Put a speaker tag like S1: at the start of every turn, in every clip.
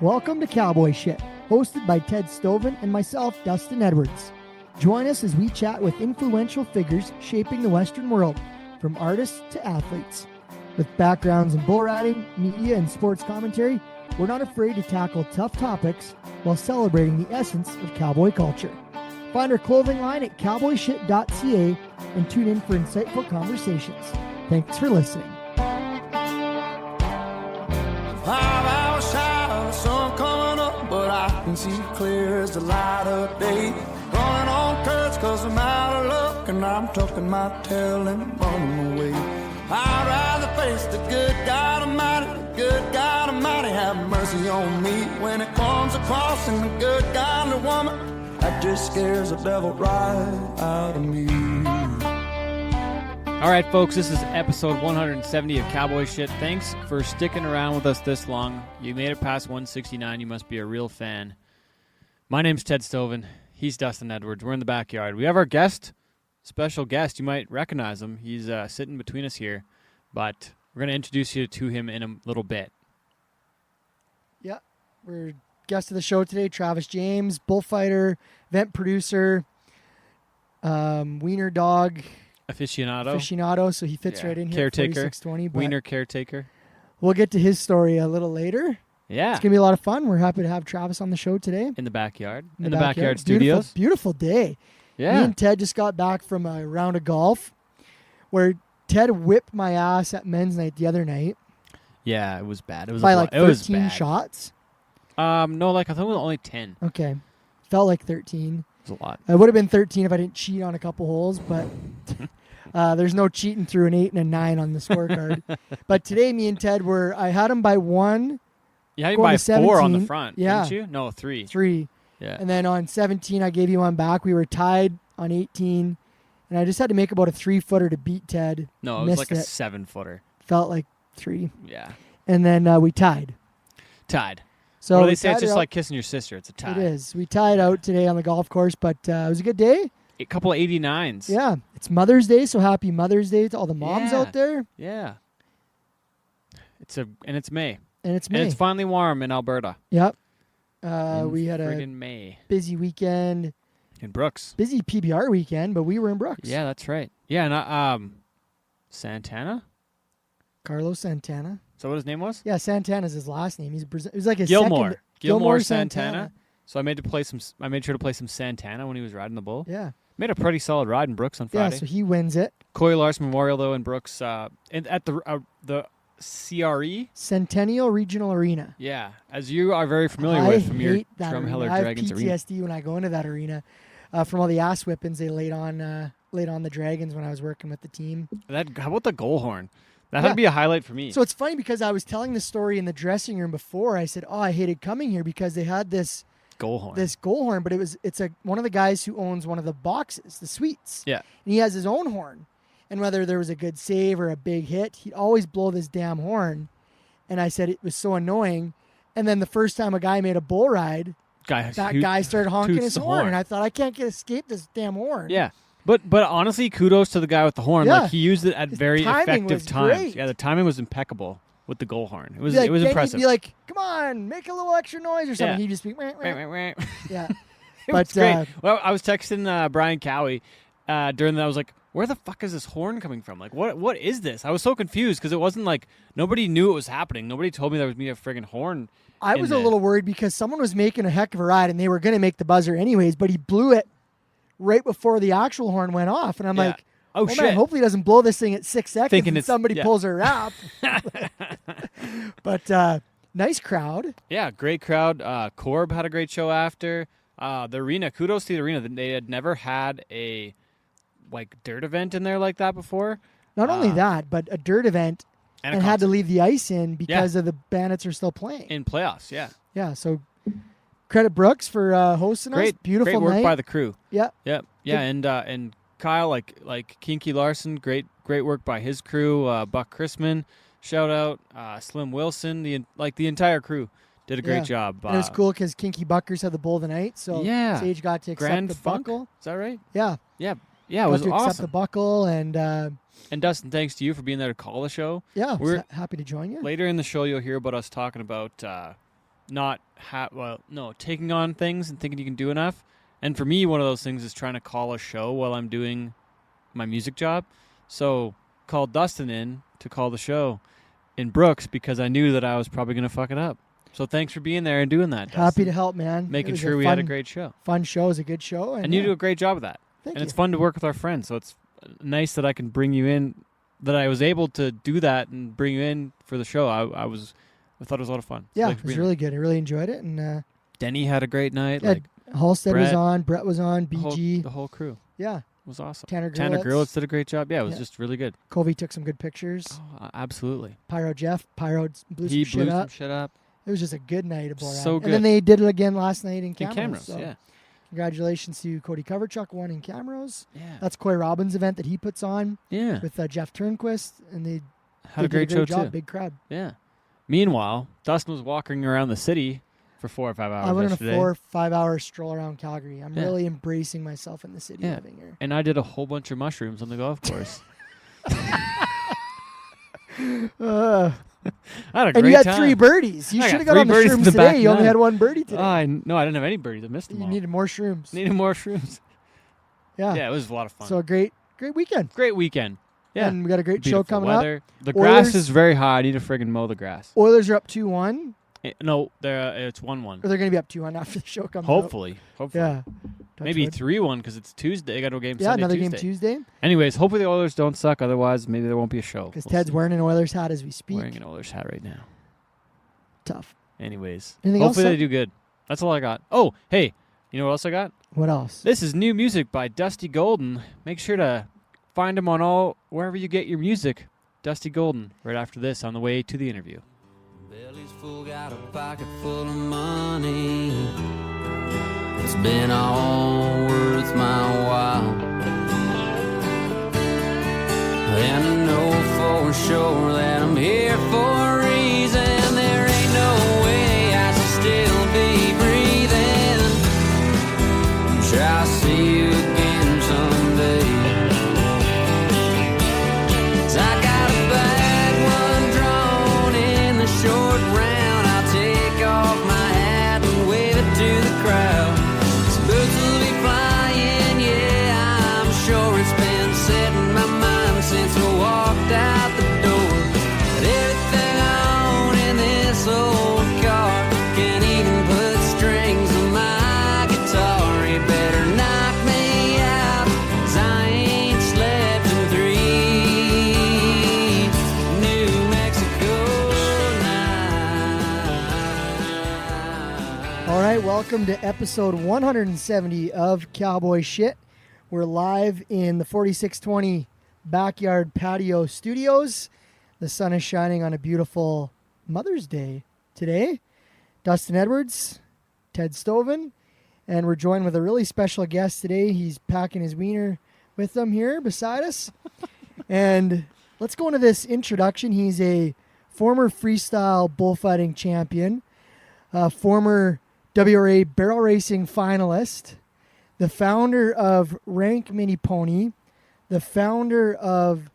S1: Welcome to Cowboy Shit, hosted by Ted Stovin and myself, Dustin Edwards. Join us as we chat with influential figures shaping the Western world, from artists to athletes. With backgrounds in bull riding, media, and sports commentary, we're not afraid to tackle tough topics while celebrating the essence of cowboy culture. Find our clothing line at cowboyshit.ca and tune in for insightful conversations. Thanks for listening.
S2: 5 hours shy, the sun coming up, but I can see clear as the light of day. Running on curves cause I'm out of luck, and I'm tucking my tail and running away. I'd rather face the good God Almighty, have mercy on me when it comes across in the good godly woman. That just scares the devil right out of me.
S3: All right, folks, this is episode 170 of Cowboy Shit. Thanks for sticking around with us this long. You made it past 169. You must be a real fan. My name's Ted Stovin. He's Dustin Edwards. We're in the backyard. We have our guest, special guest. You might recognize him. He's sitting between us here, but we're going to introduce you to him in a little bit.
S1: Yeah, we're guest of the show today, Travis James, bullfighter, event producer, wiener dog aficionado, so he fits right in here.
S3: Caretaker,
S1: 4620,
S3: wiener caretaker.
S1: We'll get to his story a little later.
S3: Yeah,
S1: it's gonna be a lot of fun. We're happy to have Travis on the show today.
S3: In the backyard, in the backyard
S1: Beautiful,
S3: studios.
S1: beautiful day.
S3: Yeah,
S1: me and Ted just got back from a round of golf, where Ted whipped my ass at men's night the other night.
S3: Yeah, it was bad. It was
S1: by like 13
S3: bad.
S1: shots.
S3: No, like I think it was only 10.
S1: Okay, felt like 13.
S3: It was a lot.
S1: It would have been 13 if I didn't cheat on a couple holes, but there's no cheating through an 8 and a 9 on the scorecard. But today, me and Ted I had him by 1.
S3: You had him by 4 on the front, didn't you? No, 3.
S1: 3.
S3: Yeah.
S1: And then on 17, I gave you one back. We were tied on 18, and I just had to make about a 3-footer to beat Ted.
S3: No, it was like a 7-footer.
S1: Felt like 3.
S3: Yeah.
S1: And then we tied. So
S3: what do they say? It's just like kissing your sister. It's a tie.
S1: It is. We tied out today on the golf course, but it was a good day.
S3: A couple of 89s.
S1: Yeah. It's Mother's Day, so happy Mother's Day to all the moms out there.
S3: Yeah. It's May.
S1: And it's May.
S3: And it's finally warm in Alberta.
S1: Yep. We had a
S3: May.
S1: Busy weekend.
S3: In Brooks.
S1: Busy PBR weekend, but we were in Brooks.
S3: Yeah, that's right. Yeah, and Santana?
S1: Carlos Santana.
S3: Is that what his name was?
S1: Yeah, Santana's his last name. It was like his
S3: Gilmore.
S1: second.
S3: Gilmore Santana. So I made sure to play some Santana when he was riding the bull.
S1: Yeah.
S3: Made a pretty solid ride in Brooks on Friday.
S1: Yeah, so he wins it.
S3: Coy Larson Memorial, though, in Brooks, at the CRE?
S1: Centennial Regional Arena.
S3: Yeah, as you are very familiar with from your Drumheller Dragons
S1: arena. I have
S3: arena.
S1: PTSD when I go into that arena from all the ass whippings they laid on the Dragons when I was working with the team.
S3: How about the goal horn? That had to be a highlight for me.
S1: So it's funny because I was telling the story in the dressing room before. I said, I hated coming here because they had this
S3: goal
S1: horn, but it's one of the guys who owns one of the boxes, the suites.
S3: Yeah.
S1: And he has his own horn. And whether there was a good save or a big hit, he'd always blow this damn horn. And I said it was so annoying. And then the first time a guy made a bull ride, guy started honking his horn. And I thought, I can't escape this damn horn.
S3: Yeah. But honestly, kudos to the guy with the horn.
S1: Yeah.
S3: Like he used it at very effective times.
S1: Great.
S3: Yeah, the timing was impeccable with the goal horn. It was impressive.
S1: He'd be like, "Come on, make a little extra noise or something."
S3: Yeah.
S1: He'd just be, yeah.
S3: It was great. Well, I was texting Brian Cowie during that. I was like, "Where the fuck is this horn coming from? Like, what is this?" I was so confused because it wasn't like nobody knew it was happening. Nobody told me there was a friggin' horn.
S1: I was a little worried because someone was making a heck of a ride and they were going to make the buzzer anyways, but he blew it right before the actual horn went off. And I'm like, oh shit. Man, hopefully he doesn't blow this thing at 6 seconds
S3: Thinking
S1: and somebody pulls a wrap. But nice crowd.
S3: Yeah, great crowd. Corb had a great show after. The arena, kudos to the arena. They had never had a dirt event in there like that before.
S1: Not only that, but a dirt event and had to leave the ice in because of the Bandits are still playing.
S3: In playoffs, yeah.
S1: Yeah, so credit Brooks for hosting us. Beautiful
S3: great work
S1: night.
S3: by the crew.
S1: Yeah.
S3: Yeah. Yeah, and Kyle, like Kinky Larson, great work by his crew. Buck Chrisman, shout out. Slim Wilson, the entire crew did a great job.
S1: And it was cool because Kinky Buckers had the bull of the night, so Sage got to accept the buckle.
S3: Is that right?
S1: Yeah.
S3: Yeah. Yeah, it was awesome.
S1: Accept the buckle and
S3: Dustin, thanks to you for being there to call the show.
S1: Yeah, we're happy to join you.
S3: Later in the show, you'll hear about us talking about taking on things and thinking you can do enough. And for me, one of those things is trying to call a show while I'm doing my music job. So called Dustin in to call the show in Brooks because I knew that I was probably going to fuck it up. So thanks for being there and doing that, Dustin.
S1: Happy to help, man.
S3: Making sure we had a great show.
S1: Fun show. It was a good show.
S3: And you do a great job of that.
S1: Thank
S3: and
S1: you.
S3: It's fun to work with our friends. So it's nice that I can bring you in, that I was able to do that and bring you in for the show. I thought it was a lot of fun.
S1: Yeah, it was really good. I really enjoyed it. And
S3: Denny had a great night.
S1: Yeah, Halstead was on. Brett was on. BG.
S3: The whole crew.
S1: Yeah.
S3: It was awesome.
S1: Tanner
S3: Grillitz did a great job. Yeah, it was just really good.
S1: Covey took some good pictures.
S3: Oh, absolutely.
S1: Pyro Jeff blew
S3: He
S1: some
S3: blew
S1: shit
S3: some
S1: up.
S3: shit up.
S1: It was just a good night of Borat.
S3: So good.
S1: And then they did it again last night in Camrose.
S3: In Camrose,
S1: so
S3: yeah.
S1: Congratulations to Cody Coverchuck, won in Camrose.
S3: Yeah.
S1: That's Coy Robbins' event that he puts on.
S3: Yeah.
S1: With Jeff Turnquist, and they
S3: had a great show
S1: job.
S3: too.
S1: Big crowd.
S3: Yeah. Meanwhile, Dustin was walking around the city for 4 or 5 hours.
S1: I went
S3: yesterday.
S1: on a 4 or 5 hour stroll around Calgary. I'm really embracing myself in the city living here.
S3: And I did a whole bunch of mushrooms on the golf course. I had a great time.
S1: And you had 3 birdies. You should have got on the shrooms today. You only had 1 birdie today.
S3: No, I didn't have any birdies. I missed them all.
S1: You needed more shrooms.
S3: Yeah, it was a lot of fun.
S1: So a great weekend.
S3: Great weekend. Yeah.
S1: And we got a great
S3: Beautiful
S1: show coming
S3: weather.
S1: up.
S3: The grass is very high. I need to friggin' mow the grass.
S1: Oilers are up 2-1.
S3: No, it's 1-1.
S1: Or they're going to be up 2-1 after the show comes
S3: Hopefully.
S1: out. Yeah.
S3: Maybe 3-1 because it's Tuesday. They got a game Sunday,
S1: another
S3: Tuesday.
S1: game Tuesday.
S3: Anyways, hopefully the Oilers don't suck. Otherwise, maybe there won't be a show.
S1: Because Ted's wearing an Oilers hat as we speak.
S3: Wearing an Oilers hat right now.
S1: Tough.
S3: Anyways,
S1: anything
S3: hopefully
S1: else?
S3: They do good. That's all I got. Oh, hey, you know what else I got?
S1: What else?
S3: This is new music by Dusty Golden. Make sure to find him on wherever you get your music. Dusty Golden, right after this on the way to the interview.
S4: Belly's full, got a pocket full of money. It's been all worth my while. And I know for sure that I'm here for a reason. There ain't no way I should still be breathing. Try to see you again someday. 'Cause I got a bad one drawn in the short round. I'll take off my hat and wave it to the crowd. Some boots will be flying, yeah, I'm sure it's been set in my mind since we walked out the door. But everything I own in this old car can't even put strings on my guitar. You better knock me out, 'cause I ain't slept in 3 New Mexico nights.
S1: All right, welcome to episode 170 of Cowboy Shit. We're live in the 4620 Backyard Patio Studios. The sun is shining on a beautiful Mother's Day today. Dustin Edwards, Ted Stovin, and we're joined with a really special guest today. He's packing his wiener with him here beside us. And let's go into this introduction. He's a former freestyle bullfighting champion, a former WRA barrel racing finalist, the founder of Rank Mini Pony, the founder of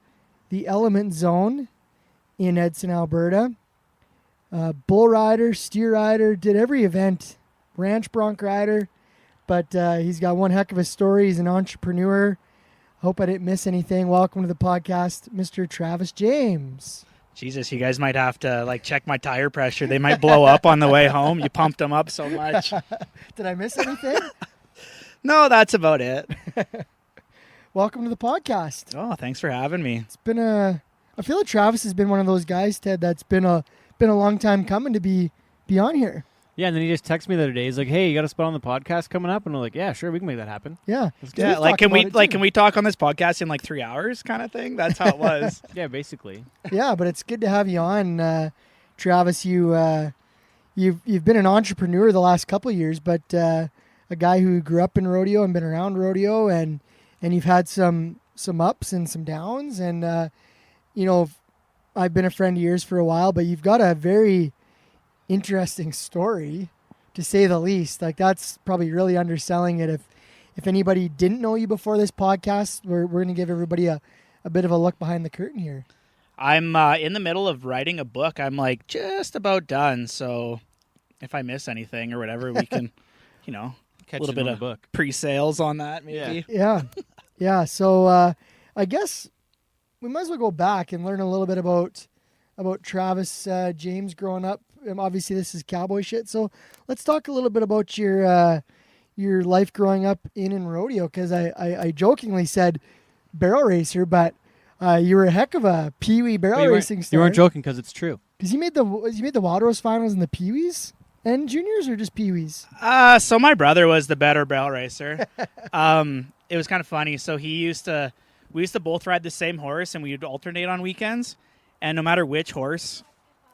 S1: the Element Zone in Edson, Alberta, bull rider, steer rider, did every event, ranch bronc rider, but he's got one heck of a story. He's an entrepreneur. Hope I didn't miss anything. Welcome to the podcast, Mr. Travis James.
S5: Jesus, you guys might have to check my tire pressure. They might blow up on the way home. You pumped them up so much.
S1: Did I miss anything?
S5: No, that's about it.
S1: Welcome to the podcast.
S5: Oh, thanks for having me.
S1: It's been I feel like Travis has been one of those guys, Ted, that's been a long time coming to be on here.
S3: Yeah, and then he just texted me the other day. He's like, "Hey, you got a spot on the podcast coming up?" And I'm like, "Yeah, sure, we can make that happen."
S1: Yeah.
S5: Yeah, can we talk on this podcast in 3 hours kind of thing? That's how it was.
S3: Yeah, basically.
S1: Yeah, but it's good to have you on, Travis. You've been an entrepreneur the last couple of years, but a guy who grew up in rodeo and been around rodeo, and you've had some ups and some downs, and I've been a friend of yours for a while, but you've got a very interesting story, to say the least. That's probably really underselling it. If anybody didn't know you before this podcast, we're going to give everybody a bit of a look behind the curtain here.
S5: I'm in the middle of writing a book. I'm just about done. So if I miss anything or whatever, we can, a
S3: Catch
S5: little
S3: it
S5: bit
S3: on
S5: of
S3: the book.
S5: pre-sales on that maybe.
S1: Yeah. Yeah. So I guess we might as well go back and learn a little bit about Travis James growing up. Obviously, this is cowboy shit. So let's talk a little bit about your life growing up in rodeo, because I jokingly said barrel racer, but you were a heck of a Pee-wee barrel racing star.
S3: You weren't joking because it's true.
S1: Because you made the Wild Rose finals in the Pee-wees and juniors, or just Pee-wees?
S5: So my brother was the better barrel racer. It was kind of funny. So we used to both ride the same horse, and we would alternate on weekends. And no matter which horse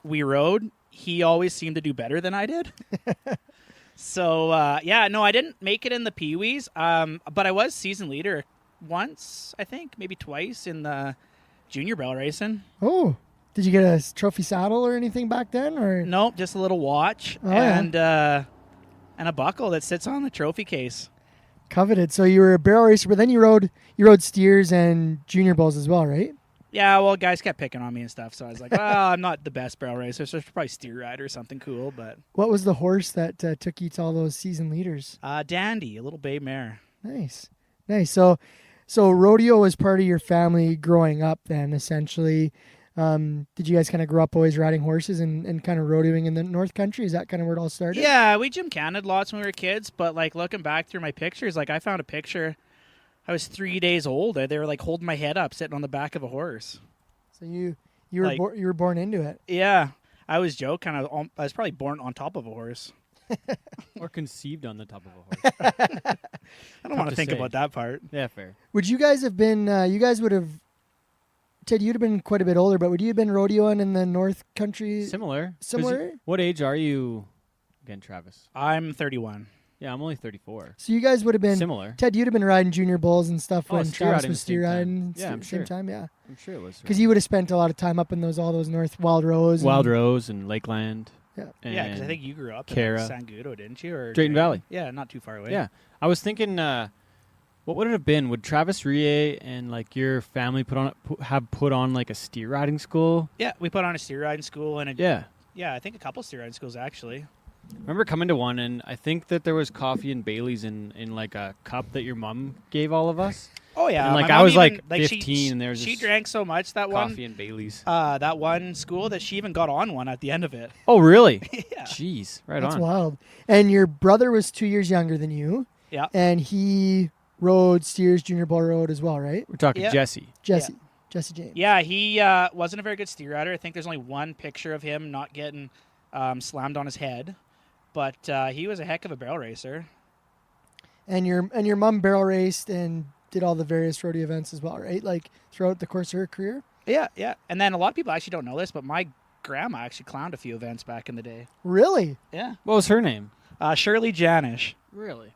S5: we rode, he always seemed to do better than I did. So, I didn't make it in the Pee-wees, but I was season leader once, I think, maybe twice in the junior barrel racing.
S1: Oh, did you get a trophy saddle or anything back then? Or
S5: Nope, just a little watch and a buckle that sits on the trophy case.
S1: Coveted. So you were a barrel racer, but then you rode steers and junior bulls as well, right?
S5: Yeah, well, guys kept picking on me and stuff, so I was like, well, I'm not the best barrel racer, so I should probably steer rider or something cool. But
S1: What was the horse that took you to all those season leaders?
S5: Dandy, a little bay mare.
S1: Nice. So rodeo was part of your family growing up then, essentially. Did you guys kind of grow up always riding horses and kind of rodeoing in the North Country? Is that kind of where it all started?
S5: Yeah, we gymkhaned lots when we were kids, but like looking back through my pictures, like I found a picture. I was 3 days old. They were like holding my head up, sitting on the back of a horse.
S1: So you were born into it.
S5: Yeah, I was joking. I was probably born on top of a horse.
S3: Or conceived on the top of a horse.
S5: I don't want to think about that part.
S3: Yeah, fair.
S1: Would you guys have been? You guys would have. Ted, you'd have been quite a bit older, but would you have been rodeoing in the North Country?
S3: Similar.
S1: Similar?
S3: What age are you again, Travis?
S5: I'm 31.
S3: Yeah, I'm only 34.
S1: So you guys would have been
S3: Similar.
S1: Ted, you'd have been riding junior bulls and stuff when
S3: steer
S1: Travis
S3: riding
S1: was
S3: the
S1: steer
S3: same time.
S1: riding.
S3: Yeah, I'm
S1: same
S3: sure.
S1: time, yeah.
S3: I'm sure it was.
S1: Because you would have spent a lot of time up in all those North Wild Rose.
S3: Wild Rose and Lakeland.
S1: Yeah.
S3: And
S5: Yeah, because I think you grew up
S3: Cara.
S5: in San Guido, didn't you? Or
S3: Drayton Valley.
S5: Yeah, not too far away.
S3: Yeah. I was thinking, what would it have been? Would Travis Rie and like your family have put on like a steer riding school?
S5: Yeah, we put on a steer riding school and
S3: Yeah.
S5: I think a couple steer riding schools actually.
S3: I remember coming to one, and I think that there was coffee and Bailey's in like a cup that your mom gave all of us.
S5: Oh yeah,
S3: And, like,
S5: my
S3: I
S5: mom
S3: was,
S5: even,
S3: like, 15, and there was
S5: she
S3: just
S5: drank so much that
S3: Coffee and Bailey's.
S5: that one school that she even got on one at the end of it.
S3: Oh, really?
S5: Yeah.
S3: Jeez. Right
S1: That's
S3: on.
S1: wild. And your brother was 2 years younger than you.
S5: Yeah.
S1: And he rode steers junior bull road as well, right?
S3: We're talking
S5: Yeah.
S3: Jesse.
S1: Jesse James.
S5: Yeah, he wasn't a very good steer rider. I think there's only one picture of him not getting slammed on his head, but he was a heck of a barrel racer.
S1: And your mom barrel raced and did all the various rodeo events as well, right? Like throughout the course of her career?
S5: Yeah, yeah. And then a lot of people actually don't know this, but my grandma actually clowned a few events back in the day.
S1: Really?
S5: Yeah.
S3: What was her name?
S5: Shirley Janish.
S3: Really?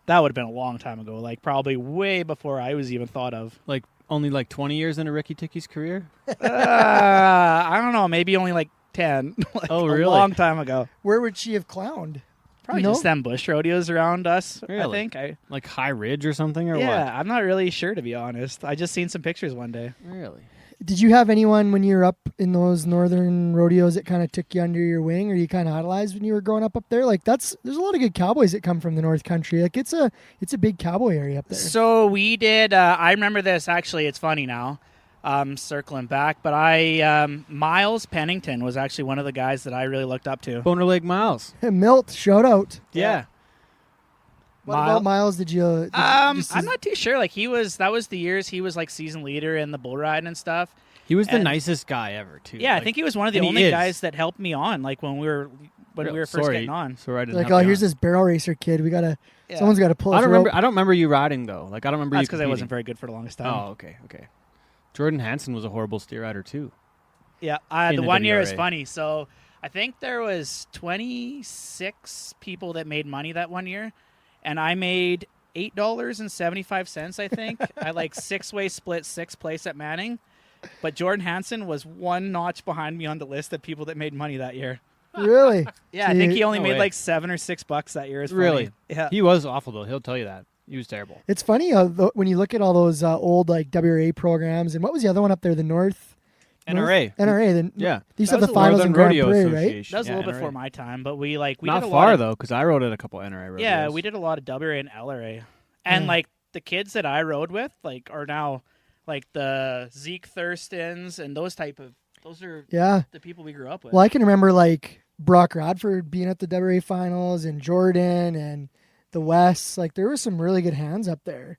S5: That would have been a long time ago, like probably way before I was even thought of.
S3: Like only like 20 years into Ricky Ticky's career?
S5: I don't know, maybe only like 10. Like
S3: Oh,
S5: a
S3: really?
S5: long time ago.
S1: Where would she have clowned?
S5: Probably
S1: You know?
S5: just them bush rodeos around us, I
S3: Really?
S5: think.
S3: Like High Ridge or something, or
S5: Yeah, I'm not really sure, to be honest. I just seen some pictures one day.
S3: what? Really?
S1: Did you have anyone when you were up in those northern rodeos that kind of took you under your wing, or you kind of idolized when you were growing up there? Like there's a lot of good cowboys that come from the North Country. Like it's a big cowboy area up there.
S5: So we did, I remember this, actually, it's funny now, circling back, but Miles Pennington was actually one of the guys that I really looked up to.
S3: Boner Leg Miles.
S1: Milt, shout out.
S3: Yeah.
S1: What about Miles? Did you?
S5: I'm not too sure. Like that was the years he was like season leader in the bull riding and stuff.
S3: He was the
S5: And-
S3: nicest guy ever, too.
S5: Yeah, I
S3: Like,
S5: think he was one of the
S3: and he
S5: only
S3: is.
S5: guys that helped me on, like when we were first
S3: sorry.
S5: getting on.
S3: Sorry, I didn't
S1: like,
S3: help
S1: oh,
S3: you
S1: here's
S3: on.
S1: this barrel racer kid.
S5: Yeah.
S1: Someone's got to pull.
S3: I
S1: his
S3: don't
S1: rope.
S3: remember. I don't remember you riding though. Like I don't remember
S5: That's
S3: you
S5: because I wasn't
S3: competing.
S5: very good for the longest time.
S3: Oh, okay. Jordan Hansen was a horrible steer rider too.
S5: Yeah,
S3: In
S5: the
S3: the
S5: 1 year is
S3: WRA.
S5: funny. So I think there was 26 people that made money that 1 year, and I made $8.75. I think I like 6-way split 6th place at Manning, but Jordan Hansen was one notch behind me on the list of people that made money that year.
S1: Really?
S5: Yeah, I think he only
S3: No
S5: made
S3: way.
S5: like $7 or $6 that year. It's funny.
S3: Really?
S5: Yeah.
S3: He was awful though. He'll tell you that. He was terrible.
S1: It's funny when you look at all those old like WRA programs, and what was the other one up there? The North
S3: NRA.
S1: NRA. Then
S3: Yeah.
S1: These
S5: That
S1: are the
S5: was the
S1: finals
S3: Northern
S1: in Grand
S3: Rodeo
S1: Prairie, right?
S3: Association.
S5: That was a
S3: Yeah,
S5: little
S3: NRA.
S5: before my time, but we we
S3: Not
S5: did a
S3: far
S5: lot of,
S3: though, because I rode at a couple NRA rodeos.
S5: Yeah, we did a lot of WRA and LRA, and
S1: Yeah.
S5: like the kids that I rode with, like are now like the Zeke Thurstons and those are
S1: Yeah.
S5: the people we grew up with.
S1: Well, I can remember like Brock Radford being at the WA finals and Jordan and the West. Like there were some really good hands up there.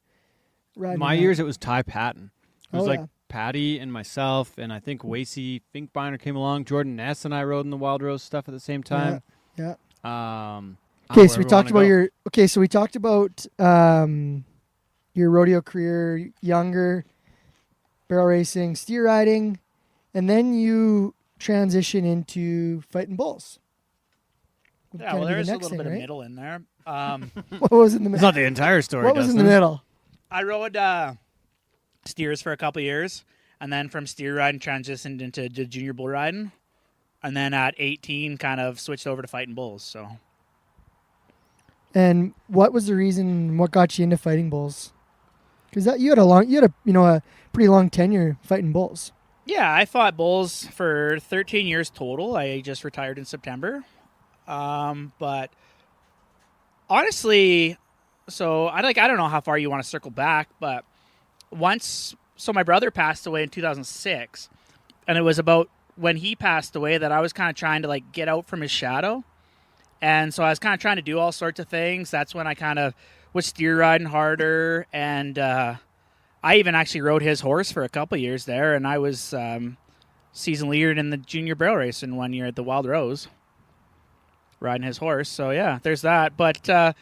S1: riding
S3: My
S1: that.
S3: years, it was Ty Patton. It was
S1: Oh,
S3: like
S1: yeah.
S3: Patty and myself, and I think Wasey Finkbeiner came along. Jordan Ness and I rode in the Wild Rose stuff at the same time.
S1: Yeah.
S3: Okay,
S1: So we talked about your. Okay, so we talked about your rodeo career, younger, barrel racing, steer riding, and then you transition into fighting bulls. Would
S5: yeah,
S1: kinda
S5: well,
S1: be the
S5: there's a
S1: next
S5: little
S1: thing,
S5: bit of
S1: right?
S5: middle in there.
S1: What was in the
S3: It's
S1: middle?
S3: not the entire story.
S1: What was in the
S3: Dustin.
S1: middle?
S5: I rode steers for a couple years, and then from steer riding transitioned into junior bull riding, and then at 18 kind of switched over to fighting bulls. So
S1: And what was the reason? What got you into fighting bulls? Because you had a pretty long tenure fighting bulls.
S5: yeah, I fought bulls for 13 years total. I just retired in September, but honestly, so I don't know how far you want to circle back, but so my brother passed away in 2006, and it was about when he passed away that I was kind of trying to like get out from his shadow. And so I was kind of trying to do all sorts of things. That's when I kind of was steer riding harder. And I even actually rode his horse for a couple of years there. And I was season leader in the junior barrel racing one year at the Wild Rose, riding his horse. So, yeah, there's that. But kind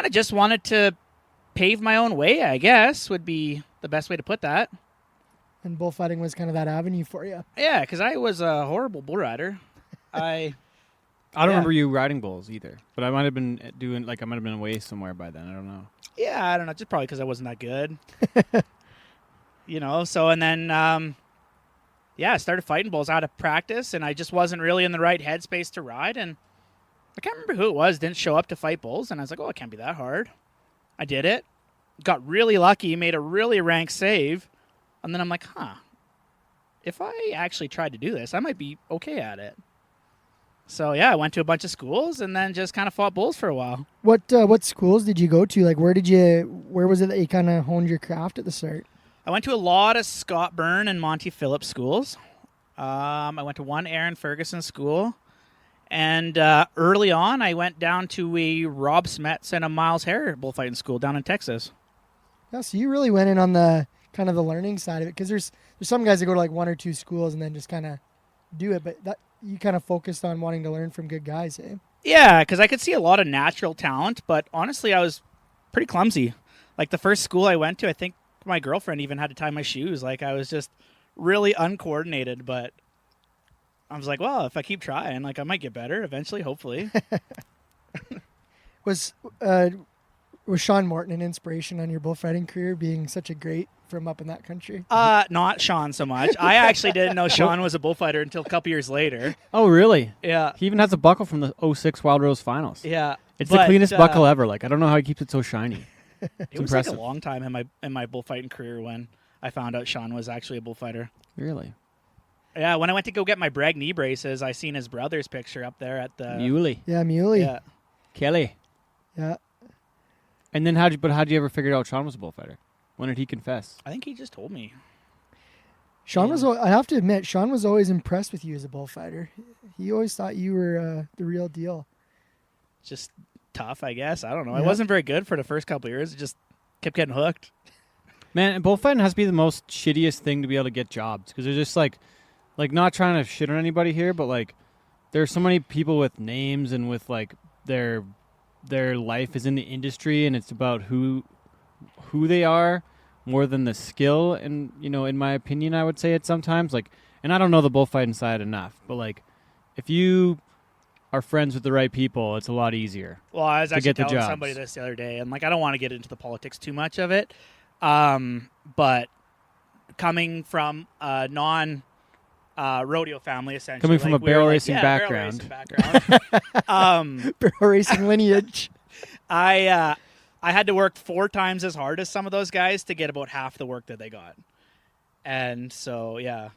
S5: of just wanted to pave my own way, I guess, would be the best way to put that.
S1: And bullfighting was kind of that avenue for you.
S5: Yeah, because I was a horrible bull rider.
S3: I don't
S5: Yeah.
S3: remember you riding bulls either, but I might have been I might have been away somewhere by then. I don't know.
S5: Yeah, I don't know. Just probably because I wasn't that good. So and then, I started fighting bulls out of practice, and I just wasn't really in the right headspace to ride. And I can't remember who it was, didn't show up to fight bulls. And I was like, oh, it can't be that hard. I did it. Got really lucky, made a really rank save. And then I'm like, if I actually tried to do this, I might be okay at it. So, yeah, I went to a bunch of schools and then just kind of fought bulls for a while.
S1: What schools did you go to? Like, where was it that you kind of honed your craft at the start?
S5: I went to a lot of Scott Byrne and Monty Phillips schools. I went to one Aaron Ferguson school. And early on, I went down to a Rob Smets and a Miles Hare bullfighting school down in Texas.
S1: Yeah, so you really went in on the kind of the learning side of it, because there's some guys that go to like one or two schools and then just kind of do it, but that you kind of focused on wanting to learn from good guys, eh?
S5: Yeah, because I could see a lot of natural talent, but honestly, I was pretty clumsy. Like the first school I went to, I think my girlfriend even had to tie my shoes. Like I was just really uncoordinated, but I was like, well, if I keep trying, like I might get better eventually, hopefully.
S1: Was Sean Morton an inspiration on your bullfighting career, being such a great from up in that country?
S5: Not Sean so much. I actually didn't know Sean was a bullfighter until a couple years later.
S3: Oh, really?
S5: Yeah.
S3: He even has a buckle from the 06 Wild Rose finals.
S5: Yeah.
S3: It's the cleanest buckle ever. Like I don't know how he keeps it so shiny.
S5: It was
S3: impressive.
S5: like a long time in my bullfighting career when I found out Sean was actually a bullfighter.
S3: Really?
S5: Yeah, when I went to go get my Bragg knee braces, I seen his brother's picture up there at the
S3: Muley.
S1: Yeah, Muley.
S5: Yeah.
S3: Kelly.
S1: Yeah.
S3: And then how'd you ever figure out Sean was a bullfighter? When did he confess?
S5: I think he just told me.
S1: Sean I have to admit, Sean was always impressed with you as a bullfighter. He always thought you were the real deal.
S5: Just tough, I guess. I don't know. I
S1: Yeah.
S5: wasn't very good for the first couple of years. It just kept getting hooked.
S3: Man, and bullfighting has to be the most shittiest thing to be able to get jobs, because they're just like not trying to shit on anybody here, but like there's so many people with names and with like their life is in the industry, and it's about who they are more than the skill. And in my opinion, I would say it sometimes, like, and I don't know the bullfighting side enough, but like if you are friends with the right people, it's a lot easier.
S5: Well, I was
S3: To
S5: actually
S3: get the
S5: telling
S3: jobs.
S5: somebody this the other day, and like I don't want to get into the politics too much of it, but coming from a rodeo family, essentially,
S3: Coming from
S5: like,
S3: a
S5: we were
S3: barrel
S5: like-
S3: racing
S5: yeah,
S3: background.
S5: barrel racing background.
S1: Barrel racing lineage.
S5: I had to work 4 times as hard as some of those guys to get about half the work that they got. And so, yeah,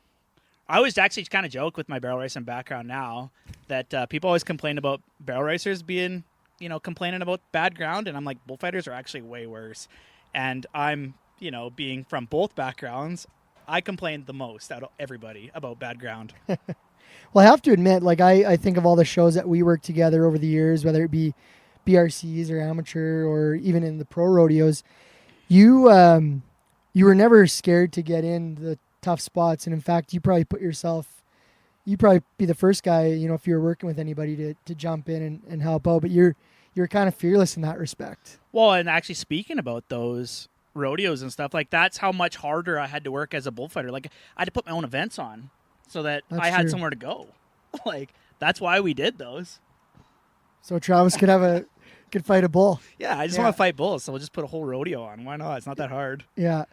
S5: I always actually kind of joke with my barrel racing background now that people always complain about barrel racers being, complaining about bad ground. And I'm like, bullfighters are actually way worse. And I'm, being from both backgrounds, I complain the most out of everybody about bad ground.
S1: Well, I have to admit, like I think of all the shows that we worked together over the years, whether it be BRCs or amateur or even in the pro rodeos, you were never scared to get in the tough spots. And in fact, you'd probably be the first guy, if you were working with anybody to jump in and help out. But you're kind of fearless in that respect.
S5: Well, and actually speaking about those rodeos and stuff, like that's how much harder I had to work as a bullfighter. Like I had to put my own events on so that I had somewhere to go. Like that's why we did those.
S1: So Travis could fight a bull.
S5: Yeah, I just want to fight bulls, so we'll just put a whole rodeo on. Why not? It's not that hard.
S1: Yeah.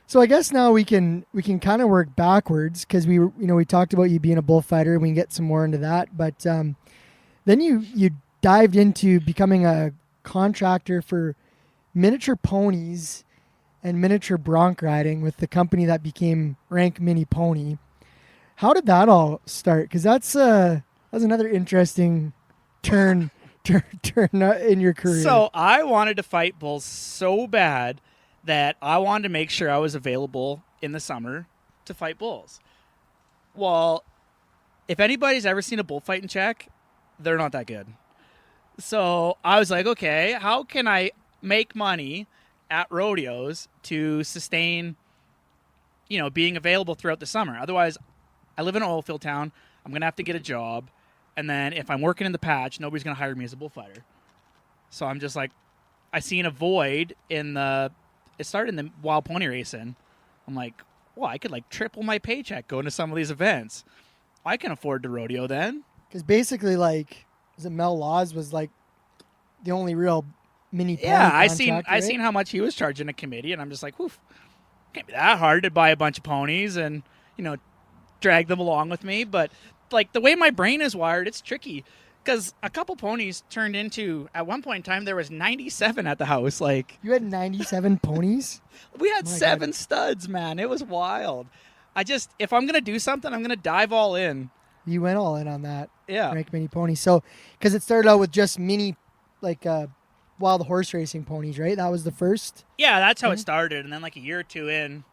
S1: So I guess now we can kind of work backwards because we talked about you being a bullfighter and we can get some more into that. But then you dived into becoming a contractor for miniature ponies and miniature bronc riding with the company that became Rank Mini Pony. How did that all start? Because that's another interesting turn in your career.
S5: So I wanted to fight bulls so bad that I wanted to make sure I was available in the summer to fight bulls. Well, if anybody's ever seen a bullfight in Czech, they're not that good. So I was like, okay, how can I make money at rodeos to sustain, being available throughout the summer? Otherwise, I live in an oil field town. I'm going to have to get a job. And then if I'm working in the patch, nobody's going to hire me as a bullfighter. So I'm just like, I seen a void it started in the wild pony racing. I'm like, well, I could like triple my paycheck going to some of these events. I can afford to rodeo then.
S1: Because basically, like, Mel Laws was like the only real mini pony
S5: I
S1: contractor,
S5: seen how much he was charging a committee, and I'm just like, woof, can't be that hard to buy a bunch of ponies and drag them along with me. But like the way my brain is wired, it's tricky because a couple ponies turned into, at one point in time, there was 97 at the house. Like
S1: you had 97 ponies.
S5: We had 7 studs, man. It was wild. If I'm gonna do something, I'm gonna dive all in.
S1: You went all in on that.
S5: Yeah.
S1: Rank Mini Pony. So, because it started out with just mini, like wild horse racing ponies, right? That was the first.
S5: Yeah, that's how it started, and then like a year or two in,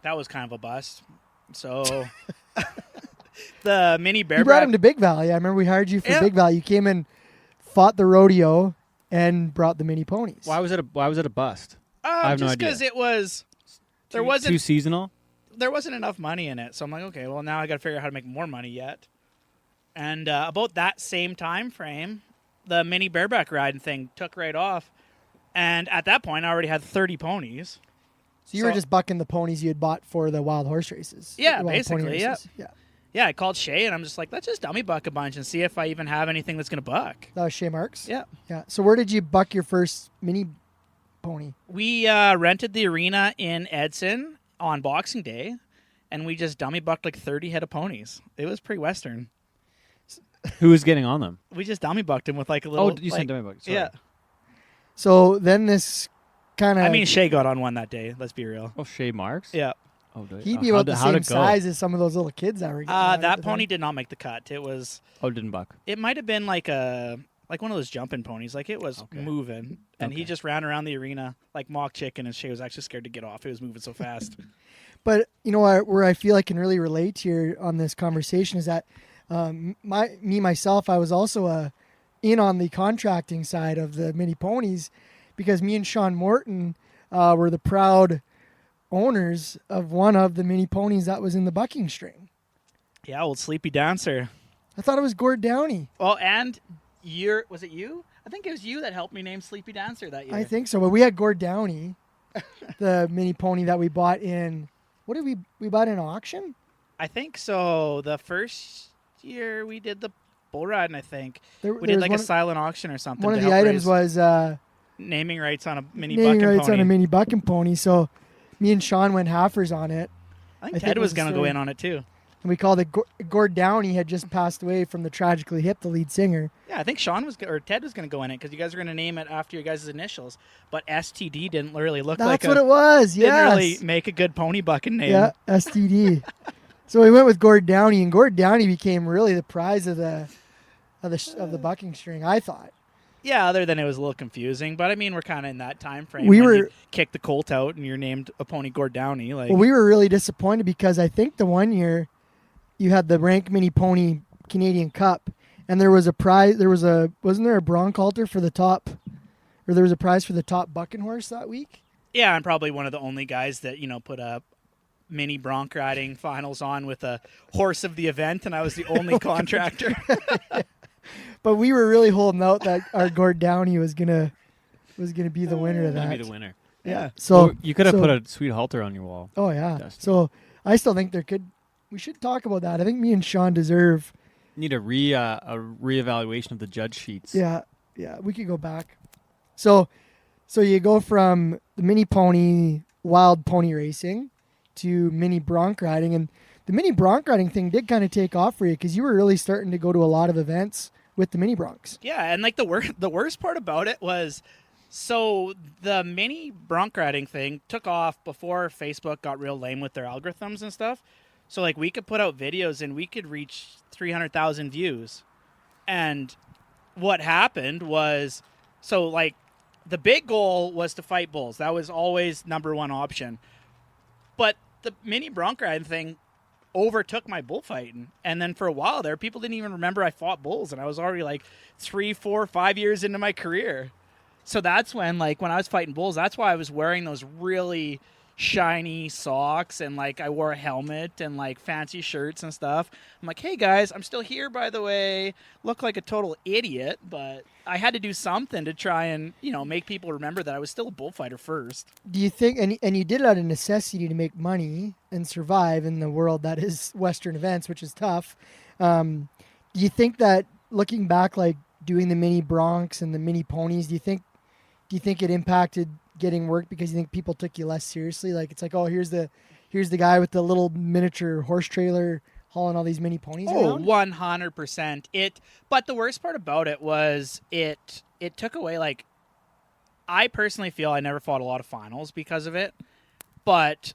S5: that was kind of a bust. So. The mini bareback.
S1: You brought him to Big Valley. I remember we hired you for Big Valley. You came and fought the rodeo and brought the mini ponies.
S3: Why was it a bust? I have no idea.
S5: Just because there wasn't
S3: too seasonal.
S5: There wasn't enough money in it, so I'm like, okay, well now I got to figure out how to make more money yet. And about that same time frame, the mini bareback riding thing took right off, and at that point I already had 30 ponies.
S1: So you were just bucking the ponies you had bought for the wild horse races.
S5: Yeah, basically, yeah.
S1: Yeah,
S5: I called Shay, and I'm just like, let's just dummy buck a bunch and see if I even have anything that's going to buck.
S1: That was Shay Marks?
S5: Yeah.
S1: Yeah. So where did you buck your first mini pony?
S5: We rented the arena in Edson on Boxing Day, and we just dummy bucked like 30 head of ponies. It was pretty Western.
S3: Who was getting on them?
S5: We just dummy bucked him with like a little...
S3: Oh, you said dummy buck. Sorry.
S5: Yeah.
S1: So then this kind of...
S5: I mean, Shay got on one that day. Let's be real.
S3: Oh, Shay Marks?
S5: Yeah.
S3: Oh,
S1: he'd be about the same size as some of those little kids that were getting on
S5: that pony did not make the cut. It was...
S3: Oh, didn't buck.
S5: It might have been like one of those jumping ponies. Like it was moving. And he just ran around the arena like mock chicken, and Shay was actually scared to get off. It was moving so fast.
S1: But, where I feel I can really relate here on this conversation is that myself, I was also in on the contracting side of the mini ponies because me and Sean Morton were the proud owners of one of the mini ponies that was in the bucking string.
S5: Yeah, old Sleepy Dancer.
S1: I thought it was Gord Downey.
S5: Well, and was it you? I think it was you that helped me name Sleepy Dancer that year.
S1: I think so. But we had Gord Downey, the mini pony that we bought in. What did we bought in auction?
S5: I think so. The first year we did the bull riding, I think we did like a silent auction or something.
S1: One of the items was
S5: naming rights on a mini
S1: bucking pony. So me and Sean went halfers on it.
S5: I think Ted was going to go in on it too.
S1: And we called it Gord Downey. Had just passed away from the Tragically Hip, the lead singer.
S5: Yeah, I think Ted was going to go in it because you guys were going to name it after your guys' initials. But STD didn't really look like
S1: That's what it was. Yeah,
S5: didn't really make a good pony bucking name.
S1: Yeah, STD. So we went with Gord Downey, and Gord Downey became really the prize of the bucking string, I thought.
S5: Yeah, other than it was a little confusing, but I mean, we're kind of in that time frame.
S1: We
S5: when
S1: were-
S5: you kick the colt out and you're named a pony Gord Downey. Like,
S1: Well, we were really disappointed because I think the one year you had the Rank Mini Pony Canadian Cup, and there was a prize. Wasn't there a bronc halter for the top, or there was a prize for the top bucking horse that week?
S5: yeah, I'm probably one of the only guys that put a mini bronc riding finals on with a horse of the event, and I was the only contractor.
S1: But we were really holding out that our Gord Downey was gonna be the winner of that.
S3: Maybe the winner.
S5: Yeah.
S1: So
S3: Or you could have put a sweet halter on your wall.
S1: Oh yeah.
S3: Dustin.
S1: So I still think we should talk about that. I think me and Sean deserve.
S3: Need a reevaluation of the judge sheets.
S1: Yeah, we could go back. So you go from the mini pony, wild pony racing, to mini bronc riding, and the mini bronc riding thing did kind of take off for you because you were really starting to go to a lot of events with the mini broncs.
S5: Yeah, and like the worst part about it was, so the mini bronc riding thing took off before Facebook got real lame with their algorithms and stuff. So like we could put out videos and we could reach 300,000 views. And what happened was, so like the big goal was to fight bulls. That was always number one option. But the mini bronc riding thing overtook my bullfighting, and then for a while there, people didn't even remember I fought bulls, and I was already like 3, 4, 5 years into my career. So that's when I was fighting bulls, that's why I was wearing those really shiny socks, and like I wore a helmet and like fancy shirts and stuff. I'm like, hey guys, I'm still here, by the way. Look like a total idiot, but I had to do something to try and make people remember that I was still a bullfighter first.
S1: Do you think, and you did it out of necessity to make money and survive in the world that is Western events, which is tough. Do you think that looking back, like doing the mini broncs and the mini ponies, do you think it impacted getting work because you think people took you less seriously? Like it's like, oh, here's the guy with the little miniature horse trailer hauling all these mini ponies around?
S5: 100%. But the worst part about it was it took away, like, I personally feel I never fought a lot of finals because of it, but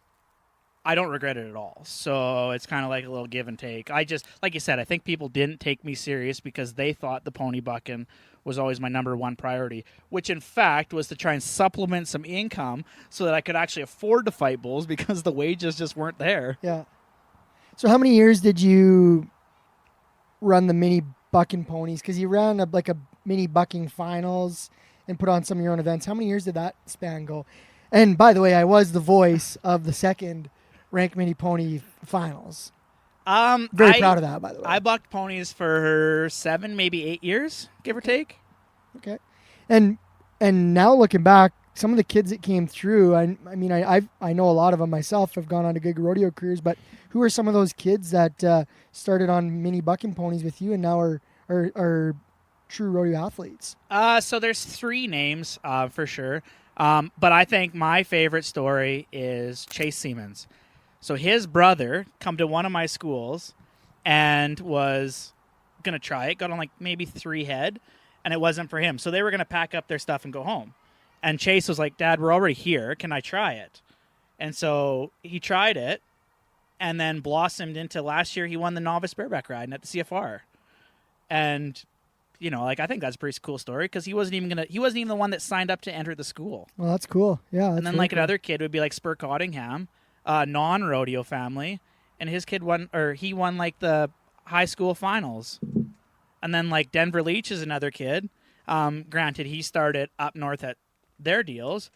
S5: I don't regret it at all. So it's kind of like a little give and take. I just, like you said, I think people didn't take me serious because they thought the pony bucking was always my number one priority, which in fact was to try and supplement some income so that I could actually afford to fight bulls because the wages just weren't there.
S1: Yeah. So how many years did you run the mini bucking ponies? Because you ran a mini bucking finals and put on some of your own events. How many years did that span go? And by the way, I was the voice of the second Rank Mini Pony finals. Very proud of that, by the way.
S5: I bucked ponies for 7, maybe 8 years, give or take.
S1: Okay. And now looking back, some of the kids that came through, I mean, I know a lot of them myself have gone on to good rodeo careers, but who are some of those kids that started on mini bucking ponies with you and now are true rodeo athletes?
S5: So there's 3 names for sure. But I think my favorite story is Chase Siemens. So his brother come to one of my schools and was going to try it, got on like maybe 3 head, and it wasn't for him. So they were going to pack up their stuff and go home. And Chase was like, Dad, we're already here. Can I try it? And so he tried it and then blossomed into last year he won the novice bareback riding at the CFR. And I think that's a pretty cool story because he wasn't even the one that signed up to enter the school.
S1: Well, that's cool. Yeah. That's
S5: and then
S1: really
S5: cool. Another kid would be like Spur Cottingham, non-rodeo family, and his kid won like the high school finals. And then like Denver Leach is another kid. Granted, he started up north at their deals,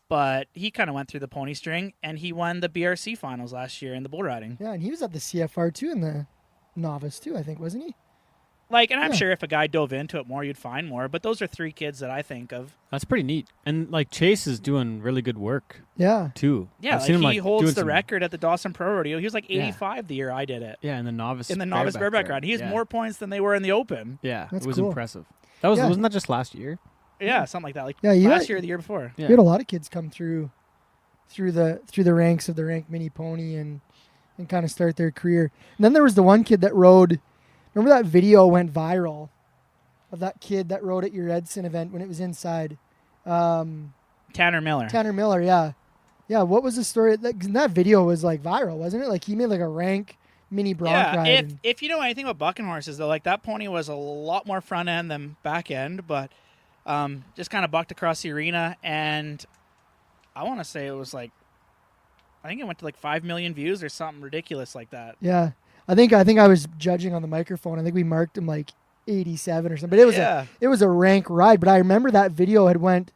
S5: but he kind of went through the pony string and he won the BRC finals last year in the bull riding.
S1: Yeah, and he was at the CFR too in the novice too, I think, wasn't he?
S5: And I'm sure if a guy dove into it more, you'd find more. But those are 3 kids that I think of.
S3: That's pretty neat. And like Chase is doing really good work.
S1: Yeah.
S3: Too.
S5: Yeah,
S3: I've seen him,
S5: he holds
S3: doing
S5: the record at the Dawson Pro Rodeo. He was like 85
S3: Yeah.
S5: the year I did it.
S3: Yeah, in the novice
S5: bareback ride. He has more points than they were in the open.
S3: Yeah,
S1: That's
S3: it was
S1: cool.
S3: impressive. Wasn't that just last year?
S5: Yeah, something like that. Like
S1: Yeah,
S5: last year or the year before.
S3: Yeah.
S1: We had a lot of kids come through the ranks of the Rank Mini Pony and kind of start their career. And then there was the one kid that rode. Remember that video went viral of that kid that rode at your Edson event when it was inside?
S5: Tanner Miller.
S1: Tanner Miller, yeah. Yeah, what was the story? That video was like viral, wasn't it? Like he made like a rank mini bronc
S5: Yeah,
S1: ride.
S5: if you know anything about bucking horses, though, like that pony was a lot more front end than back end, but just kind of bucked across the arena, and I want to say it was like, I think it went to like 5 million views or something ridiculous like that.
S1: Yeah. I think I was judging on the microphone. I think we marked him like 87 or something. But it was a rank ride. But I remember that video had went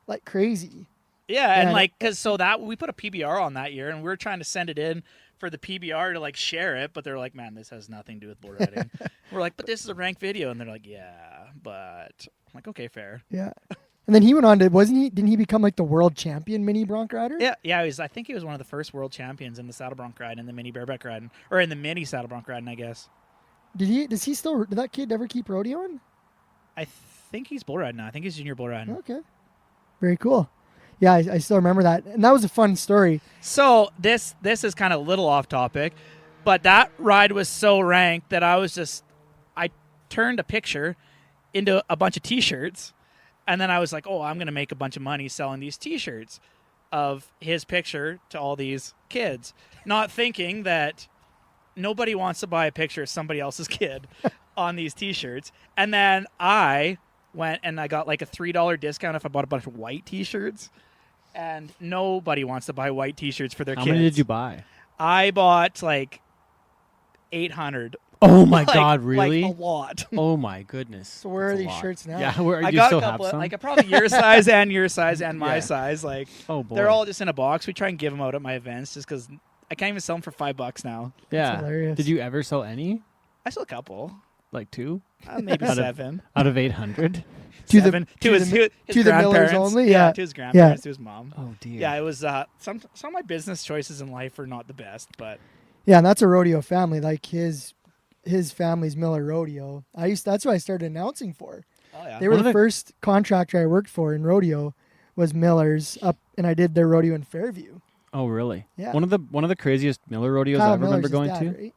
S1: like crazy.
S5: Yeah, and like so that we put a PBR on that year, and we were trying to send it in for the PBR to like share it, but they're like, man, this has nothing to do with bull riding. We're like, but this is a ranked video, and they're like, yeah, but I'm like, okay, fair.
S1: Yeah. And then he went on to, didn't he become like the world champion mini bronc rider?
S5: Yeah, I think he was one of the first world champions in the saddle bronc ride and the mini bareback riding, or in the mini saddle bronc riding, I guess. Did
S1: that kid ever keep rodeoing?
S5: I think he's bull riding now. I think he's junior bull riding.
S1: Okay. Very cool. Yeah, I still remember that. And that was a fun story.
S5: So this is kind of a little off topic, but that ride was so ranked that I turned a picture into a bunch of T-shirts, and then I was like, oh, I'm going to make a bunch of money selling these T-shirts of his picture to all these kids, not thinking that nobody wants to buy a picture of somebody else's kid on these T-shirts. And then I went and I got like a $3 discount if I bought a bunch of white T-shirts. And nobody wants to buy white T-shirts for their kids.
S3: How many did you buy?
S5: I bought like 800.
S3: Oh my God, really?
S5: Like a lot.
S3: Oh my goodness.
S1: So where are these shirts now?
S3: Yeah, where
S5: I
S3: do you
S5: got
S3: still
S5: a couple,
S3: have some?
S5: like probably your size and my
S3: Yeah.
S5: size. Like,
S3: oh boy,
S5: they're all just in a box. We try and give them out at my events just because I can't even sell them for $5 now.
S3: yeah.
S1: That's hilarious.
S3: Did you ever sell any?
S5: I sold a couple,
S3: Like 2
S5: maybe
S3: Out of-
S5: 7.
S3: out of 800?
S1: To
S5: Seven.
S1: to
S5: his
S1: the Millers
S5: grandparents.
S1: only? Yeah.
S5: To his grandparents, to his mom.
S3: Oh dear.
S5: Yeah, it was some of my business choices in life are not the best, but
S1: Yeah, and that's a rodeo family. Like his family's Miller Rodeo. That's what I started announcing for.
S5: oh yeah.
S1: They were
S3: One
S1: the
S3: of the-
S1: first contractor I worked for in rodeo was Miller's up, and I did their rodeo in Fairview.
S3: Oh really?
S1: Yeah.
S3: One of the craziest Miller rodeos
S1: Kyle
S3: I remember
S1: Miller's
S3: going
S1: his
S3: to.
S1: dad, right?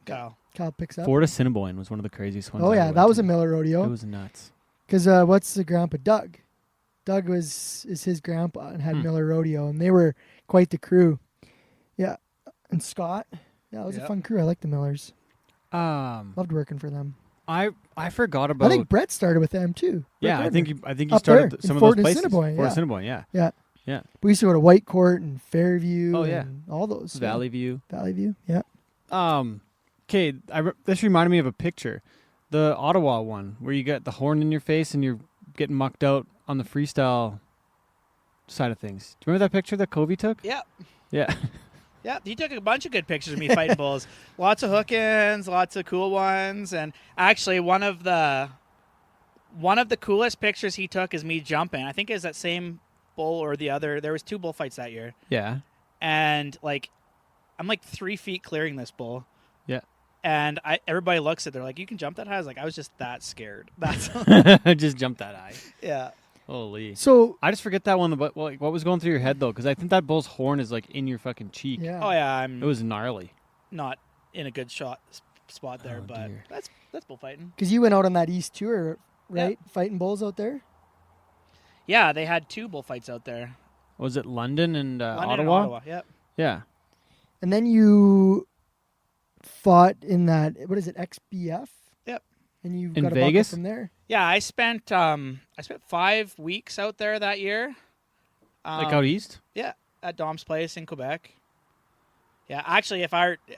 S5: Kyle.
S1: Kyle picks up.
S3: Florida Cinnabon was one of the craziest ones.
S1: Oh
S3: I
S1: yeah,
S3: ever
S1: that
S3: went
S1: was
S3: to.
S1: a Miller rodeo.
S3: It was nuts.
S1: Because what's the grandpa? Doug. Doug is his grandpa and had Miller Rodeo, and they were quite the crew. Yeah, and Scott. Yeah, it was a fun crew. I like the Millers. Loved working for them.
S3: I forgot about.
S1: I think Brett started with them too.
S3: Yeah,
S1: Brett
S3: I think
S1: Gardner.
S3: he
S1: Up
S3: started
S1: there,
S3: some
S1: in
S3: of
S1: Fort
S3: those
S1: and
S3: places.
S1: Assiniboine,
S3: Fort
S1: yeah.
S3: Assiniboine, yeah.
S1: Yeah.
S3: Yeah.
S1: We used to go to White Court and Fairview.
S3: Oh, yeah.
S1: and all those.
S3: Valley View.
S1: Valley View. Yeah.
S3: Okay, this reminded me of a picture, the Ottawa one, where you get the horn in your face and you're getting mucked out on the freestyle side of things. Do you remember that picture that Kobe took?
S5: Yeah.
S3: Yeah.
S5: Yeah, he took a bunch of good pictures of me fighting bulls. Lots of hook-ins, lots of cool ones, and actually one of the coolest pictures he took is me jumping. I think it was that same bull or the other. There was 2 bullfights that year,
S3: Yeah.
S5: and like I'm like 3 feet clearing this bull.
S3: Yeah.
S5: And everybody looks at, they're like, "You can jump that high?" I was like, I was just that scared. That's
S3: Just jumped that high.
S5: yeah.
S3: Holy.
S1: So
S3: I just forget that one, but what was going through your head, though? Because I think that bull's horn is, like, in your fucking cheek.
S1: yeah.
S5: Oh yeah, I'm
S3: It was gnarly.
S5: not in a good spot there,
S3: Oh,
S5: but
S3: dear.
S5: that's bullfighting.
S1: Because you went out on that East tour, right? Fighting bulls out there.
S5: Yeah, they had 2 bullfights out there.
S3: Was it London and
S5: London
S3: Ottawa?
S5: and Ottawa. Yep.
S3: Yeah.
S1: And then you fought in that, what is it, XBF?
S5: Yep.
S1: And you
S3: In
S1: got
S3: Vegas?
S1: a bucket from there.
S5: Yeah, I spent 5 weeks out there that year.
S3: Like out east?
S5: Yeah, at Dom's place in Quebec. Yeah, actually,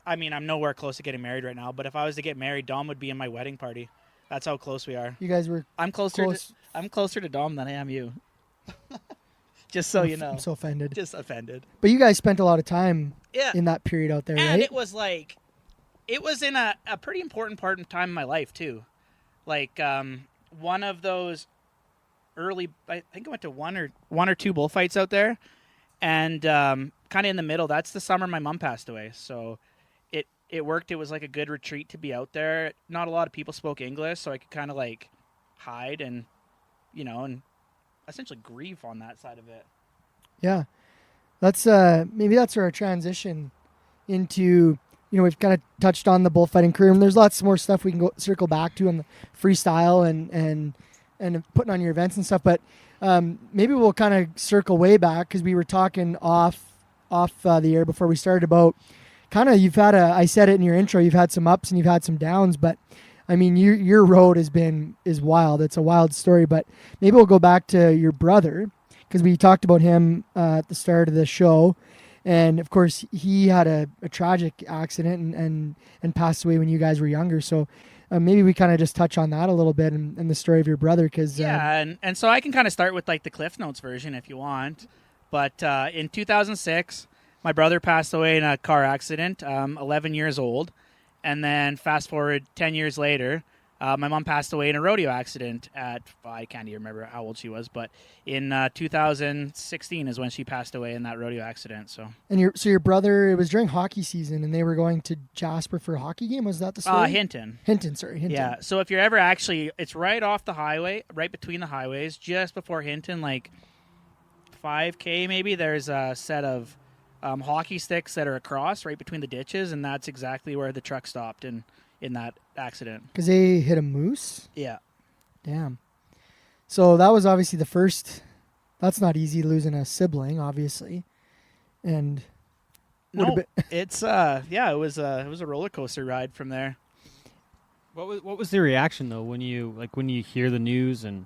S5: I'm nowhere close to getting married right now, but if I was to get married, Dom would be in my wedding party. That's how close we are.
S1: You guys were
S5: I'm closer.
S1: close.
S5: I'm closer to Dom than I am you. Just so you know.
S1: I'm so offended.
S5: Just offended.
S1: But you guys spent a lot of time
S5: Yeah.
S1: in that period out there,
S5: And
S1: right?
S5: it was like, it was in a pretty important part of time in my life too. Like one of those early, I think I went to one or 2 bullfights out there, and kind of in the middle. That's the summer my mom passed away, so it worked. It was like a good retreat to be out there. Not a lot of people spoke English, so I could kind of like hide and and essentially grieve on that side of it.
S1: Yeah. That's maybe that's our transition into, we've kind of touched on the bullfighting career, and there's lots more stuff we can circle back to on the freestyle and putting on your events and stuff, but maybe we'll kind of circle way back because we were talking off the air before we started about kind of, I said it in your intro, you've had some ups and you've had some downs, but I mean, your road is wild. It's a wild story, but maybe we'll go back to your brother, because we talked about him at the start of the show. And of course he had a tragic accident and passed away when you guys were younger. So maybe we kind of just touch on that a little bit and the story of your brother. Cause
S5: and so I can kind of start with like the Cliff Notes version if you want, but in 2006, my brother passed away in a car accident, 11 years old. And then fast forward 10 years later, my mom passed away in a rodeo accident I can't even remember how old she was, but in 2016 is when she passed away in that rodeo accident. So
S1: your brother, it was during hockey season and they were going to Jasper for a hockey game. Was that the story?
S5: Hinton.
S1: Hinton.
S5: Yeah. So if you're ever it's right off the highway, right between the highways, just before Hinton, like 5K maybe, there's a set of hockey sticks that are across right between the ditches, and that's exactly where the truck stopped in that accident.
S1: Because they hit a moose?
S5: Yeah.
S1: Damn. So that was obviously the first. That's not easy, losing a sibling, obviously. And
S5: no, it's it was a roller coaster ride from there.
S3: What was the reaction though when you hear the news and?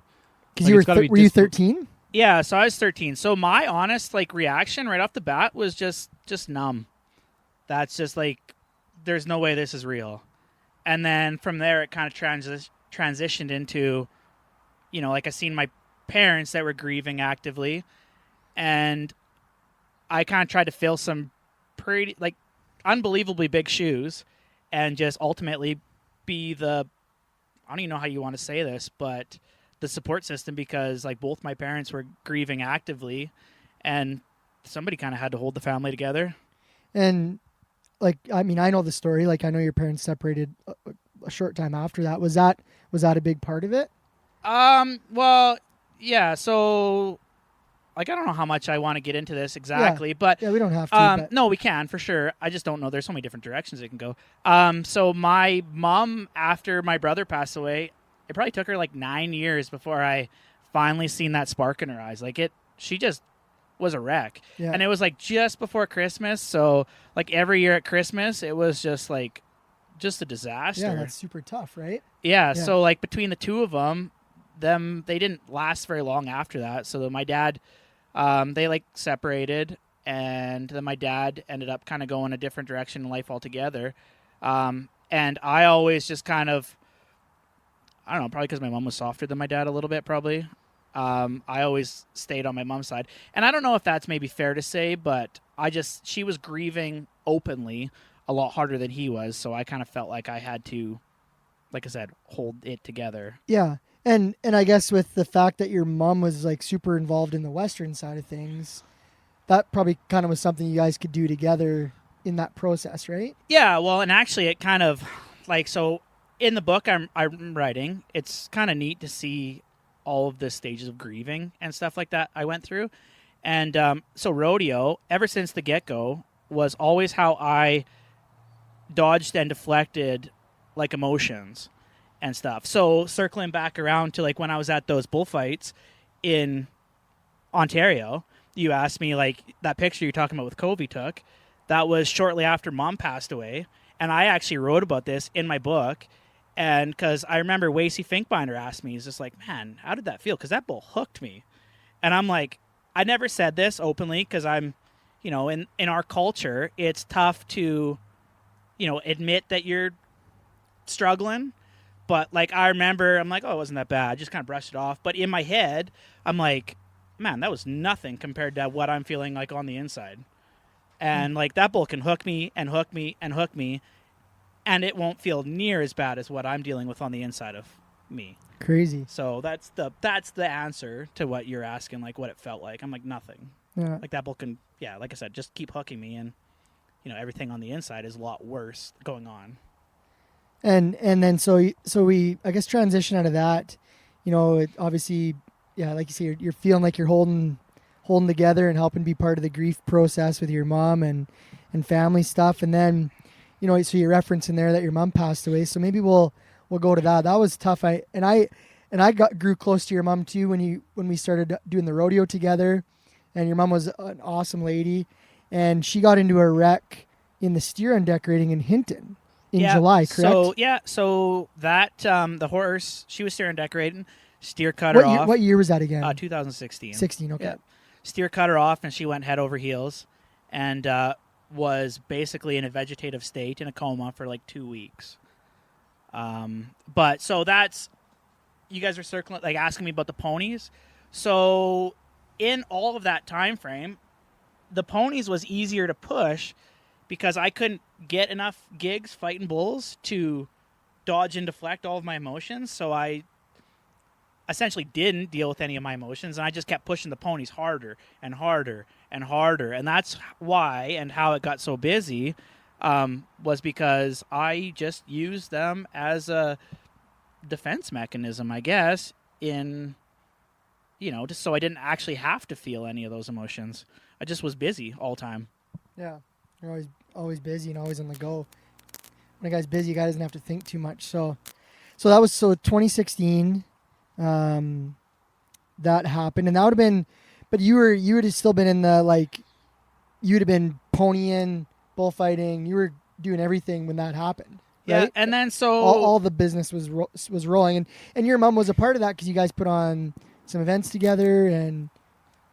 S1: Because were you 13?
S5: Yeah, so I was 13. So my honest reaction right off the bat was just numb. That's just like, there's no way this is real. And then from there, it kind of transitioned into, I seen my parents that were grieving actively, and I kind of tried to fill some pretty unbelievably big shoes, and just ultimately be I don't even know how you want to say this, but the support system, because both my parents were grieving actively, and somebody kind of had to hold the family together.
S1: And I know the story. I know your parents separated a short time after that. Was that a big part of it?
S5: Well, yeah. So, I don't know how much I want to get into this exactly, but
S1: yeah, we don't have to.
S5: No, we can for sure. I just don't know. There's so many different directions it can go. So my mom, after my brother passed away, it probably took her 9 years before I finally seen that spark in her eyes. She just was a wreck. Yeah. And it was just before Christmas. So every year at Christmas, it was just a disaster.
S1: Yeah, that's super tough, right?
S5: Yeah. So between the two of them, they didn't last very long after that. So my dad, they separated, and then my dad ended up kind of going a different direction in life altogether. And I always just kind of, I don't know, probably because my mom was softer than my dad a little bit, probably. I always stayed on my mom's side. And I don't know if that's maybe fair to say, but she was grieving openly a lot harder than he was. So I kind of felt like I had to, like I said, hold it together.
S1: Yeah. And I guess with the fact that your mom was super involved in the Western side of things, that probably kind of was something you guys could do together in that process, right?
S5: Yeah. Well, and actually it kind of so in the book I'm writing, it's kind of neat to see all of the stages of grieving and stuff like that I went through. And so rodeo, ever since the get-go, was always how I dodged and deflected emotions and stuff. So circling back around to when I was at those bullfights in Ontario, you asked me that picture you're talking about with Covey took, that was shortly after Mom passed away. And I actually wrote about this in my book. And because I remember Wasey Finkbinder asked me, he's just man, how did that feel? Because that bull hooked me. And I'm I never said this openly because I'm, in our culture, it's tough to, admit that you're struggling. But I remember, I'm oh, it wasn't that bad. I just kind of brushed it off. But in my head, I'm man, that was nothing compared to what I'm feeling on the inside. And that bull can hook me and hook me and hook me. And it won't feel near as bad as what I'm dealing with on the inside of me.
S1: Crazy.
S5: So that's the answer to what you're asking, what it felt like. I'm nothing.
S1: Yeah.
S5: That bull can, yeah, like I said, just keep hooking me, and everything on the inside is a lot worse going on.
S1: And then so we I guess transition out of that. It obviously, yeah, like you say, you're feeling like you're holding together and helping be part of the grief process with your mom and family stuff, and then. So you reference in there that your mom passed away. So maybe we'll go to that. That was tough. I grew close to your mom too when we started doing the rodeo together, and your mom was an awesome lady, and she got into a wreck in the steer undecorating in Hinton in July, correct?
S5: So that the horse, she was steer undecorating. Steer cut her off.
S1: What year was that again?
S5: 2016.
S1: 16, okay.
S5: Yeah. Steer cut her off, and she went head over heels, and was basically in a vegetative state in a coma for like 2 weeks. But so that's, you guys are circling, like asking me about the ponies. So in all of that time frame, the ponies was easier to push because I couldn't get enough gigs fighting bulls to dodge and deflect all of my emotions. So I essentially didn't deal with any of my emotions, and I just kept pushing the ponies harder and harder and harder. And that's why and how it got so busy was because I just used them as a defense mechanism, I guess, in, just so I didn't actually have to feel any of those emotions. I just was busy all the time.
S1: Yeah, you're always busy and always on the go. When a guy's busy, a guy doesn't have to think too much. So that was 2016. That happened, and that would have been, but you would have still been in the you would have been ponying, bullfighting. You were doing everything when that happened. Right?
S5: Yeah, and then so
S1: all the business was rolling, and your mom was a part of that because you guys put on some events together, and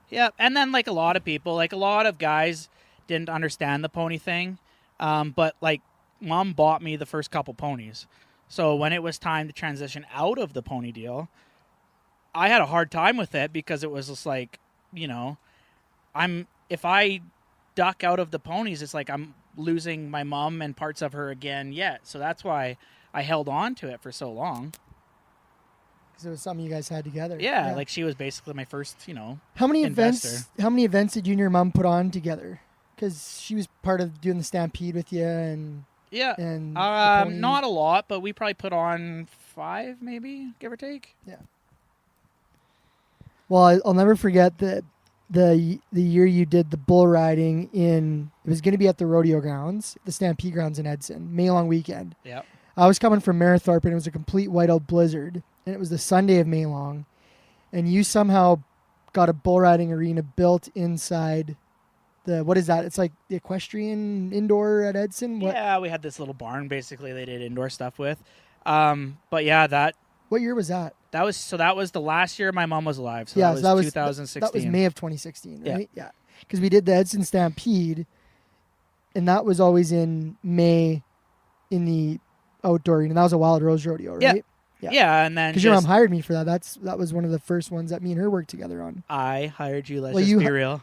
S5: yeah, and then like a lot of people, like a lot of guys didn't understand the pony thing, but like mom bought me the first couple ponies, so when it was time to transition out of the pony deal, I had a hard time with it because it was just like, if I duck out of the ponies, it's like I'm losing my mom and parts of her again yet. So that's why I held on to it for so long.
S1: Because it was something you guys had together.
S5: Yeah, like she was basically my first,
S1: How many
S5: investor.
S1: How many events did you and your mom put on together? Because she was part of doing the Stampede with you and and
S5: not a lot, but we probably put on 5, maybe, give or take.
S1: Yeah. Well, I'll never forget the year you did the bull riding it was going to be at the rodeo grounds, the Stampede grounds in Edson, May long weekend.
S5: Yeah.
S1: I was coming from Marathorpe, and it was a complete whiteout blizzard, and it was the Sunday of May long, and you somehow got a bull riding arena built inside what is that? It's like the equestrian indoor at Edson?
S5: Yeah, we had this little barn, basically, they did indoor stuff with. But yeah,
S1: what year was that?
S5: That was the last year my mom was alive. So
S1: yeah,
S5: that was 2016.
S1: That was May of 2016, right? Yeah. Because we did the Edson Stampede, and that was always in May in the outdoor arena. That was a Wild Rose Rodeo, right?
S5: Yeah, and then
S1: because your mom hired me for that. That was one of the first ones that me and her worked together on.
S5: I hired you. Let's just be real.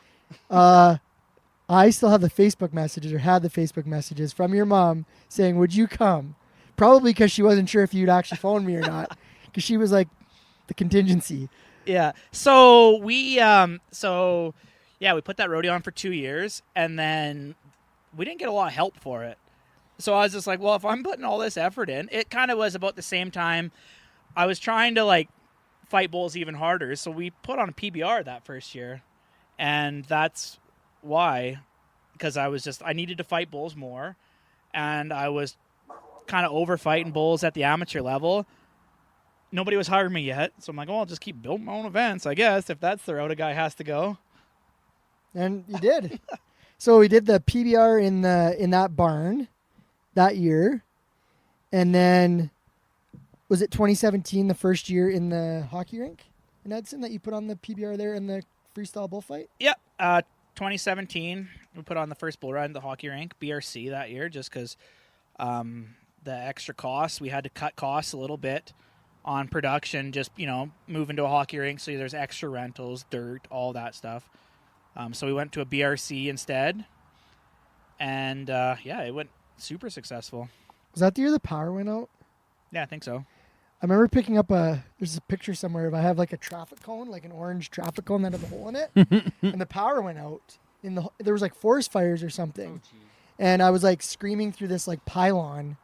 S1: I still have the Facebook messages, or had the Facebook messages from your mom saying, "Would you come?" Probably because she wasn't sure if you'd actually phone me or not, because she was like the contingency.
S5: Yeah. So we put that rodeo on for 2 years, and then we didn't get a lot of help for it. So I was just like, well, if I'm putting all this effort in, it kind of was about the same time I was trying to fight bulls even harder. So we put on a PBR that first year, and that's why, because I needed to fight bulls more, and I was kind of over fighting bulls at the amateur level. Nobody was hiring me yet, so I'm like, I'll just keep building my own events, I guess, if that's the route a guy has to go.
S1: And you did. So we did the PBR in that barn that year, and then was it 2017, the first year in the hockey rink in Edson, that you put on the PBR there in the freestyle bullfight?
S5: Yep. 2017, we put on the first bull ride in the hockey rink, BRC that year, just because the extra costs, we had to cut costs a little bit on production, just, moving to a hockey rink, so there's extra rentals, dirt, all that stuff. So we went to a BRC instead, and it went super successful.
S1: Was that the year the power went out?
S5: Yeah, I think so.
S1: I remember picking up there's a picture somewhere of I have like a traffic cone, like an orange traffic cone that had a hole in it, and the power went out. There was like forest fires or something, and I was like screaming through this like pylon,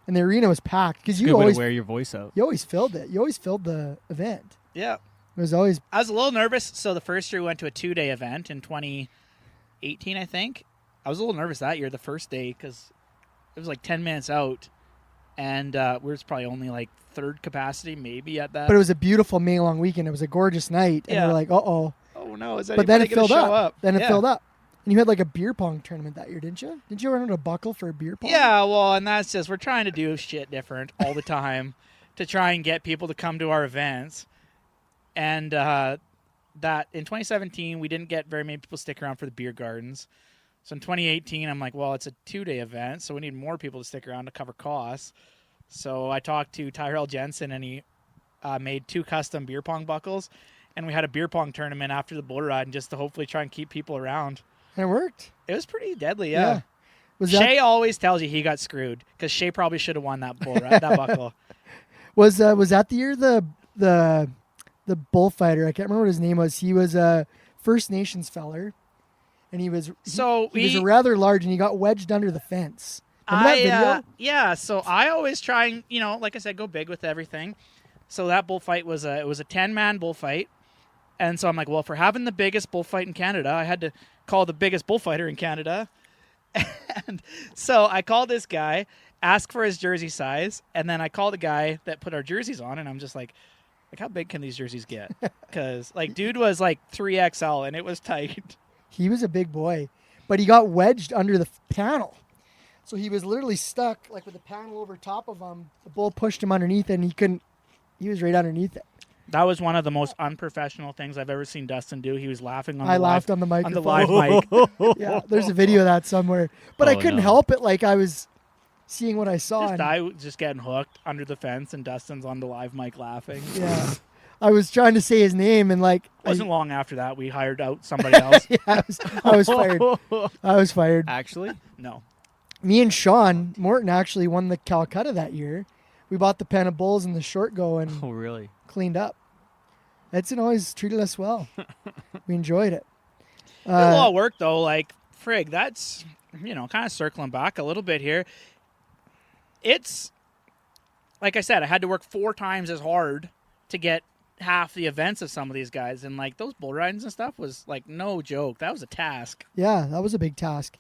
S1: and the arena was packed because you always
S3: wear your voice out.
S1: You always filled it. You always filled the event.
S5: Yeah,
S1: it was always.
S5: I was a little nervous. So the first year we went to a 2-day event in 2018, I think. I was a little nervous that year, the first day, because it was like 10 minutes out, and we were probably only like third capacity, maybe at that.
S1: But it was a beautiful May long weekend. It was a gorgeous night, and we're like, oh no,
S5: is
S1: but then it filled up.
S5: Then
S1: it filled up. And you had like a beer pong tournament that year, didn't you? Didn't you run out a buckle for a beer pong?
S5: Yeah, well, and that's just, we're trying to do shit different all the time to try and get people to come to our events. And that in 2017, we didn't get very many people stick around for the beer gardens. So in 2018, I'm like, well, it's a 2-day event, so we need more people to stick around to cover costs. So I talked to Tyrell Jensen, and he made 2 custom beer pong buckles. And we had a beer pong tournament after the bull ride, and just to hopefully try and keep people around.
S1: And it worked.
S5: It was pretty deadly, yeah.
S1: Was
S5: Shay always tells you he got screwed because Shay probably should have won that that buckle.
S1: Was that the year the bullfighter? I can't remember what his name was. He was a First Nations feller, and he was he was rather large, and he got wedged under the fence. Remember that video?
S5: Yeah. So I always try and like I said, go big with everything. So that bullfight was a 10-man bullfight. And so I'm like, well, for having the biggest bullfight in Canada, I had to call the biggest bullfighter in Canada. And so I called this guy, asked for his jersey size, and then I called the guy that put our jerseys on, and I'm just like, how big can these jerseys get? Because, dude was 3XL, and it was tight.
S1: He was a big boy, but he got wedged under the panel. So he was literally stuck, with the panel over top of him. The bull pushed him underneath, and he was right underneath it.
S5: That was one of the most unprofessional things I've ever seen Dustin do. He was laughing on
S1: I
S5: the
S1: laughed on the microphone.
S5: On the live mic.
S1: Yeah, there's a video of that somewhere. But I couldn't help it. I was seeing what I saw.
S5: I was just getting hooked under the fence, and Dustin's on the live mic laughing.
S1: Yeah. I was trying to say his name, and
S5: it wasn't long after that we hired out somebody else.
S1: Yeah, I was fired. I was fired.
S3: Actually?
S5: No.
S1: Me and Sean Morton actually won the Calcutta that year. We bought the pen of bulls and the short go and
S3: Oh, really?
S1: cleaned up. Edson always treated us well. We enjoyed it.
S5: It did a lot of work, though. Frig, that's, kind of circling back a little bit here. It's, like I said, I had to work 4 times as hard to get half the events of some of these guys. And, those bull ridings and stuff was, no joke. That was a task.
S1: Yeah, that was a big task.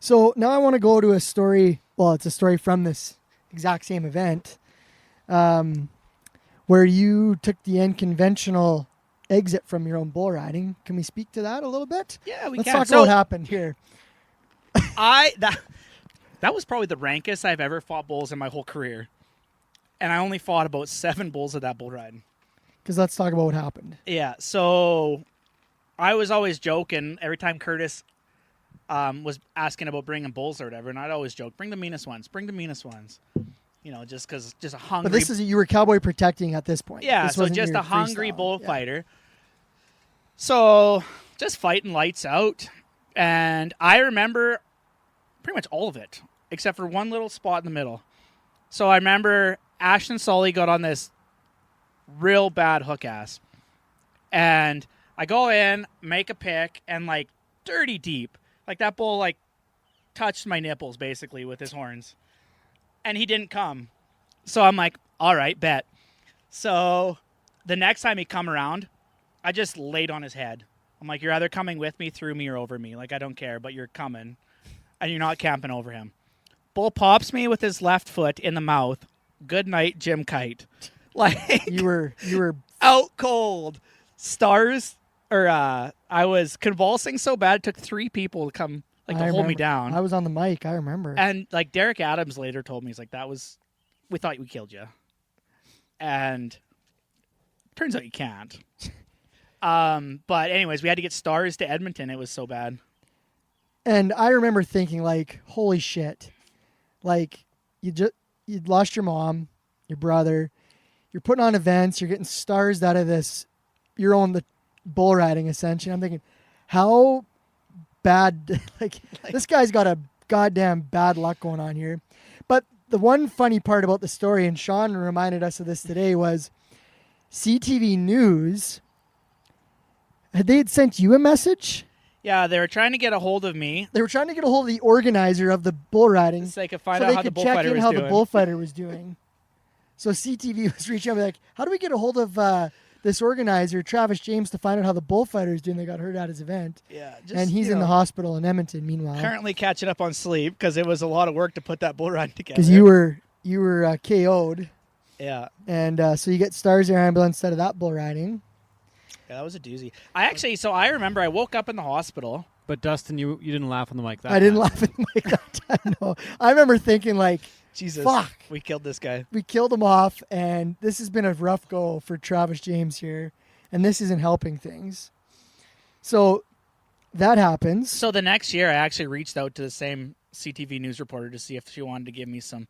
S1: So now I want to go to a story. Well, it's a story from this exact same event. Where you took the unconventional exit from your own bull riding. Can we speak to that a little bit?
S5: Yeah,
S1: Let's talk about what happened here.
S5: That was probably the rankest I've ever fought bulls in my whole career. And I only fought about 7 bulls at that bull ride.
S1: Because let's talk about what happened.
S5: Yeah, so I was always joking every time Curtis was asking about bringing bulls or whatever, and I'd always joke, bring the meanest ones. Just because, just a hungry...
S1: But you were cowboy protecting at this point.
S5: Yeah,
S1: this
S5: so just a hungry
S1: freestyle.
S5: bullfighter.
S1: Yeah.
S5: So, just fighting lights out. And I remember pretty much all of it, except for one little spot in the middle. So I remember Ashton Sully got on this real bad hook ass. And I go in, make a pick, and dirty deep. That bull touched my nipples basically with his horns. And he didn't come. So I'm like, all right, bet. So the next time he come around, I just laid on his head. I'm like, you're either coming with me, through me, or over me. I don't care, but you're coming. And you're not camping over him. Bull pops me with his left foot in the mouth. Good night, Jim Kite.
S1: You were
S5: out cold. Stars, I was convulsing so bad it took 3 people to come to hold me down.
S1: I was on the mic, I remember.
S5: And Derek Adams later told me, he's like, we thought we killed you. And turns out you can't. But anyways, we had to get Stars to Edmonton. It was so bad.
S1: And I remember thinking holy shit. You lost your mom, your brother, you're putting on events, you're getting Stars out of this, you're on the bull riding essentially. I'm thinking, how bad, this guy's got a goddamn bad luck going on here. But the one funny part about the story, and Sean reminded us of this today, was CTV News, they had sent you a message?
S5: Yeah, they were trying to get a hold of me.
S1: They were trying to get a hold of the organizer of the bull riding.
S5: So they could find out how the bullfighter was doing.
S1: So they could check in how the bullfighter was doing. So CTV was reaching out, how do we get a hold of this organizer, Travis James, to find out how the bullfighter is doing? They got hurt at his event.
S5: Yeah.
S1: And he's in the hospital in Edmonton, meanwhile.
S5: Currently catching up on sleep because it was a lot of work to put that bull ride together.
S1: Because you were KO'd.
S5: Yeah.
S1: And so you get Stars Air Ambulance instead of that bull riding.
S5: Yeah, that was a doozy. I remember I woke up in the hospital
S3: But Dustin, you didn't laugh on the mic that
S1: I didn't
S3: time.
S1: laugh at Mike that time. No, I remember thinking like,
S5: Jesus,
S1: fuck.
S5: we killed this guy.
S1: We killed him off, and this has been a rough go for Travis James here, and this isn't helping things. So that happens.
S5: So the next year, I actually reached out to the same CTV news reporter to see if she wanted to give me some,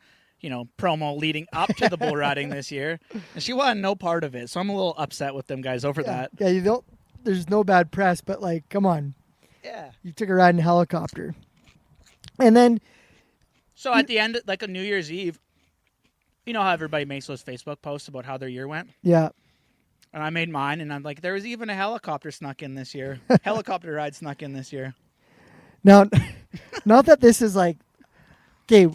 S5: promo leading up to the bull riding this year, and she wanted no part of it. So I'm a little upset with them guys over that.
S1: Yeah, you don't. There's no bad press, but like, come on,
S5: Yeah.
S1: you took a ride in a helicopter, and then
S5: So at the end, like a New Year's Eve, you know how everybody makes those Facebook posts about how their year went?
S1: yeah,
S5: And I made mine, and I'm like, there was even a helicopter snuck in this year. Helicopter ride snuck in this year.
S1: now, not that this is like, okay.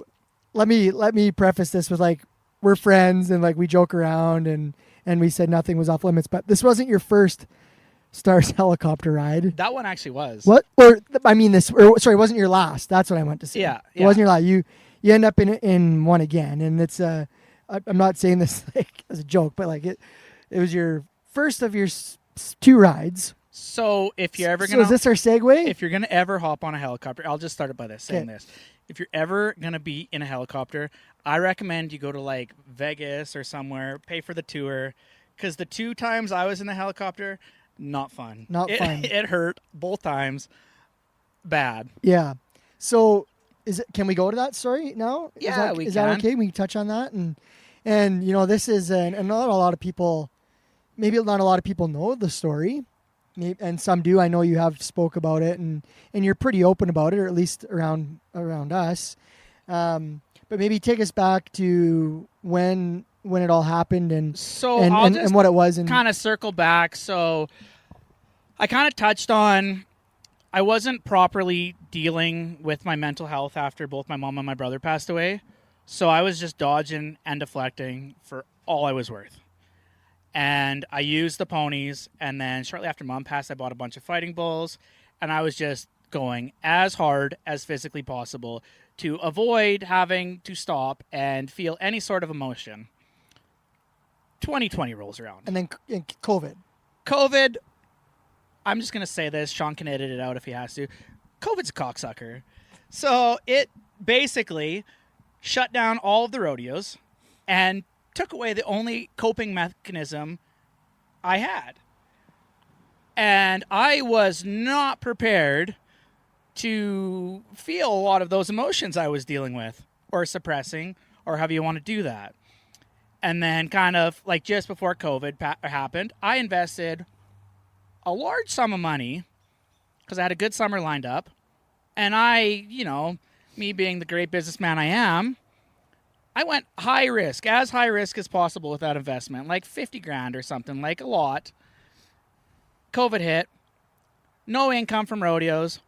S1: Let me preface this with like, we're friends and like we joke around and we said nothing was off limits, but this wasn't your first Stars helicopter ride.
S5: That one actually was.
S1: What? Or I mean, sorry, it wasn't your last. That's what I meant to say.
S5: Yeah,
S1: It wasn't your last. You end up in one again, and it's I'm not saying this like as a joke, but like it was your first of your two rides.
S5: So if you're ever
S1: So
S5: gonna,
S1: is this our segue?
S5: if you're gonna ever hop on a helicopter, I'll just start it by saying
S1: Okay.
S5: this: if you're ever gonna be in a helicopter, I recommend you go to like Vegas or somewhere, pay for the tour, because the 2 times I was in the helicopter, not fun.
S1: Not fun.
S5: It hurt both times. Bad.
S1: Yeah. So can we go to that story now?
S5: Yeah,
S1: is that
S5: can.
S1: okay? We can touch on that, and this is and not a lot of people, maybe not a lot of people know the story, and some do. I know you have spoke about it, and you're pretty open about it, or at least around us. But maybe take us back to when it all happened, and
S5: So
S1: and,
S5: I'll
S1: and,
S5: just
S1: and what it was, and
S5: kind of circle back. So I kind of touched on I wasn't properly dealing with my mental health after both my mom and my brother passed away. So I was just dodging and deflecting for all I was worth. And I used the ponies, and then shortly after mom passed, I bought a bunch of fighting bulls, and I was just going as hard as physically possible to avoid having to stop and feel any sort of emotion. 2020 rolls around.
S1: and then COVID.
S5: COVID, I'm just going to say this. Sean can edit it out if he has to. COVID's a cocksucker. So it basically shut down all of the rodeos and took away the only coping mechanism I had. And I was not prepared to feel a lot of those emotions I was dealing with or suppressing, or however you want to do that. And then kind of like just before COVID happened, I invested a large sum of money because I had a good summer lined up. And I, me being the great businessman I am, I went as high risk as possible with that investment, like 50 grand or something, like a lot. COVID hit, no income from rodeos,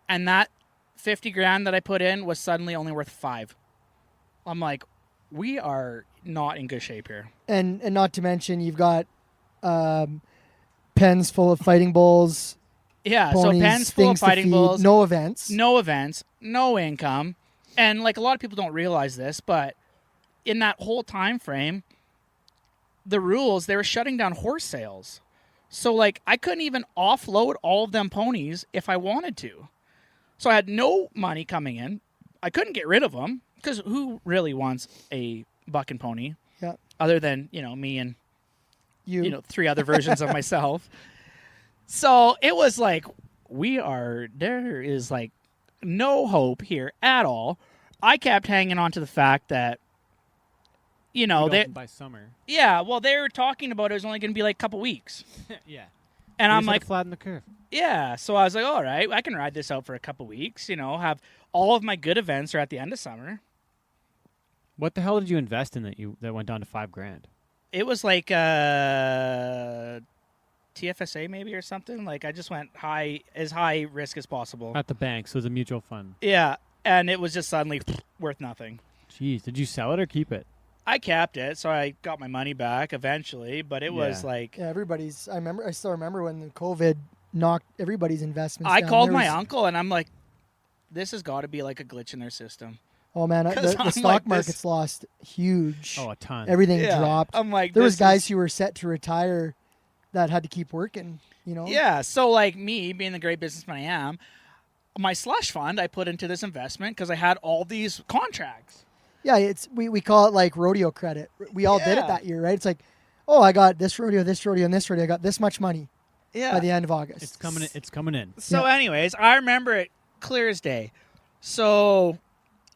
S5: and that 50 grand that I put in was suddenly only worth 5. I'm like, we are not in good shape here.
S1: And not to mention, you've got pens full of fighting bulls.
S5: Yeah,
S1: Ponies,
S5: so pens full of
S1: things to
S5: fighting
S1: feed,
S5: bulls.
S1: no events.
S5: No income. And like a lot of people don't realize this, but in that whole time frame, the rules, they were shutting down horse sales. So like I couldn't even offload all of them ponies if I wanted to. So I had no money coming in. I couldn't get rid of them because who really wants a bucking pony?
S1: Yeah.
S5: Other than, me and
S1: You
S5: 3 other versions of myself. So it was like, there is like no hope here at all. I kept hanging on to the fact that,
S3: by summer.
S5: yeah, well, they were talking about it was only going to be like a couple weeks.
S3: Yeah.
S5: And I'm like,
S3: flatten the curve.
S5: yeah. So I was like, all right, I can ride this out for a couple weeks, have all of my good events are at the end of summer.
S3: What the hell did you invest in that went down to $5,000?
S5: It was like TFSA maybe or something. Like I just went as high risk as possible.
S3: At the bank, so it was a mutual fund.
S5: Yeah, and it was just suddenly worth nothing.
S3: Jeez, did you sell it or keep it?
S5: I capped it, so I got my money back eventually. But it was like
S1: everybody's. I still remember when the COVID knocked everybody's investments.
S5: I
S1: down.
S5: called
S1: There
S5: my
S1: was-
S5: uncle and I'm like, this has got to be like a glitch in their system.
S1: Oh man,
S5: 'Cause
S1: the
S5: I'm
S1: stock
S5: like,
S1: market's lost huge.
S3: Oh, a ton.
S1: Everything
S5: Yeah.
S1: dropped.
S5: I'm like,
S1: There was
S5: this
S1: guys
S5: is-
S1: who were set to retire that had to keep working.
S5: Yeah, so like me being the great businessman I am, my slush fund I put into this investment because I had all these contracts.
S1: Yeah, it's we call it like rodeo credit. We all did it
S5: Yeah.
S1: that year, right? It's like, oh, I got this rodeo, and this rodeo. I got this much money
S5: Yeah.
S1: by the end of August.
S3: It's coming. It's coming in.
S5: So, anyways, I remember it clear as day. So,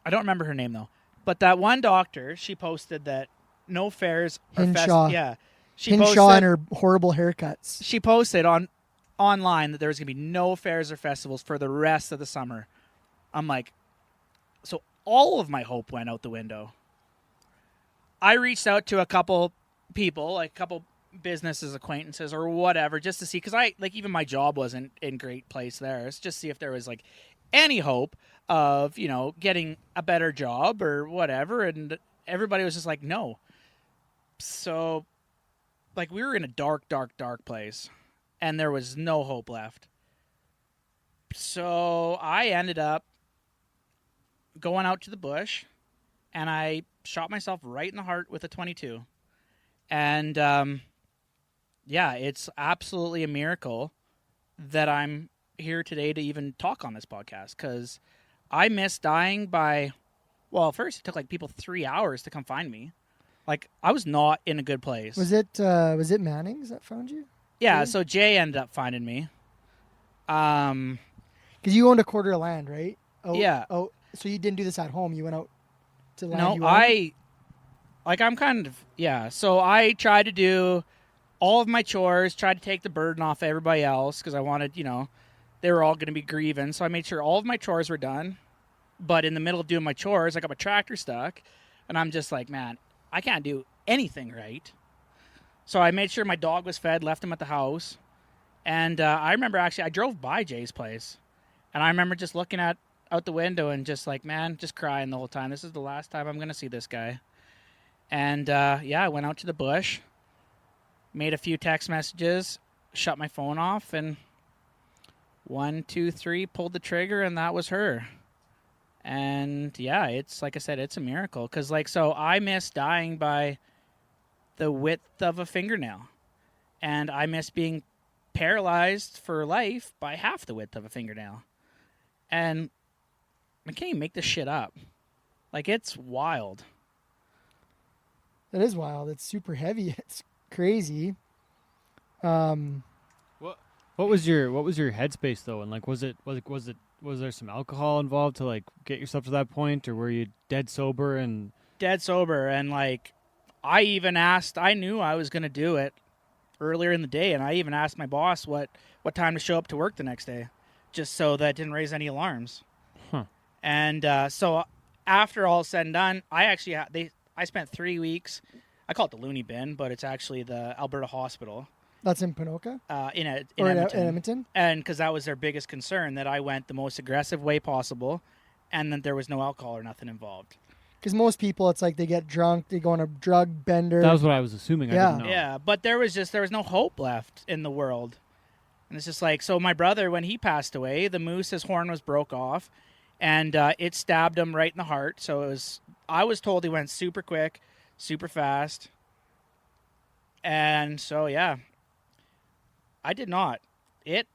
S5: I don't remember her name though. But that one doctor, she posted that no fairs or
S1: Hinshaw.
S5: Yeah, she
S1: Hinshaw
S5: posted.
S1: and her horrible haircuts.
S5: She posted online that there was gonna be no fairs or festivals for the rest of the summer. I'm like, so all of my hope went out the window. I reached out to a couple people, like a couple businesses, acquaintances, or whatever, just to see, because even my job wasn't in great place there. It's just see if there was like any hope of getting a better job or whatever, and everybody was just like, no. So, like, we were in a dark place, and there was no hope left. So I ended up going out to the bush, and I shot myself right in the heart with a .22. And it's absolutely a miracle that I'm here today to even talk on this podcast, because I missed dying by, well, first it took like people 3 hours to come find me. Like, I was not in a good place.
S1: Was it Manning's that found you?
S5: Yeah, so Jay ended up finding me.
S1: Because you owned a quarter of land, right? Oh,
S5: Yeah.
S1: Oh, so you didn't do this at home. You went out to land.
S5: No,
S1: you owned?
S5: I'm kind of, yeah. So I tried to do all of my chores, tried to take the burden off everybody else, because I wanted, they were all going to be grieving. So I made sure all of my chores were done. But in the middle of doing my chores, I got my tractor stuck. And I'm just like, man, I can't do anything right. So I made sure my dog was fed, left him at the house. And I remember I drove by Jay's place. And I remember just looking out the window and just like, man, just crying the whole time. This is the last time I'm going to see this guy. And I went out to the bush, made a few text messages, shut my phone off, and 1, 2, 3, pulled the trigger, and that was her. And it's like I said, it's a miracle. Because so I missed dying by the width of a fingernail. And I missed being paralyzed for life by half the width of a fingernail. And I can't even make this shit up. Like, it's wild.
S1: That is wild. It's super heavy. It's crazy.
S3: What was your headspace though? And like, was there some alcohol involved to like get yourself to that point, or were you dead sober? And
S5: Dead sober. And like, I knew I was going to do it earlier in the day. And I even asked my boss what time to show up to work the next day, just so that didn't raise any alarms.
S3: Huh.
S5: And so after all said and done, I spent 3 weeks. I call it the loony bin, but it's actually the Alberta Hospital.
S1: That's in Ponoka?
S5: In
S1: Or
S5: Edmonton.
S1: in Edmonton?
S5: And because that was their biggest concern, that I went the most aggressive way possible, and that there was no alcohol or nothing involved.
S1: Because most people, it's like they get drunk, they go on a drug bender.
S3: that was what I was assuming.
S1: Yeah.
S3: I didn't know.
S5: Yeah, but there was no hope left in the world. And it's just like, so my brother, when he passed away, the moose, his horn was broke off, and it stabbed him right in the heart. So I was told he went super quick, super fast. And so, I did not. It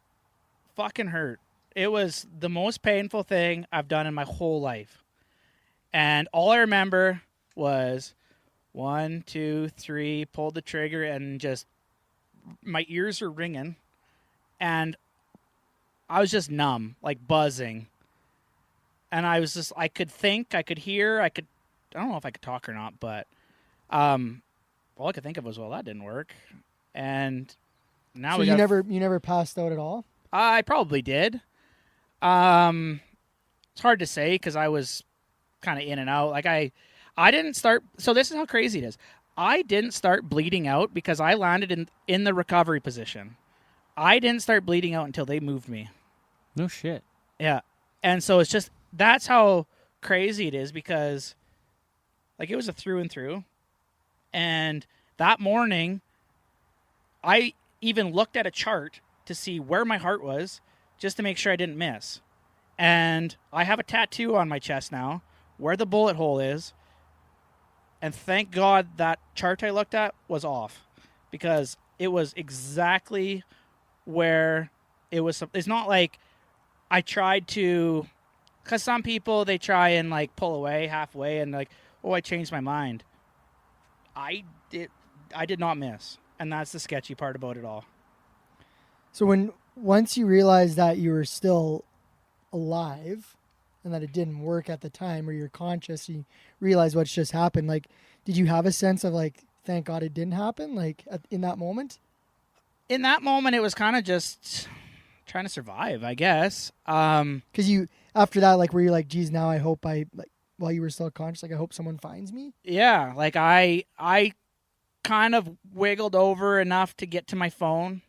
S5: fucking hurt. It was the most painful thing I've done in my whole life. And all I remember was 1, 2, 3, pulled the trigger, and just my ears were ringing. And I was just numb, like buzzing. And I could think, I could hear, I don't know if I could talk or not, but all I could think of was, well, that didn't work. And now
S1: So you never passed out at all?
S5: I probably did. It's hard to say because I was kind of in and out. Like I didn't start. So this is how crazy it is. I didn't start bleeding out because I landed in the recovery position. I didn't start bleeding out until they moved me.
S3: No shit.
S5: Yeah. And so it's just, that's how crazy it is, because like it was a through and through. And that morning, I even looked at a chart to see where my heart was, just to make sure I didn't miss. And I have a tattoo on my chest now where the bullet hole is. And thank God that chart I looked at was off, because it was exactly where it was. It's not like I tried to, because some people, they try and like pull away halfway and like, oh, I changed my mind. I did not miss. And that's the sketchy part about it all.
S1: So once you realized that you were still alive and that it didn't work at the time, or you're conscious, you realize what's just happened, like, did you have a sense of like, thank God it didn't happen, like in that moment?
S5: In that moment, it was kind of just trying to survive, I guess.
S1: Because you, after that, like, were you like, geez, now I hope while you were still conscious, like, I hope someone finds me?
S5: Yeah, like I kind of wiggled over enough to get to my phone.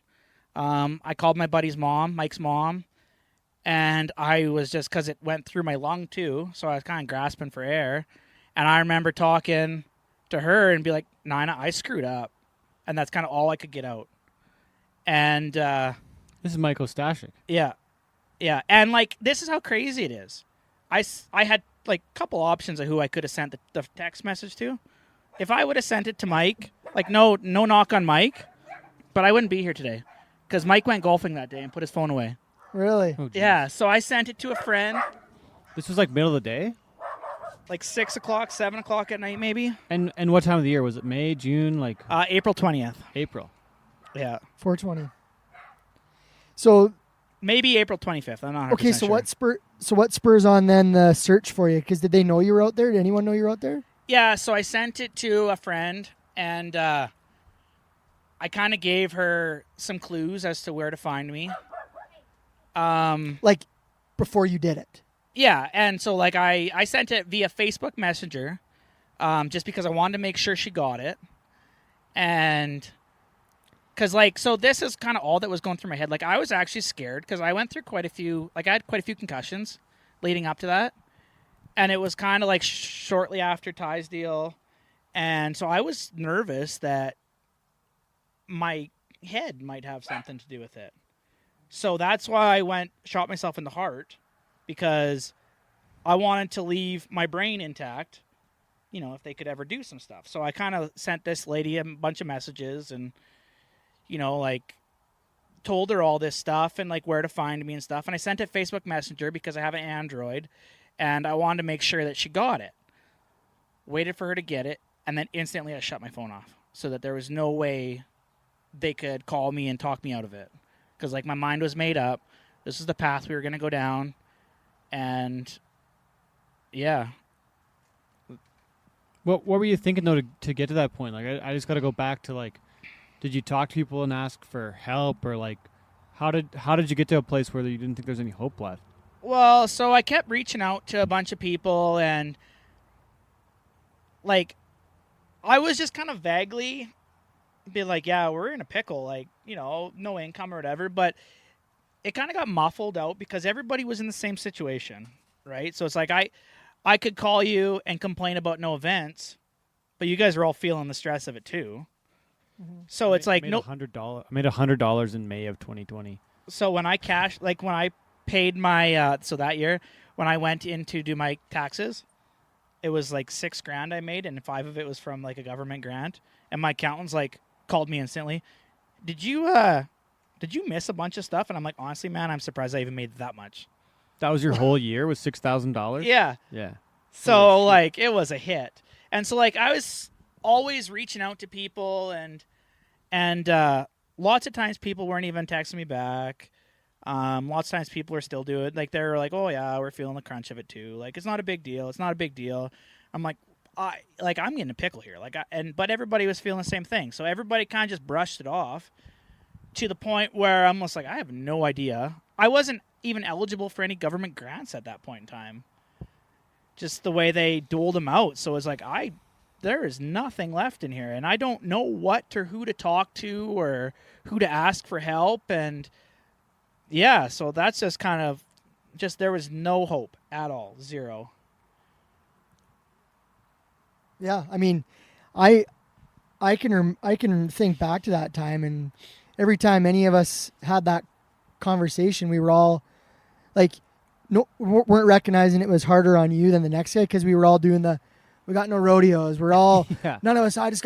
S5: I called my buddy's mom, Mike's mom, and I was just, because it went through my lung too, so I was kind of grasping for air. And I remember talking to her and be like, Nina, I screwed up. And that's kind of all I could get out. And
S3: This is Mike Ostashik.
S5: yeah. And like, this is how crazy it is. I had like a couple options of who I could have sent the text message to. If I would have sent it to Mike, like no knock on Mike, but I wouldn't be here today because Mike went golfing that day and put his phone away.
S1: Really?
S3: Oh, geez.
S5: Yeah, so I sent it to a friend,
S3: This was like middle of the day?
S5: like 6 o'clock, 7 o'clock at night maybe.
S3: And what time of the year? Was it May, June, like
S5: April 20th.
S3: April?
S5: Yeah.
S1: 420. So
S5: Maybe April 25th. I'm not 100%
S1: okay, so
S5: sure.
S1: what spurs on then the search for you? Because did they know you were out there? Did anyone know you were out there?
S5: Yeah, so I sent it to a friend, and I kind of gave her some clues as to where to find me.
S1: Like before you did it?
S5: Yeah, and so like I sent it via Facebook Messenger, just because I wanted to make sure she got it, and because like, so this is kind of all that was going through my head. Like, I was actually scared because I went through quite a few, like I had quite a few concussions leading up to that, and it was kind of like shortly after Ty's deal, and so I was nervous that my head might have something to do with it. So that's why I shot myself in the heart, because I wanted to leave my brain intact, you know, if they could ever do some stuff. So I kind of sent this lady a bunch of messages and, you know, like told her all this stuff and like where to find me and stuff. And I sent it Facebook Messenger because I have an Android and I wanted to make sure that she got it. Waited for her to get it, and then instantly I shut my phone off so that there was no way they could call me and talk me out of it. Because like my mind was made up. This is the path we were going to go down. And yeah.
S3: What were you thinking though to get to that point? Like, I just got to go back to like, did you talk to people and ask for help, or like, how did you get to a place where you didn't think there's any hope left?
S5: Well, so I kept reaching out to a bunch of people, and like, I was just kind of vaguely be like, yeah, we're in a pickle, like, you know, no income or whatever, but it kind of got muffled out because everybody was in the same situation, right? So it's like I could call you and complain about no events, but you guys are all feeling the stress of it too. Mm-hmm. So it's like, no,
S3: I made $100 in May of 2020.
S5: So when I cashed, like when I paid my, so that year when I went in to do my taxes, it was like $6,000 I made, and 5 of it was from like a government grant. And my accountant's like called me instantly. Did you miss a bunch of stuff? And I'm like, honestly, man, I'm surprised I even made that much.
S3: That was your whole year with $6,000?
S5: Yeah.
S3: Yeah.
S5: So like it was a hit. And so like I was always reaching out to people, and lots of times people weren't even texting me back. Lots of times people are still doing it. Like they're like, oh yeah, we're feeling the crunch of it too. Like, it's not a big deal. It's not a big deal. I'm like, I'm getting a pickle here. Like, but everybody was feeling the same thing. So everybody kind of just brushed it off to the point where I'm almost like, I have no idea. I wasn't even eligible for any government grants at that point in time. Just the way they doled them out. So it's like, there is nothing left in here, and I don't know what or who to talk to or who to ask for help. And yeah, so that's just kind of there was no hope at all. Zero.
S1: Yeah, I mean, I can think back to that time, and every time any of us had that conversation, we were all like, weren't recognizing it was harder on you than the next guy, because we were all doing we got no rodeos. We're all
S3: Yeah.
S1: None of us. I just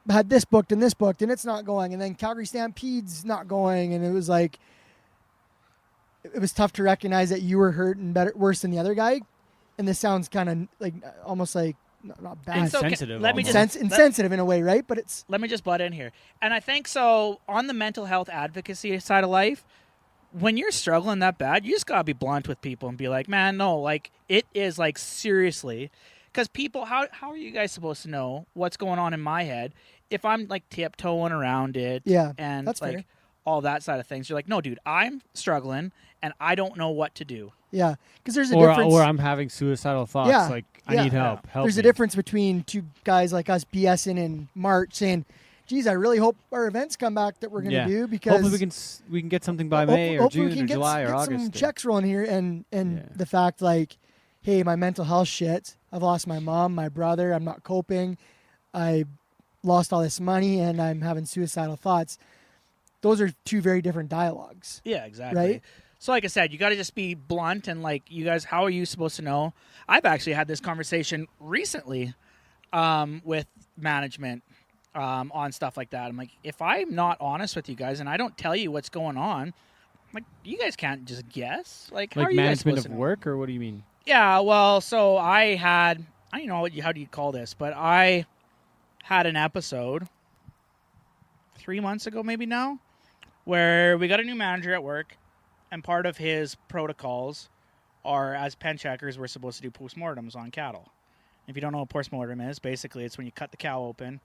S1: had this booked and it's not going, and then Calgary Stampede's not going, and it was like, it was tough to recognize that you were hurt and worse than the other guy. And this sounds kind of like almost like not bad.
S3: Insensitive.
S5: Let me
S3: almost.
S1: Insensitive in a way, right? But it's
S5: Let me just butt in here. And I think so on the mental health advocacy side of life, when you're struggling that bad, you just got to be blunt with people and be like, man, no, like it is like seriously. Because people, how are you guys supposed to know what's going on in my head if I'm like tiptoeing around it and
S1: that's
S5: like
S1: fair.
S5: all that side of things? You're like, no, dude, I'm struggling and I don't know what to do.
S1: Yeah, because there's a difference.
S3: Or I'm having suicidal thoughts.
S1: Yeah,
S3: Like, I need help. Help
S1: There's
S3: me.
S1: a difference between two guys like us BSing in March saying, geez, I really hope our events come back that we're going to do because
S3: hopefully we can get something by May or
S1: hopefully we
S3: June
S1: can
S3: or July or
S1: get
S3: August.
S1: some checks rolling here and the fact like, hey, my mental health shit. I've lost my mom, my brother. I'm not coping. I lost all this money and I'm having suicidal thoughts. Those are two very different dialogues.
S5: Yeah, exactly.
S1: Right?
S5: So like I said, you got to just be blunt and like, you guys, how are you supposed to know? I've actually had this conversation recently with management on stuff like that. I'm like, if I'm not honest with you guys and I don't tell you what's going on, like you guys can't just guess. Like how are you guys
S3: management
S5: supposed
S3: of
S5: to know?
S3: work, or what do you mean?
S5: Yeah, well, so I don't know how do you call this, but I had an episode 3 months ago, maybe now, where we got a new manager at work, and part of his protocols are, as pen checkers, we're supposed to do postmortems on cattle. If you don't know what postmortem is, basically it's when you cut the cow open,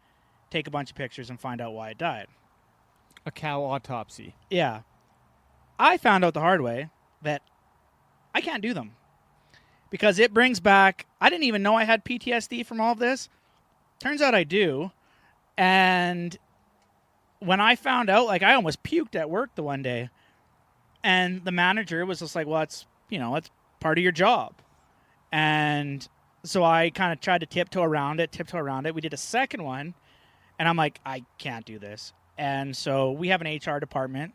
S5: take a bunch of pictures, and find out why it died.
S3: A cow autopsy.
S5: Yeah. I found out the hard way that I can't do them. Because it brings back, I didn't even know I had PTSD from all of this. Turns out I do. And when I found out, like I almost puked at work the one day. And the manager was just like, well, it's part of your job. And so I kind of tried to tiptoe around it. We did a second one. And I'm like, I can't do this. And so we have an HR department.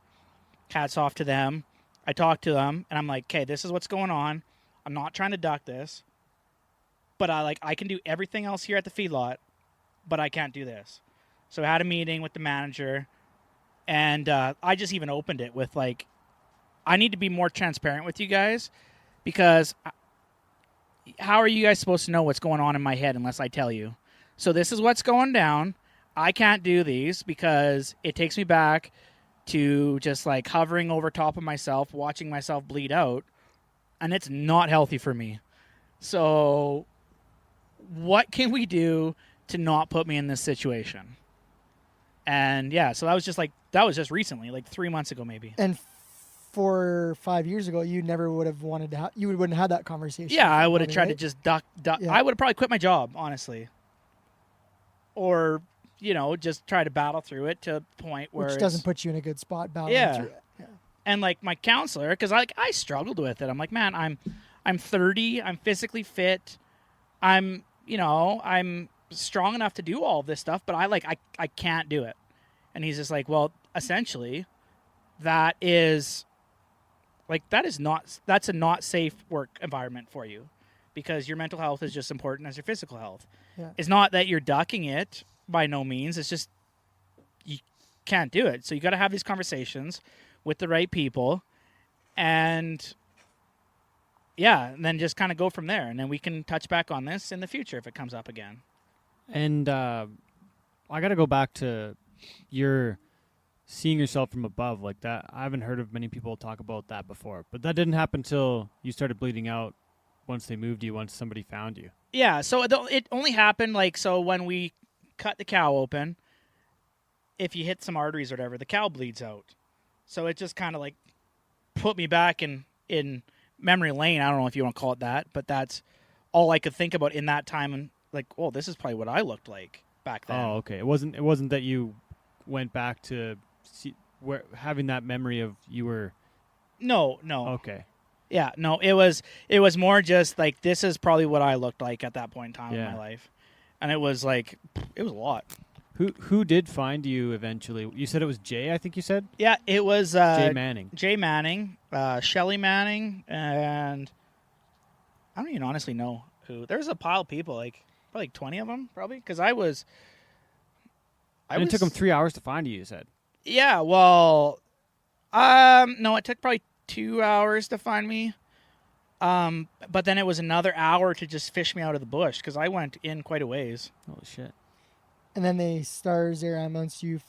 S5: Hats off to them. I talked to them. And I'm like, okay, this is what's going on. I'm not trying to duck this. But I can do everything else here at the feedlot. But I can't do this. So I had a meeting with the manager. And I just even opened it with like, I need to be more transparent with you guys because how are you guys supposed to know what's going on in my head unless I tell you? So this is what's going down. I can't do these because it takes me back to just like hovering over top of myself, watching myself bleed out, and it's not healthy for me. So what can we do to not put me in this situation? And yeah, so that was just recently, like 3 months ago maybe.
S1: And 4 or 5 years ago, you never would have wanted to. You wouldn't have had that conversation.
S5: Yeah, I would have tried
S1: right?
S5: to just duck.
S1: Yeah.
S5: I would have probably quit my job, honestly, or just try to battle through it to a point where
S1: which doesn't put you in a good spot. Battling through it. Yeah.
S5: And like my counselor, because I struggled with it. I'm like, man, I'm 30. I'm physically fit. I'm strong enough to do all of this stuff, but I can't do it. And he's just like, well, essentially, that's a not safe work environment for you because your mental health is just important as your physical health.
S1: Yeah.
S5: It's not that you're ducking it by no means. It's just you can't do it. So you got to have these conversations with the right people and then just kind of go from there. And then we can touch back on this in the future if it comes up again.
S3: And I got to go back to your seeing yourself from above like that. I haven't heard of many people talk about that before, but that didn't happen until you started bleeding out once somebody found you.
S5: Yeah, so it only happened so when we cut the cow open, if you hit some arteries or whatever, the cow bleeds out. So it just kind of put me back in memory lane. I don't know if you want to call it that, but that's all I could think about in that time. And oh, this is probably what I looked like back then.
S3: Oh, okay. It wasn't that you went back to having that memory of you were.
S5: No.
S3: Okay.
S5: Yeah, no. It was more just this is probably what I looked like at that point in time in my life, and it was it was a lot.
S3: Who did find you eventually? You said it was Jay, I think you said?
S5: Yeah, it was
S3: Jay Manning.
S5: Jay Manning, Shelly Manning, and I don't even honestly know who. There's a pile of people, probably 20 of them, probably, because
S3: it took them 3 hours to find you said?
S5: Yeah, well, no, it took probably 2 hours to find me. But then it was another hour to just fish me out of the bush because I went in quite a ways.
S3: Holy shit.
S1: And then they stars their ambulance you.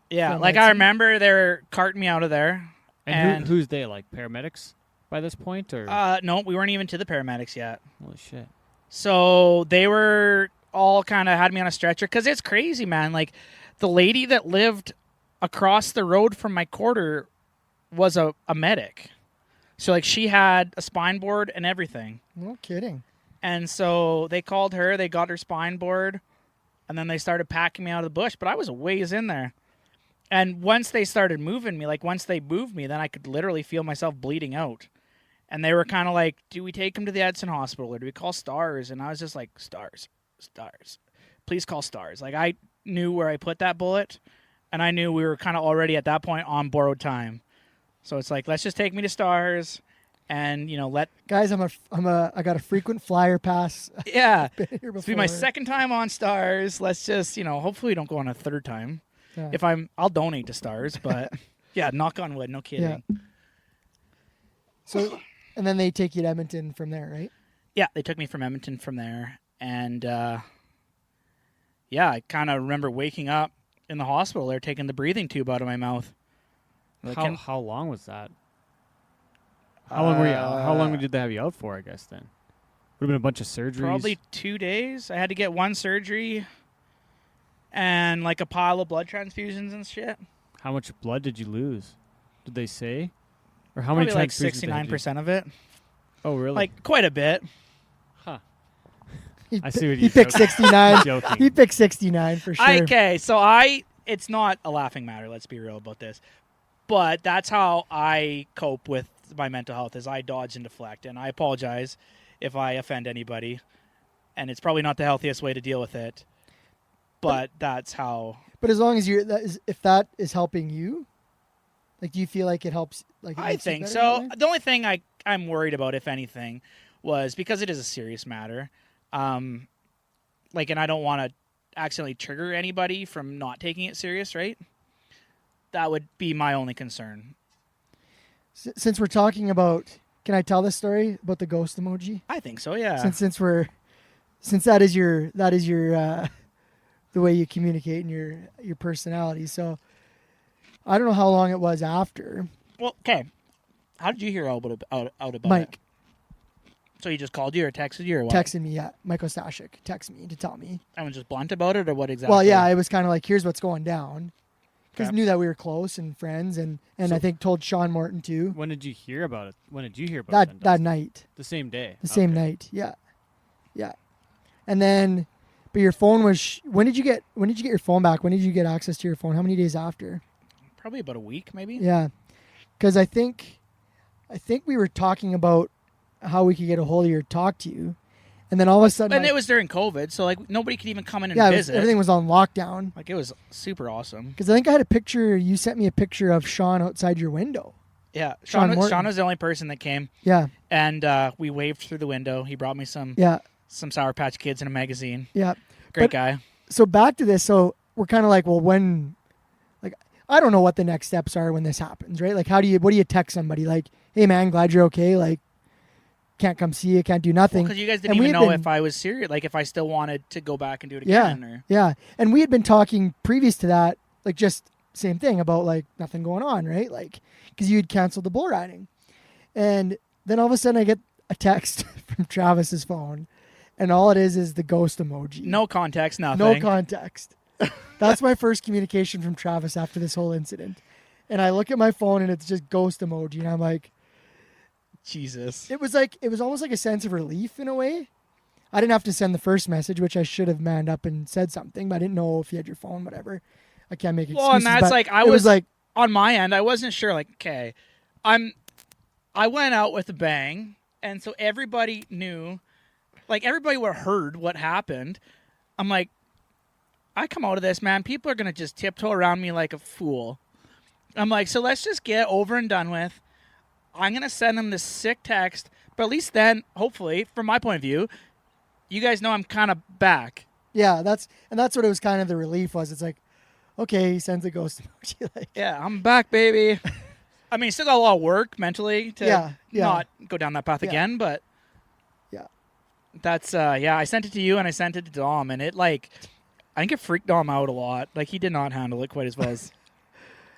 S5: Yeah,
S1: from
S5: like
S1: that
S5: I
S1: scene?
S5: remember they were carting me out of there.
S3: And who's they? Like paramedics by this point, or
S5: No, we weren't even to the paramedics yet.
S3: holy shit?
S5: So they were all kind of had me on a stretcher because it's crazy, man. Like the lady that lived across the road from my quarter was a medic. So like she had a spine board and everything.
S1: No kidding.
S5: And so they called her, they got her spine board, and then they started packing me out of the bush. But I was a ways in there. And once they started moving me, like once they moved me, then I could literally feel myself bleeding out. And they were kind of like, do we take him to the Edson Hospital or do we call Stars? And I was just like, Stars. Please call Stars. Like I knew where I put that bullet, and I knew we were kind of already at that point on borrowed time. So it's like, let's just take me to Stars, and let
S1: Guys, I got a frequent flyer pass.
S5: yeah.
S1: Been here
S5: This will be my
S1: before.
S5: second time on Stars. Let's just hopefully we don't go on a third time.
S1: Yeah.
S5: I'll donate to Stars, but yeah, knock on wood, no kidding.
S1: Yeah. So, and then they take you to Edmonton from there, right?
S5: Yeah, they took me from Edmonton from there, and yeah, I kind of remember waking up in the hospital. They're taking the breathing tube out of my mouth. Like,
S3: How long was that? How long were you? How long did they have you out for? I guess then would have been a bunch of surgeries.
S5: Probably 2 days. I had to get one surgery and like a pile of blood transfusions and shit.
S3: How much blood did you lose? Did they say? Or how
S5: Probably
S3: many
S5: like
S3: transfusions they had you-
S5: 69% of it.
S3: Oh, really?
S5: Like quite a bit.
S3: huh?
S1: He,
S3: I see what
S1: he
S3: you're
S1: picked
S3: joking.
S1: 69.
S3: Joking.
S1: He picked 69 for sure.
S5: Okay, so it's not a laughing matter, let's be real about this. But that's how I cope with my mental health, is I dodge and deflect. And I apologize if I offend anybody. And it's probably not the healthiest way to deal with it. But that's how.
S1: But as long as if that is helping you, like, do you feel like it helps? Like, it
S5: I
S1: makes you
S5: think
S1: better
S5: so.
S1: that way?
S5: The only thing I'm worried about, if anything, was because it is a serious matter. And I don't want to accidentally trigger anybody from not taking it serious, right? That would be my only concern.
S1: Since we're talking about, can I tell this story about the ghost emoji?
S5: I think so, yeah.
S1: Since that is your the way you communicate and your personality. So I don't know how long it was after.
S5: Well, okay. How did you hear out about
S1: Mike
S5: it? So he just called you or texted you or what?
S1: texted me, yeah. Mike Ostashik texted me to tell me.
S5: I was just blunt about it or what exactly?
S1: Well, yeah, it was kind of like, here's what's going down. Because
S5: Okay.
S1: knew that we were close and friends, and
S3: So-
S1: I think told Sean Morton too.
S3: When did you hear about it? When did you hear about it? then,
S1: That
S3: Dustin?
S1: night,
S3: The same day.
S1: the same
S3: Okay.
S1: night, yeah. And then, but your phone was. When did you get your phone back? When did you get access to your phone? How many days after?
S5: Probably about a week, maybe.
S1: Yeah, because I think we were talking about how we could get a hold of you or talk to you, and then all of a sudden,
S5: And it was during COVID, so like nobody could even come in and
S1: yeah,
S5: visit.
S1: everything was on lockdown.
S5: Like it was super awesome.
S1: Because I think I had a picture. You sent me a picture of Sean outside your window.
S5: Yeah,
S1: Sean Morton.
S5: Sean was the only person that came,
S1: Yeah,
S5: and we waved through the window. He brought me some
S1: yeah,
S5: Sour Patch Kids in a magazine.
S1: yeah.
S5: Great
S1: But-
S5: guy.
S1: So back to this. So we're kind of like, well, when, like, I don't know what the next steps are when this happens, right? Like, what do you text somebody? Like, hey man, glad you're okay. Like, can't come see you, can't do nothing.
S5: Because you guys didn't
S1: And we
S5: even
S1: had
S5: know
S1: been-
S5: if I was serious, like if I still wanted to go back and do it
S1: Yeah,
S5: again. Or
S1: yeah. And we had been talking previous to that, like just same thing about like nothing going on, right? Like, because you had canceled the bull riding, and then all of a sudden I get a text from Travis's phone, and all it is the ghost emoji.
S5: no context, nothing.
S1: No context. That's my first communication from Travis after this whole incident. And I look at my phone and it's just ghost emoji, and I'm like,
S5: Jesus.
S1: it was almost like a sense of relief in a way. I didn't have to send the first message, which I should have manned up and said something, but I didn't know if you had your phone, whatever. I can't make excuses.
S5: Well, and that's
S1: but
S5: like
S1: it was like,
S5: on my end, I wasn't sure. Like, okay, I went out with a bang, and so everybody knew, like everybody would have heard what happened. I'm like, I come out of this, man. People are gonna just tiptoe around me like a fool. I'm like, so let's just get over and done with. I'm gonna send them this sick text, but at least then, hopefully, from my point of view, you guys know I'm kind of back.
S1: yeah, that's what it was kind of the relief was. It's like, okay, he sends a ghost emoji. Like,
S5: Yeah, I'm back, baby. I mean, still got a lot of work mentally to
S1: Yeah.
S5: not go down that path again, but
S1: Yeah.
S5: that's I sent it to you and I sent it to Dom, and it I think it freaked Dom out a lot. Like, he did not handle it quite as well as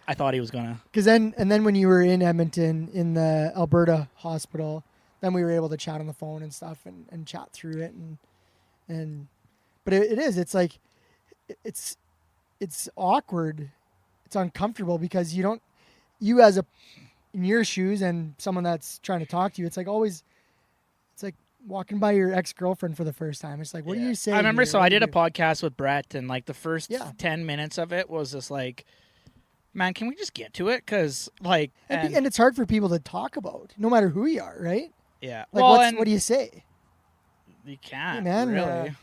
S5: I thought he was gonna.
S1: Because then when you were in Edmonton in the Alberta hospital, then we were able to chat on the phone and stuff and chat through it but it's like it's awkward, it's uncomfortable because you as in your shoes and someone that's trying to talk to you, it's like walking by your ex-girlfriend for the first time. It's like, what do you say?
S5: I remember,
S1: here?
S5: I did a podcast with Brett, and the first 10 minutes of it was just man, can we just get to it? Because
S1: and it's hard for people to talk about, no matter who you are, right?
S5: Yeah.
S1: What do you say?
S5: You can't.
S1: Hey, man,
S5: really.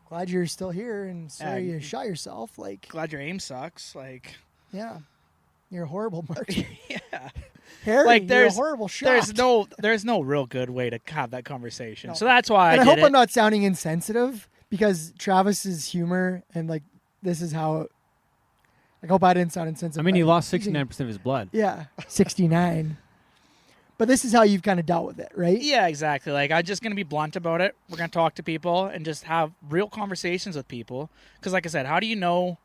S1: Glad you're still here, and sorry
S5: Yeah.
S1: you shot yourself.
S5: Glad your aim sucks.
S1: Yeah, you're a horrible marksman.
S5: Yeah.
S1: Harry, you're a horrible shot.
S5: There's no real good way to have that conversation.
S1: No.
S5: So that's why
S1: I hope I'm not sounding insensitive, because Travis's humor and this is how. I hope I didn't sound insensitive.
S3: I mean, he lost 69% of his blood.
S1: Yeah, 69. But this is how you've kind of dealt with it, right?
S5: Yeah, exactly. I'm just going to be blunt about it. We're going to talk to people and just have real conversations with people. Because like I said, how do you know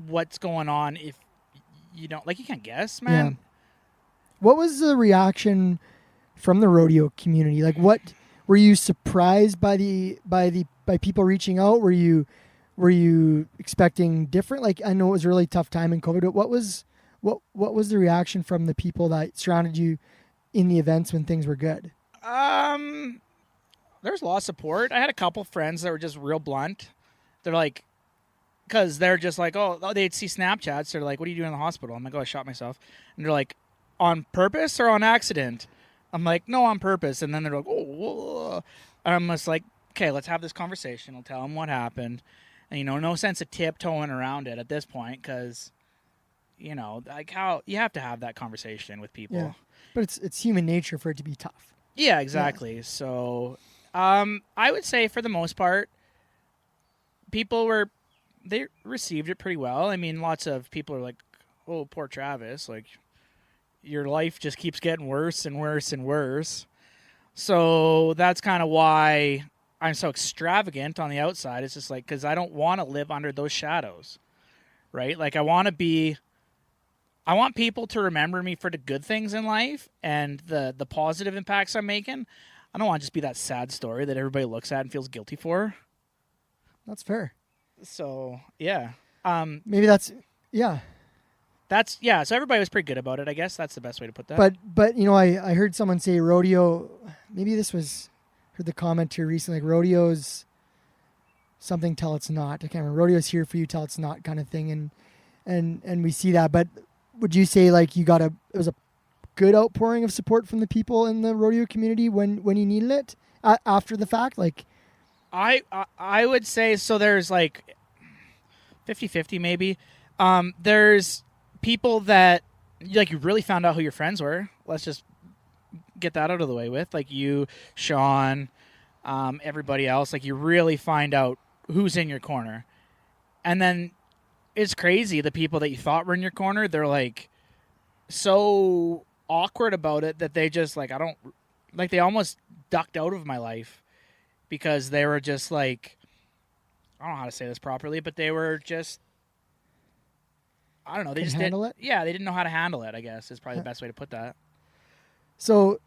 S5: what's going on if you don't, you can't guess, man.
S1: Yeah. What was the reaction from the rodeo community? What were you surprised by people reaching out? Were you expecting different? I know it was a really tough time in COVID, but what was the reaction from the people that surrounded you in the events when things were good?
S5: There's a lot of support. I had a couple friends that were just real blunt. They're because they're just they'd see Snapchats. They're like, what are you doing in the hospital? I'm like, I shot myself. And they're like, on purpose or on accident? I'm like, no, on purpose. And then they're like, oh. And I'm just like, okay, let's have this conversation. I'll tell them what happened. And, no sense of tiptoeing around it at this point, because, how you have to have that conversation with people.
S1: Yeah. But it's human nature for it to be tough.
S5: Yeah, exactly. Yeah. So, I would say for the most part, they received it pretty well. I mean, lots of people are like, oh, poor Travis. Your life just keeps getting worse and worse and worse. So that's kind of why I'm so extravagant on the outside. It's just because I don't want to live under those shadows, right? I want people to remember me for the good things in life and the positive impacts I'm making. I don't want to just be that sad story that everybody looks at and feels guilty for.
S1: That's fair.
S5: So, yeah.
S1: Maybe that's, yeah.
S5: So everybody was pretty good about it. I guess that's the best way to put that.
S1: But I heard someone say rodeo, maybe this was, heard the comment here recently, rodeo's something till it's not. I can't remember. Rodeo's here for you till it's not, kind of thing. And we see that. But would you say it was a good outpouring of support from the people in the rodeo community when you needed it after the fact?
S5: I would say, so there's 50-50 maybe. There's people that you really found out who your friends were. Let's just get that out of the way with. You, Sean, everybody else. You really find out who's in your corner. And then it's crazy, the people that you thought were in your corner, they're so awkward about it that they just I don't, they almost ducked out of my life because they were just I don't know how to say this properly, but they were just, I don't know. They just didn't handle it. Yeah, they didn't know how to handle it, I guess, is probably the best way to put that.
S1: So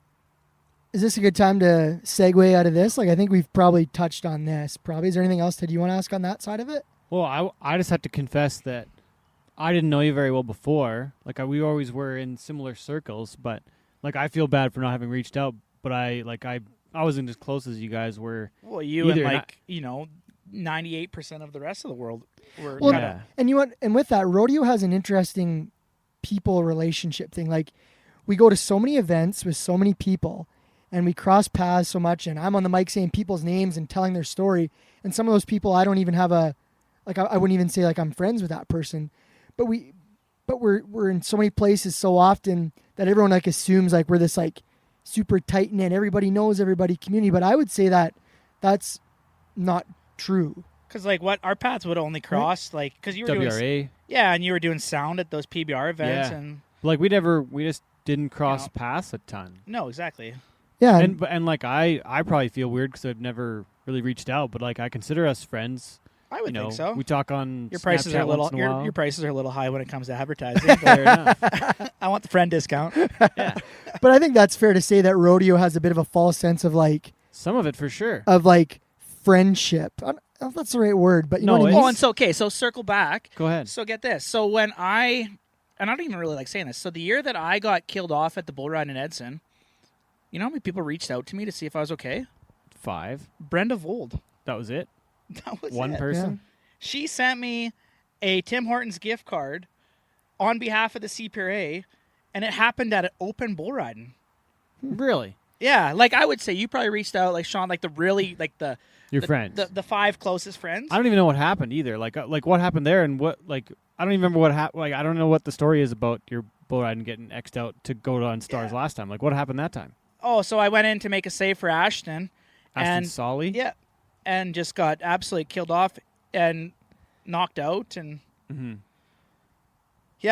S1: is this a good time to segue out of this? I think we've probably touched on this. Probably. Is there anything else that you want to ask on that side of it?
S3: Well, I just have to confess that I didn't know you very well before. We always were in similar circles, but I feel bad for not having reached out, but I wasn't as close as you guys were.
S5: Well, you and 98% of the rest of the world were.
S1: Well, yeah. And with that, rodeo has an interesting people relationship thing. We go to so many events with so many people, and we cross paths so much, and I'm on the mic saying people's names and telling their story, and some of those people I don't even have I wouldn't even say I'm friends with that person, but we're in so many places so often that everyone assumes we're this super tight knit, everybody knows everybody community. But I would say that that's not true.
S5: Because what our paths would only cross because you were
S3: WRA.
S5: doing, and you were doing sound at those PBR events, and
S3: Like we just didn't cross paths a ton.
S5: No, exactly.
S1: Yeah.
S3: And like I probably feel weird because I've never really reached out, but like I consider us friends.
S5: I would think so.
S3: We talk on
S5: Your prices
S3: Snapchat
S5: are a little.
S3: once in a while.
S5: Your prices are a little high when it comes to advertising. But
S3: Fair enough.
S5: I want the friend discount.
S3: Yeah,
S1: But I think that's fair to say that rodeo has a bit of a false sense of like
S3: some of it for sure.
S1: Friendship. I don't know if that's the right word, but you know
S3: No,
S1: what I mean?
S5: Oh, and so okay, so circle back.
S3: Go ahead.
S5: So get this. So and I don't even really like saying this. So the year that I got killed off at the bull ride in Edson, you know how many people reached out to me to see if I was okay?
S3: 5.
S5: Brenda Vold.
S3: That was it.
S5: That was
S3: One
S5: it.
S3: person.
S5: She sent me a Tim Hortons gift card on behalf of the CPRA, and it happened at an open bull riding.
S3: Really?
S5: Yeah, like I would say, you probably reached out, like Sean, like the really, like
S3: Your
S5: the,
S3: friends.
S5: the 5 closest friends.
S3: I don't even know what happened either. Like what happened there and what like I don't even remember what happened. Like I don't know what the story is about your bull ride and getting X'd out to go on Stars last time. Like what happened that time?
S5: Oh, so I went in to make a save for Ashton.
S3: Ashton Solly?
S5: Yeah, and just got absolutely killed off and knocked out, and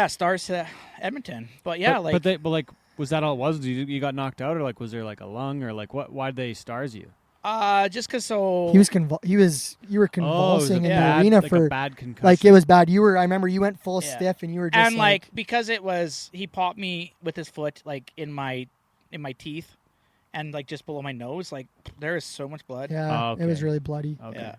S5: Stars to Edmonton. But yeah,
S3: but like was that all it was? You got knocked out, or like was there like a lung, or like what? Why'd they Stars you?
S5: just because so
S1: you were convulsing in the arena
S3: like
S1: for
S3: a bad concussion.
S1: like it was bad. I remember you went full stiff and you were just
S5: and like because it was he popped me with his foot like in my teeth and like just below my nose, like there is so much blood.
S1: yeah,
S3: Oh, okay.
S1: it was really bloody.
S3: Okay.
S5: Yeah.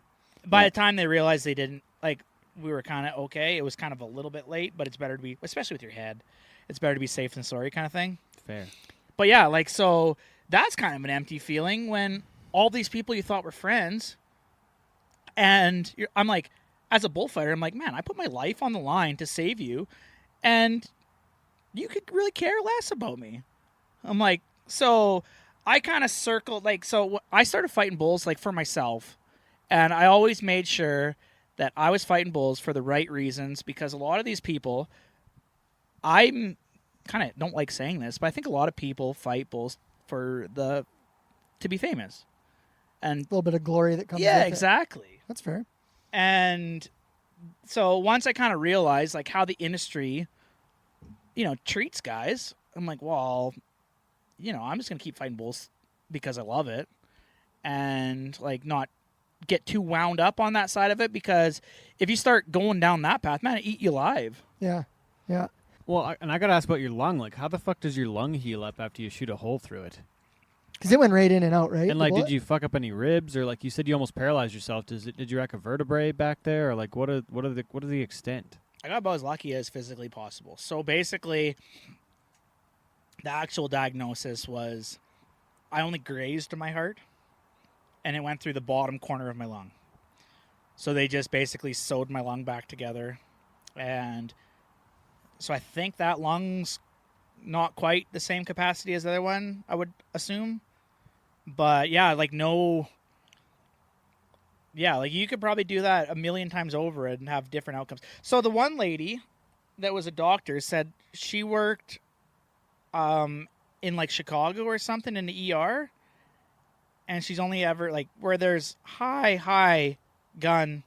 S5: By the time they realized they didn't, like, we were kind of okay. It was kind of a little bit late, but it's better to be, especially with your head, it's better to be safe than sorry kind of thing.
S3: Fair.
S5: But yeah, like, so that's kind of an empty feeling when all these people you thought were friends, and I'm like, as a bullfighter, I'm like, man, I put my life on the line to save you, and you could really care less about me. I'm like, so I kind of circled, like, so I started fighting bulls, like, for myself. And I always made sure that I was fighting bulls for the right reasons, because a lot of these people, I'm kind of don't like saying this, but I think a lot of people fight bulls to be famous. And
S1: A little bit of glory that comes
S5: yeah,
S1: with it.
S5: exactly.
S1: That's fair.
S5: And so once I kind of realized like how the industry, treats guys, I'm like, well, I'm just going to keep fighting bulls because I love it, and like not get too wound up on that side of it, because if you start going down that path, man, it eat you alive.
S1: Yeah. Yeah.
S3: Well, and I gotta ask about your lung. Like, how the fuck does your lung heal up after you shoot a hole through it?
S1: Because it went right in and out, right?
S3: And like, did you fuck up any ribs, or like you said, you almost paralyzed yourself? Did you wreck a vertebrae back there, or like what are the extent?
S5: I got about as lucky as physically possible. So basically, the actual diagnosis was I only grazed my heart, and it went through the bottom corner of my lung. So they just basically sewed my lung back together. And so I think that lung's not quite the same capacity as the other one, I would assume. But yeah, like you could probably do that a million times over and have different outcomes. So the one lady that was a doctor said she worked in like Chicago or something in the ER. And she's only ever like where there's high gun.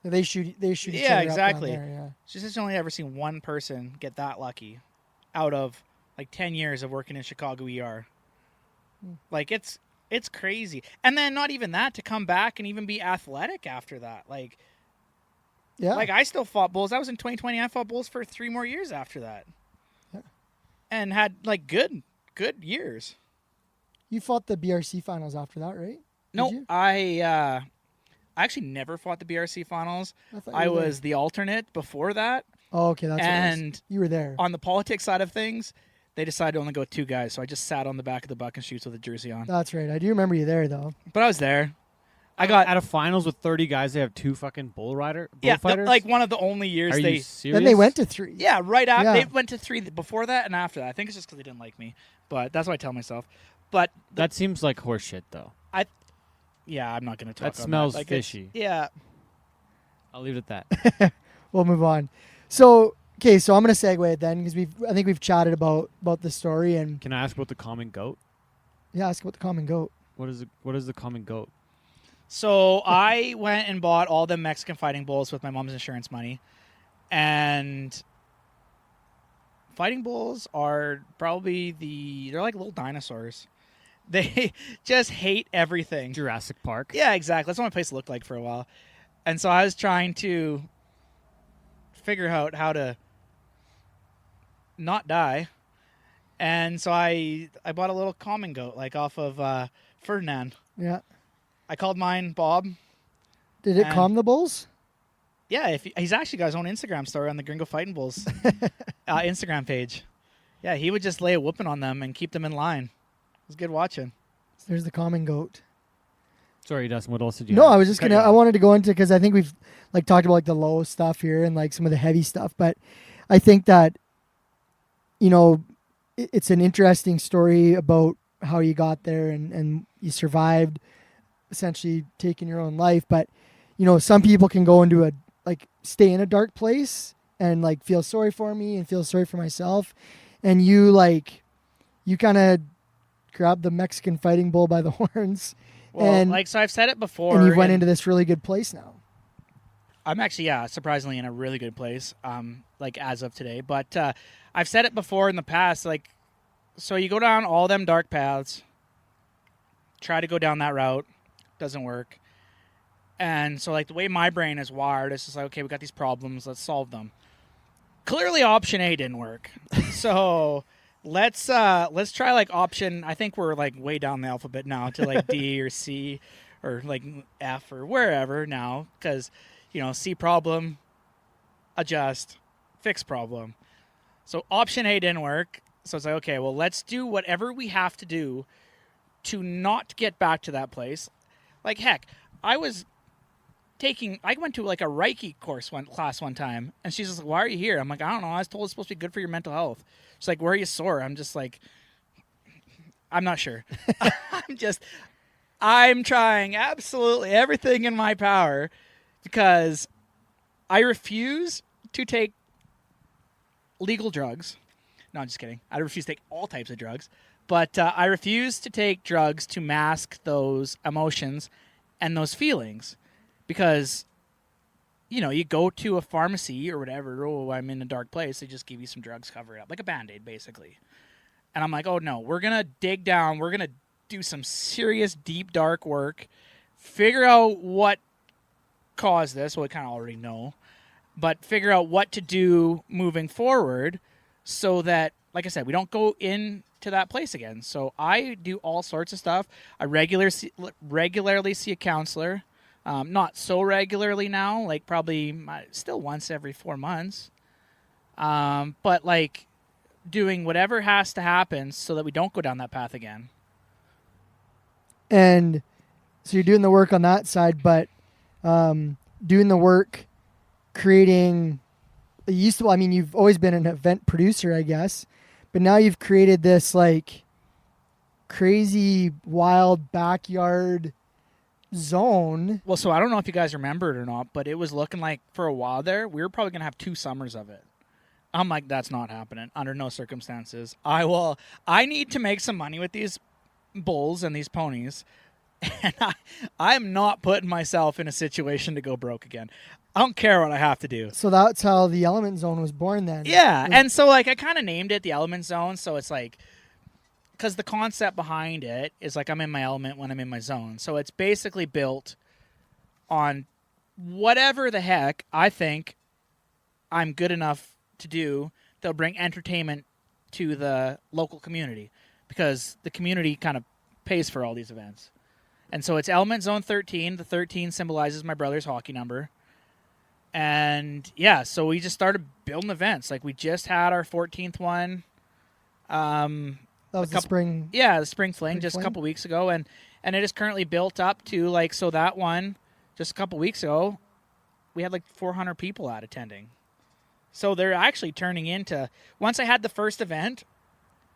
S1: They shoot each
S5: Yeah,
S1: other up
S5: exactly.
S1: down there, yeah.
S5: She says she's only ever seen one person get that lucky out of like 10 years of working in Chicago ER. Like it's crazy. And then not even that, to come back and even be athletic after that. Like I still fought bulls. I was in 2020. I fought bulls for 3 more years after that.
S1: Yeah.
S5: And had like good years.
S1: You fought the BRC finals after that, right?
S5: No,
S1: you?
S5: I actually never fought the BRC finals. I was the alternate before that.
S1: Oh, okay, that's what it was.
S5: And
S1: You were there.
S5: on the politics side of things, they decided to only go with 2 guys, so I just sat on the back of the buck and shoots with a jersey on.
S1: That's right. I do remember you there, though.
S5: But I was there. I got
S3: At a finals with 30 guys, they have 2 fucking bullfighters.
S5: like one of the only years
S3: Are
S5: they.
S3: you serious?
S1: Then they went to 3.
S5: Yeah, right after
S1: Yeah.
S5: they went to 3 before that and after that. I think it's just because they didn't like me, but that's what I tell myself. But
S3: That seems like horseshit, though.
S5: yeah, I'm not going to talk.
S3: That
S5: on
S3: smells
S5: Like,
S3: fishy.
S5: Yeah,
S3: I'll leave it at that.
S1: We'll move on. So I'm going to segue it then, because I think we've chatted about the story, and
S3: Can I ask about the common goat?
S1: ask about the common goat.
S3: What is the common goat?
S5: So I went and bought all the Mexican fighting bulls with my mom's insurance money, and fighting bulls are probably they're like little dinosaurs. They just hate everything.
S3: Jurassic Park.
S5: Yeah, exactly. That's what my place looked like for a while. And so I was trying to figure out how to not die. And so I bought a little calming goat, like off of Ferdinand.
S1: Yeah.
S5: I called mine Bob.
S1: Did it calm the bulls?
S5: Yeah, he's actually got his own Instagram story on the Gringo Fighting Bulls Instagram page. Yeah, he would just lay a whooping on them and keep them in line. It was good watching.
S1: So there's the calming goat.
S3: Sorry, Dustin. What else did you?
S1: No,
S3: have?
S1: I was just I wanted to go into, because I think we've like talked about like the low stuff here and like some of the heavy stuff, but I think that, you know, it's an interesting story about how you got there and you survived essentially taking your own life. But, you know, some people can go into stay in a dark place and like feel sorry for me and feel sorry for myself. And you kind of grabbed the Mexican fighting bull by the horns.
S5: Well, so I've said it before.
S1: And you went into this really good place now.
S5: I'm actually, surprisingly in a really good place, as of today. But I've said it before in the past, so you go down all them dark paths, try to go down that route, doesn't work. And so, the way my brain is wired, it's just like, okay, we got these problems, let's solve them. Clearly, option A didn't work. So let's try option. I think we're way down the alphabet now to D or C or F or wherever now, because C problem, adjust, fix problem. So option A didn't work. So it's like, okay, well, let's do whatever we have to do to not get back to that place. Heck, I went to a Reiki class one time, and she's just like, why are you here? I'm like, I don't know. I was told it's supposed to be good for your mental health. She's like, where are you sore? I'm just like, I'm not sure. I'm trying absolutely everything in my power because I refuse to take legal drugs. No, I'm just kidding. I refuse to take all types of drugs. But I refuse to take drugs to mask those emotions and those feelings. Because, you go to a pharmacy or whatever, I'm in a dark place, they just give you some drugs, cover it up, like a Band-Aid, basically. And I'm like, oh, no, we're going to dig down. We're going to do some serious, deep, dark work, figure out what caused this. Well, we kind of already know. But figure out what to do moving forward so that, like I said, we don't go into that place again. So I do all sorts of stuff. I regularly see a counselor. Not so regularly now, probably still once every 4 months. But doing whatever has to happen so that we don't go down that path again.
S1: And so you're doing the work on that side, but doing the work, creating, you've always been an event producer, I guess, but now you've created this crazy, wild backyard zone.
S5: Well, so I don't know if you guys remember it or not, but it was looking like for a while there, we were probably going to have 2 summers of it. I'm like, that's not happening under no circumstances. I need to make some money with these bulls and these ponies, and I'm not putting myself in a situation to go broke again. I don't care what I have to do.
S1: So that's how the Element Zone was born then.
S5: Yeah, and so I kind of named it the Element Zone, so it's because the concept behind it is I'm in my element when I'm in my zone. So it's basically built on whatever the heck I think I'm good enough to do that'll bring entertainment to the local community, because the community kind of pays for all these events. And so it's Element Zone 13. The 13 symbolizes my brother's hockey number. And yeah, so we just started building events. We just had our 14th one.
S1: That was the spring.
S5: Yeah, the spring fling just a couple weeks ago, and it is currently built up to so that one just a couple weeks ago, we had 400 people out attending. So they're actually turning into, once I had the first event,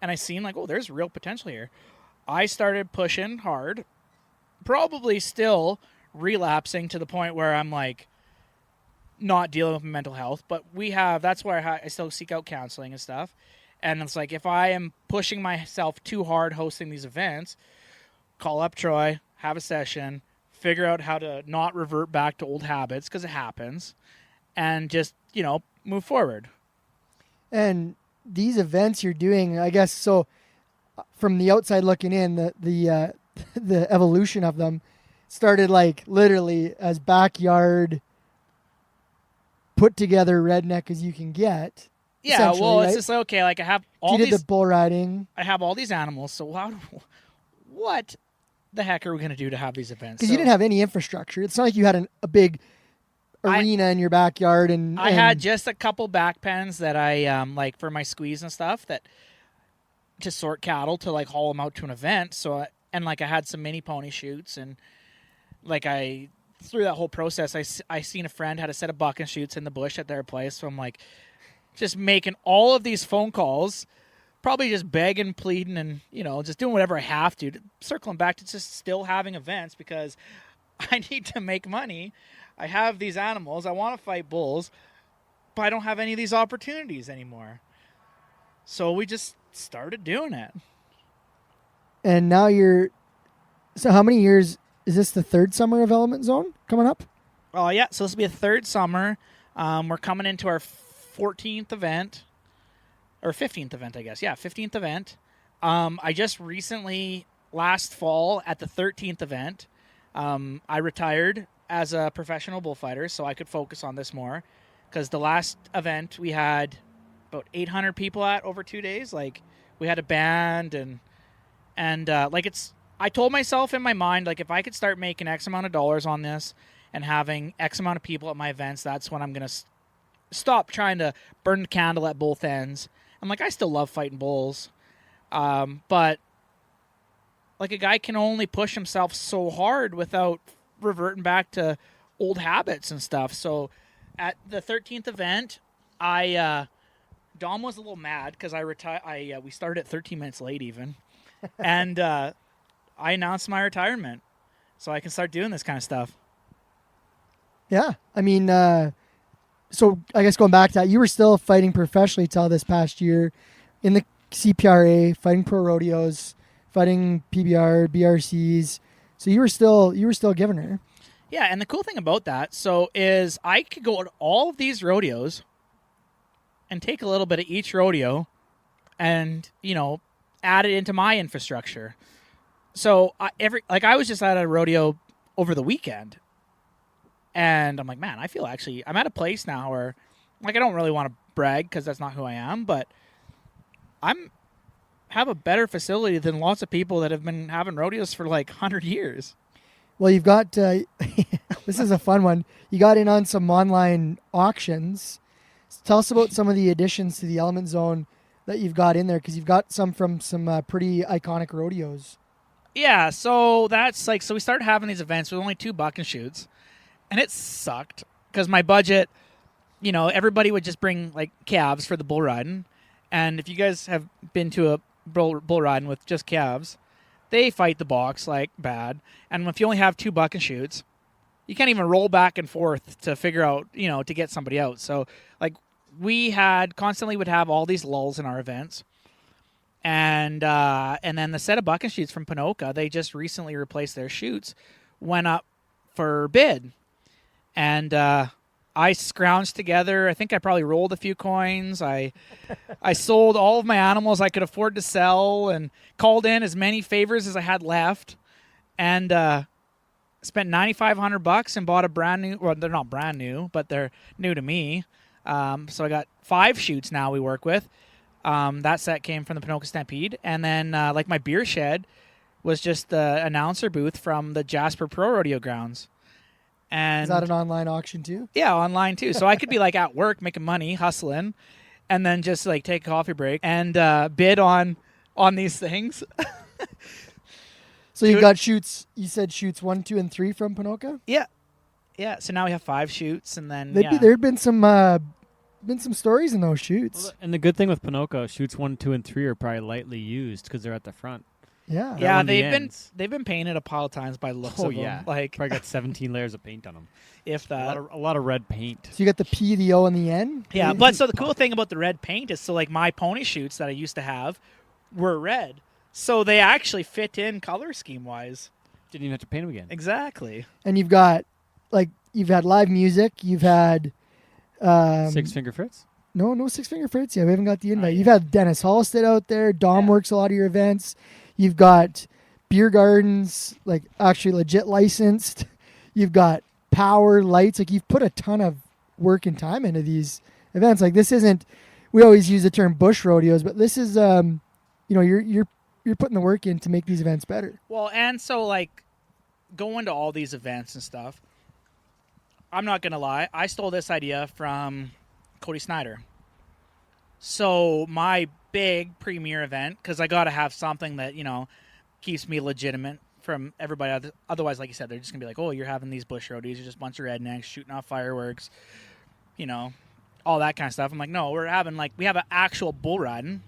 S5: and I seen there's real potential here, I started pushing hard, probably still relapsing to the point where I'm not dealing with mental health, but that's where I still seek out counseling and stuff. And it's if I am pushing myself too hard hosting these events, call up Troy, have a session, figure out how to not revert back to old habits, because it happens, and just, move forward.
S1: And these events you're doing, I guess, so from the outside looking in, the evolution of them started like literally as backyard put together redneck as you can get.
S5: Yeah, well,
S1: right?
S5: it's just like, okay, like I have all
S1: You did
S5: these,
S1: the bull riding.
S5: I have all these animals, so what the heck are we going to do to have these events?
S1: Because you didn't have any infrastructure. It's not like you had a big arena in your backyard. And
S5: I had just a couple back pens that I like for my squeeze and stuff that to sort cattle to like haul them out to an event. So and like I had some mini pony shoots, and like I through that whole process, I seen a friend had a set of bucking shoots in the bush at their place. So I'm like just making all of these phone calls, probably just begging, pleading, and just doing whatever I have to circling back to just still having events because I need to make money. I have these animals. I want to fight bulls, but I don't have any of these opportunities anymore. So we just started doing it.
S1: And now so how many years, is this the third summer of Element Zone coming up?
S5: Oh, yeah. So this will be a third summer. We're coming into our 14th event, or 15th event, I guess. Yeah, 15th event. I just recently, last fall at the 13th event, I retired as a professional bullfighter so I could focus on this more. Because the last event we had about 800 people at over 2 days. Like, we had a band and like I told myself in my mind, like, if I could start making X amount of dollars on this and having X amount of people at my events, that's when I'm going to stop trying to burn the candle at both ends. I'm like, I still love fighting bulls. But like a guy can only push himself so hard without reverting back to old habits and stuff. So at the 13th event, Dom was a little mad because we started at 13 minutes late even. And I announced my retirement so I can start doing this kind of stuff.
S1: Yeah. I mean, so I guess going back to that, you were still fighting professionally till this past year in the CPRA, fighting pro rodeos, fighting PBR, BRCs. So you were still giving her.
S5: Yeah, and the cool thing about that, is I could go to all of these rodeos and take a little bit of each rodeo and, add it into my infrastructure. So I was just at a rodeo over the weekend, and I'm like, man, I feel I'm at a place now where, like, I don't really want to brag because that's not who I am, but have a better facility than lots of people that have been having rodeos for like 100 years.
S1: Well, you've got, this is a fun one. You got in on some online auctions. Tell us about some of the additions to the Element Zone that you've got in there, because you've got some from some pretty iconic rodeos.
S5: Yeah, so that's like, so we started having these events with only 2 buck and shoots, and it sucked because my budget, everybody would just bring like calves for the bull riding. And if you guys have been to a bull riding with just calves, they fight the box like bad. And if you only have 2 buck and shoots, you can't even roll back and forth to figure out, to get somebody out. So like we constantly would have all these lulls in our events. And then the set of buck and shoots from Ponoka, they just recently replaced their shoots, went up for bid. And I scrounged together. I think I probably rolled a few coins. I sold all of my animals I could afford to sell and called in as many favors as I had left, and spent $9,500 and bought a brand new. Well, they're not brand new, but they're new to me. So I got 5 shoots now we work with. That set came from the Ponoka Stampede, and then like my beer shed was just the announcer booth from the Jasper Pro Rodeo grounds. And
S1: is that an online auction too?
S5: Yeah, online too. So I could be like at work making money, hustling, and then just like take a coffee break and bid on these things.
S1: So you got shoots. You said shoots 1, 2, and 3 from Ponoka.
S5: Yeah. So now we have 5 shoots, and then
S1: There've been some stories in those shoots.
S3: Well, and the good thing with Ponoka, shoots 1, 2, and 3 are probably lightly used because they're at the front.
S1: Yeah.
S5: Yeah, they've been painted a pile of times by the looks of them. Like
S3: probably got 17 layers of paint on them.
S5: If that.
S3: A lot of red paint.
S1: So you got the P, the O, and the N?
S5: Yeah, but so the cool thing about the red paint is, so like my pony shoots that I used to have were red. So they actually fit in color scheme wise.
S3: Didn't even have to paint them again.
S5: Exactly.
S1: And you've had live music. You've had
S3: 6 Finger Fritz.
S1: No Six Finger Fritz. Yeah, we haven't got the invite. You've had Dennis Halstead out there. Dom works a lot of your events. You've got beer gardens, like actually legit licensed. You've got power lights. Like you've put a ton of work and time into these events. Like this isn't. We always use the term bush rodeos, but this is, you're putting the work in to make these events better.
S5: Well, and so like going to all these events and stuff. I'm not gonna lie. I stole this idea from Cody Snyder. So my big premier event, because I got to have something that, keeps me legitimate from everybody. Otherwise, like you said, they're just going to be like, oh, you're having these bush roadies. You're just a bunch of rednecks shooting off fireworks, all that kind of stuff. I'm like, no, we have an actual bull riding.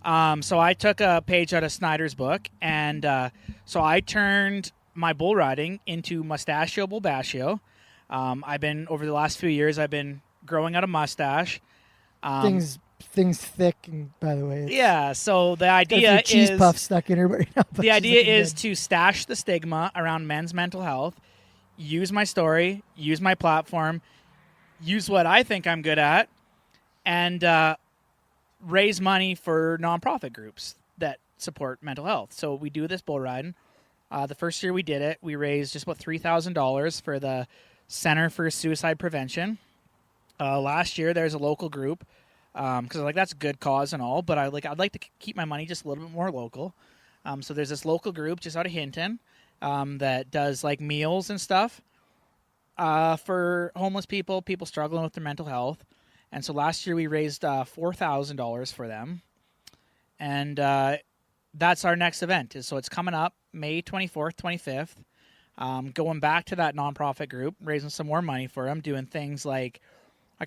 S5: So I took a page out of Snyder's book, and so I turned my bull riding into Mustachio Bullbashio. Over the last few years, I've been growing out a mustache.
S1: Things thick, and by the way,
S5: yeah. So the idea
S1: is cheese
S5: is
S1: puff stuck in her right now.
S5: The idea is to stash the stigma around men's mental health, use my story, use my platform, use what I think I'm good at, and raise money for nonprofit groups that support mental health. So we do this bull riding. The first year we did it, we raised just about $3,000 for the Center for Suicide Prevention. Last year, there's a local group because that's a good cause and all, but I'd like to keep my money just a little bit more local. So there's this local group just out of Hinton that does like meals and stuff for homeless people struggling with their mental health. And so last year we raised $4,000 for them, and that's our next event. So it's coming up May 24th, 25th. Going back to that nonprofit group, raising some more money for them, doing things like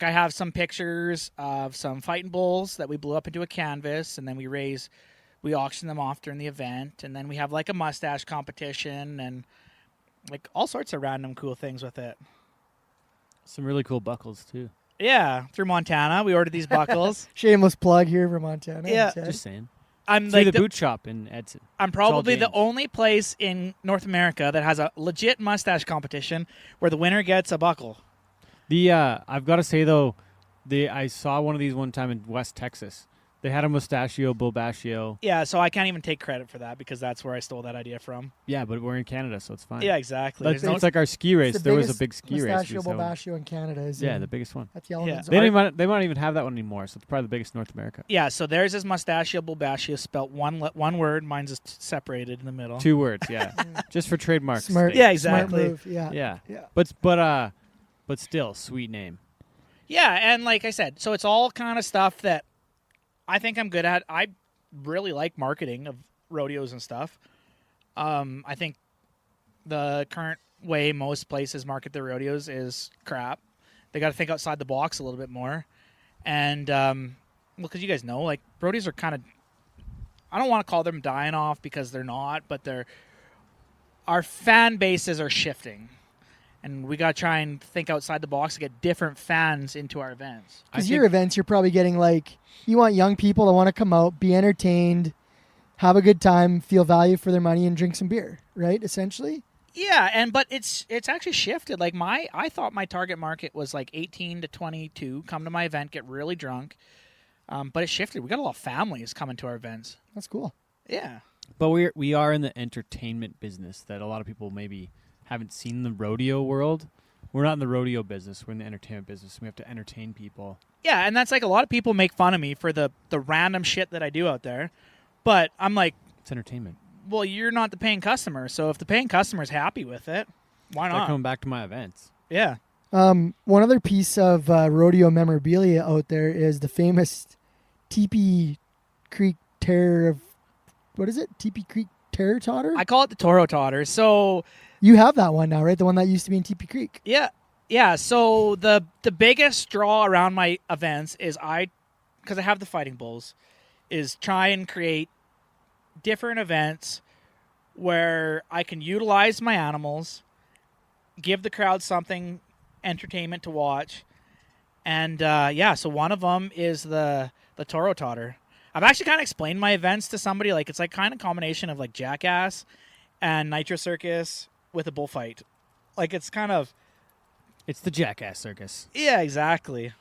S5: I have some pictures of some fighting bulls that we blew up into a canvas, and then we auction them off during the event, and then we have like a mustache competition and like all sorts of random cool things with it.
S3: Some really cool buckles too.
S5: Yeah, through Montana, we ordered these buckles.
S1: Shameless plug here for Montana.
S5: Yeah,
S3: just saying.
S5: I'm
S3: through
S5: like
S3: the boot shop in Edson.
S5: I'm probably the only place in North America that has a legit mustache competition where the winner gets a buckle.
S3: I've got to say though, I saw one of these one time in West Texas. They had a Mustachio Bullbashio.
S5: Yeah, so I can't even take credit for that because that's where I stole that idea from.
S3: Yeah, but we're in Canada, so it's fine.
S5: Yeah, exactly.
S3: It's like our ski race. There was a big ski race.
S1: Mustachio Bullbashio in Canada is
S3: the biggest one.
S1: At the Elements.
S3: They don't even have that one anymore, so it's probably the biggest in North America.
S5: Yeah, so theirs is Mustachio Bullbashio, spelt one word. Mine's is separated in the middle.
S3: 2 words, yeah. Just for trademark.
S1: Smart.
S5: Yeah, exactly.
S1: Smart move. Yeah.
S3: But still, sweet name.
S5: Yeah, and like I said, so it's all kind of stuff that I think I'm good at. I really like marketing of rodeos and stuff. I think the current way most places market their rodeos is crap. They got to think outside the box a little bit more. And, because you guys know, like, rodeos are kind of, I don't want to call them dying off because they're not, but our fan bases are shifting. And we got to try and think outside the box to get different fans into our events.
S1: Because your events, you're probably getting you want young people to want to come out, be entertained, have a good time, feel value for their money, and drink some beer, right? Essentially.
S5: Yeah, but it's actually shifted. Like I thought my target market was like 18 to 22. Come to my event, get really drunk. But it shifted. We got a lot of families coming to our events.
S1: That's cool.
S5: Yeah.
S3: But we are in the entertainment business that a lot of people maybe haven't seen the rodeo world. We're not in the rodeo business. We're in the entertainment business. We have to entertain people.
S5: Yeah, and that's like a lot of people make fun of me for the random shit that I do out there. But I'm like,
S3: it's entertainment.
S5: Well, you're not the paying customer. So if the paying customer's happy with it, why not?
S3: They're coming back to my events.
S5: Yeah.
S1: One other piece of rodeo memorabilia out there is the famous Teepee Creek Terror of, what is it? Teepee Creek Terror Totter?
S5: I call it the Toro Totter. So
S1: you have that one now, right? The one that used to be in Teepee Creek.
S5: Yeah. Yeah. So the biggest draw around my events is because I have the fighting bulls, is try and create different events where I can utilize my animals, give the crowd something entertainment to watch. And so one of them is the Toro Totter. I've actually kind of explained my events to somebody. Like, it's like kind of combination of like Jackass and Nitro Circus with a bullfight. Like, it's the Jackass Circus. Yeah, exactly.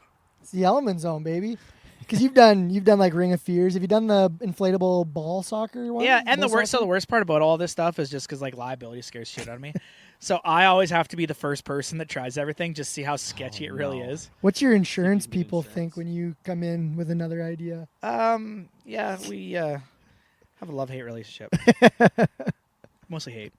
S1: It's the element zone, baby. Because you've done like Ring of Fears. Have you done the inflatable ball soccer one?
S5: Yeah, and
S1: Ball
S5: the worst part about all this stuff is just because like liability scares shit out of me. So I always have to be the first person that tries everything, just see how sketchy it really is.
S1: What's your insurance
S3: Speaking of
S1: people
S3: insurance.
S1: think when you come in with another idea?
S5: Yeah, we have a love-hate relationship. Mostly hate.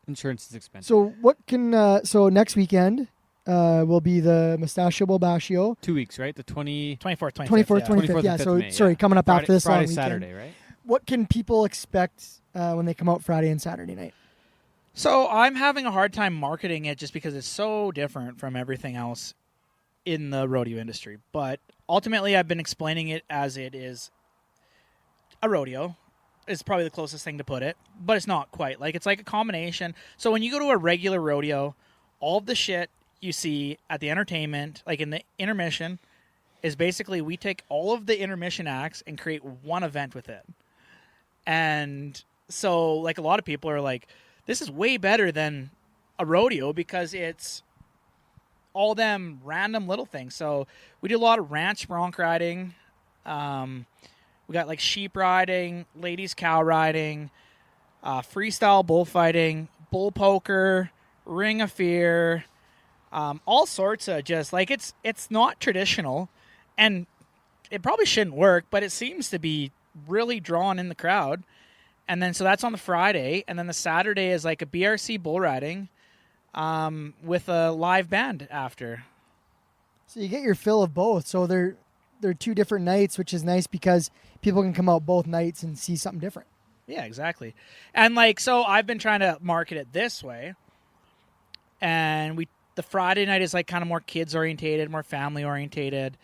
S3: Insurance is expensive.
S1: So what can so next weekend will be the Mustachio Bullbashio.
S3: 2 weeks, right? The
S5: 24th, 25th.
S1: 24th,
S5: yeah.
S1: 25th.
S3: 24th
S1: Yeah,
S3: and 5th
S1: so
S3: of May,
S1: sorry,
S3: yeah.
S1: coming up
S3: Friday,
S1: after this
S3: Friday,
S1: long weekend.
S3: Saturday, right?
S1: What can people expect when they come out Friday and Saturday night?
S5: So I'm having a hard time marketing it just because it's so different from everything else in the rodeo industry. But ultimately, I've been explaining it as it is a rodeo. Is probably the closest thing to put it, but it's not quite. Like, it's like a combination. So when you go to a regular rodeo, all of the shit you see at the entertainment, like in the intermission, is basically we take all of the intermission acts and create one event with it. And so, like, a lot of people are like, this is way better than a rodeo because it's all them random little things. So we do a lot of ranch bronc riding. We got like sheep riding, ladies cow riding, freestyle bullfighting, bull poker, ring of fear, all sorts of just like it's not traditional, and it probably shouldn't work, but it seems to be really drawn in the crowd. And then so that's on the Friday, and then the Saturday is like a BRC bull riding with a live band after.
S1: So you get your fill of both. So they're two different nights, which is nice because people can come out both nights and see something different.
S5: Yeah, exactly. And like, so I've been trying to market it this way. And the Friday night is like kind of more kids orientated, more family orientated.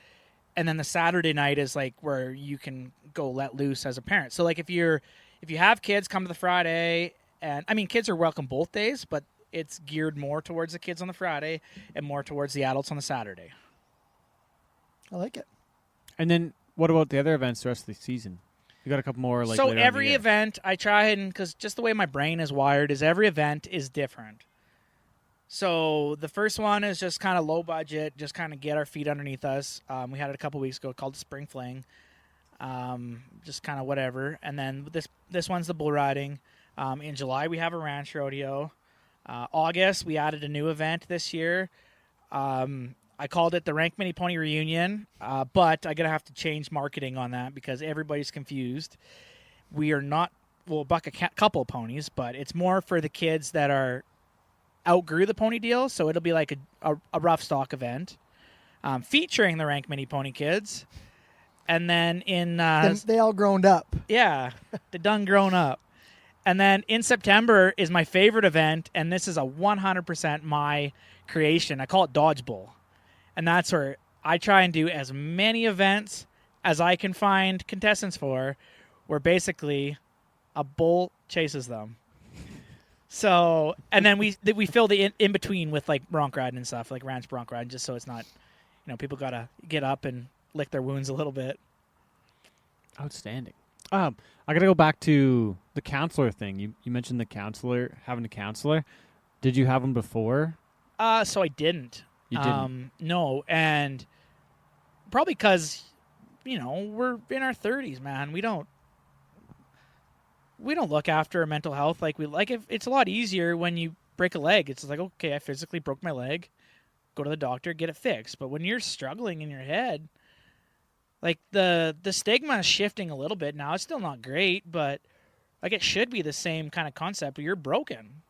S5: And then the Saturday night is like where you can go let loose as a parent. So like if you have kids, come to the Friday. And I mean, kids are welcome both days, but it's geared more towards the kids on the Friday and more towards the adults on the Saturday.
S1: I like it.
S3: And then what about the other events the rest of the season? You got a couple more like
S5: so
S3: later on in the
S5: every
S3: year.
S5: event I try and because just the way my brain is wired is every event is different. So the first one is just kind of low budget, just kind of get our feet underneath us. We had it a couple weeks ago called the Spring Fling, just kind of whatever. And then this one's the bull riding. In July we have a ranch rodeo. August we added a new event this year. I called it the Rank Mini Pony Reunion, but I'm going to have to change marketing on that because everybody's confused. We are not, we'll buck a couple of ponies, but it's more for the kids that outgrew the pony deal, so it'll be like a rough stock event featuring the Rank Mini Pony kids. And then
S1: They all grown up.
S5: yeah, the done grown up. And then in September is my favorite event, and this is a 100% my creation. I call it Dodge Bull. And that's where I try and do as many events as I can find contestants for, where basically a bull chases them. So, and then we fill the in between with like bronc riding and stuff, like ranch bronc riding, just so it's not, people got to get up and lick their wounds a little bit.
S3: Outstanding. I got to go back to the counselor thing. You mentioned having a counselor. Did you have them before?
S5: So I didn't.
S3: You didn't?
S5: No, and probably because, we're in our 30s, man. We don't look after our mental health like we like. If it's a lot easier when you break a leg. It's like, okay, I physically broke my leg. Go to the doctor, get it fixed. But when you're struggling in your head, like the stigma is shifting a little bit now. It's still not great, but like it should be the same kind of concept. You're broken,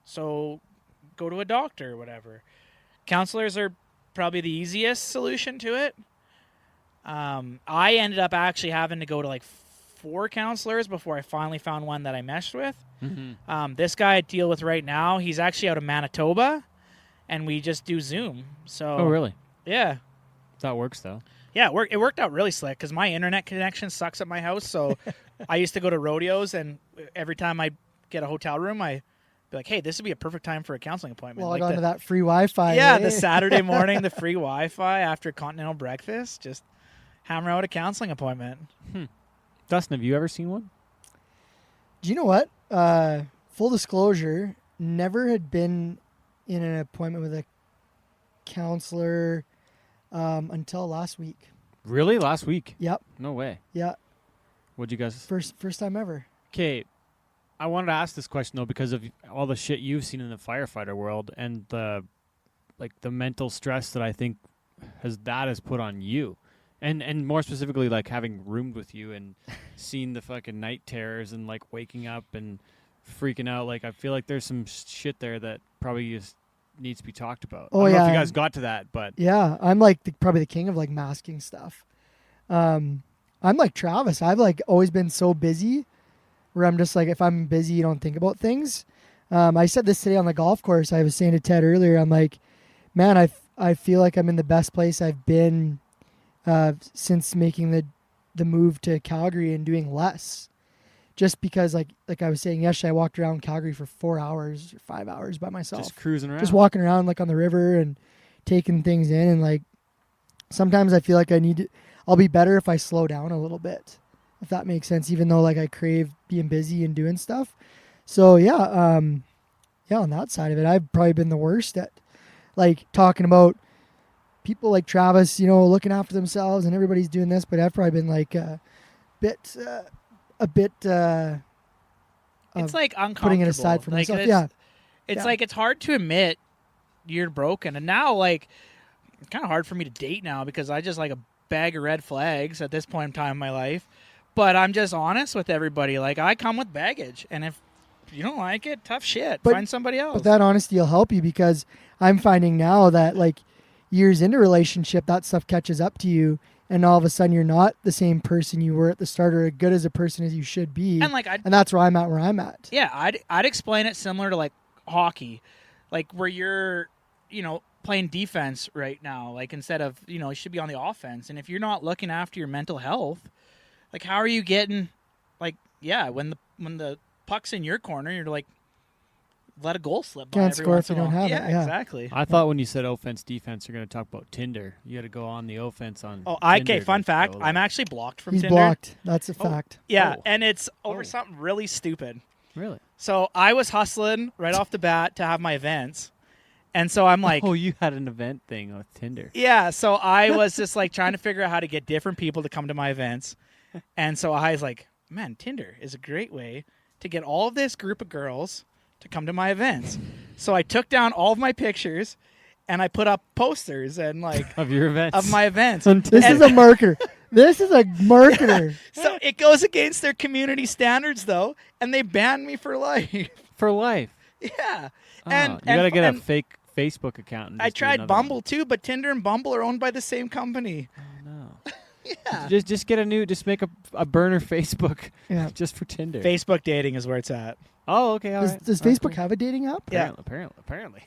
S5: so go to a doctor or whatever. Counselors are probably the easiest solution to it. I ended up actually having to go to like 4 counselors before I finally found one that I meshed with.
S3: Mm-hmm.
S5: This guy I deal with right now, he's actually out of Manitoba, and we just do Zoom. So,
S3: Oh, really?
S5: Yeah.
S3: That works, though.
S5: Yeah, it worked out really slick because my internet connection sucks at my house. So I used to go to rodeos, and every time I get a hotel room, I be like, hey, this would be a perfect time for a counseling appointment.
S1: Log
S5: like
S1: on to that free Wi-Fi.
S5: Yeah,
S1: eh?
S5: the Saturday morning, the free Wi-Fi after continental breakfast, just hammer out a counseling appointment.
S3: Dustin, have you ever seen one?
S1: Do you know what? Full disclosure, never had been in an appointment with a counselor. until last week.
S3: Really? Last week?
S1: Yep.
S3: No way.
S1: Yeah.
S3: What'd you guys?
S1: First time ever.
S3: Okay. I wanted to ask this question though because of all the shit you've seen in the firefighter world and the mental stress that I think has put on you. And more specifically, like having roomed with you and seen the fucking night terrors and like waking up and freaking out. Like I feel like there's some shit there that probably just needs to be talked about.
S1: Oh,
S3: I don't know
S1: yeah.
S3: if you guys got to that, but
S1: Yeah, I'm like probably the king of like masking stuff. I'm like Travis. I've like always been so busy where I'm just like, if I'm busy, you don't think about things. I said this today on the golf course. I was saying to Ted earlier, I'm like, man, I feel like I'm in the best place I've been since making the move to Calgary and doing less. Just because like I was saying yesterday, I walked around Calgary for 4 hours or 5 hours by myself.
S3: just cruising around.
S1: Just walking around like on the river and taking things in. And like sometimes I feel like I'll be better if I slow down a little bit, if that makes sense, even though like I crave being busy and doing stuff. So yeah, on that side of it, I've probably been the worst at like talking about people like Travis, looking after themselves and everybody's doing this, but I've probably been like a bit
S5: It's like uncomfortable.
S1: putting it aside for
S5: like,
S1: myself.
S5: It's like it's hard to admit you're broken. And now like it's kind of hard for me to date now because I just like a bag of red flags at this point in time in my life. But I'm just honest with everybody. Like I come with baggage, and if you don't like it, tough shit. Find somebody else.
S1: But that honesty will help you because I'm finding now that like years into a relationship, that stuff catches up to you, and all of a sudden you're not the same person you were at the start or as good as a person as you should be.
S5: And like
S1: and that's where I'm at.
S5: Yeah, I'd explain it similar to like hockey, like where you're, playing defense right now, like instead of, you should be on the offense. And if you're not looking after your mental health, like how are you getting, like, when the puck's in your corner, you're like, let a goal slip by
S1: Can't
S5: every
S1: score
S5: once
S1: if
S5: in
S1: you
S5: a
S1: don't
S5: while.
S1: have it.
S5: Yeah, exactly.
S3: I thought when you said offense, defense, you're going to talk about Tinder. You got to go on the offense on
S5: Okay,
S3: Tinder
S5: fun
S3: to
S5: fact.
S3: go
S5: I'm
S3: there.
S5: actually blocked from
S1: He's
S5: Tinder.
S1: blocked. That's a fact.
S5: Yeah,
S3: Oh.
S5: and it's over
S3: Oh.
S5: something really stupid.
S3: Really?
S5: So I was hustling right off the bat to have my events. And so I'm like,
S3: Oh, you had an event thing with Tinder.
S5: yeah, so I was just like trying to figure out how to get different people to come to my events. And so I was like, man, Tinder is a great way to get all of this group of girls to come to my events. So I took down all of my pictures and I put up posters and like
S3: Of your events.
S5: of my events.
S1: This is a marketer. This is a marketer.
S5: So it goes against their community standards though, and they banned me for life.
S3: For life.
S5: Yeah.
S3: Oh,
S5: And
S3: you got to get a
S5: and
S3: fake Facebook account. And
S5: I
S3: just do
S5: tried
S3: another
S5: Bumble
S3: one.
S5: too, but Tinder and Bumble are owned by the same company.
S3: Oh, no.
S5: Yeah.
S3: Just get just make a burner Facebook
S1: Yeah.
S3: just for Tinder.
S5: Facebook dating is where it's at.
S3: Oh, okay. All right.
S1: Does
S3: All right,
S1: Facebook
S3: cool.
S1: have a dating app?
S5: Yeah.
S3: Apparently.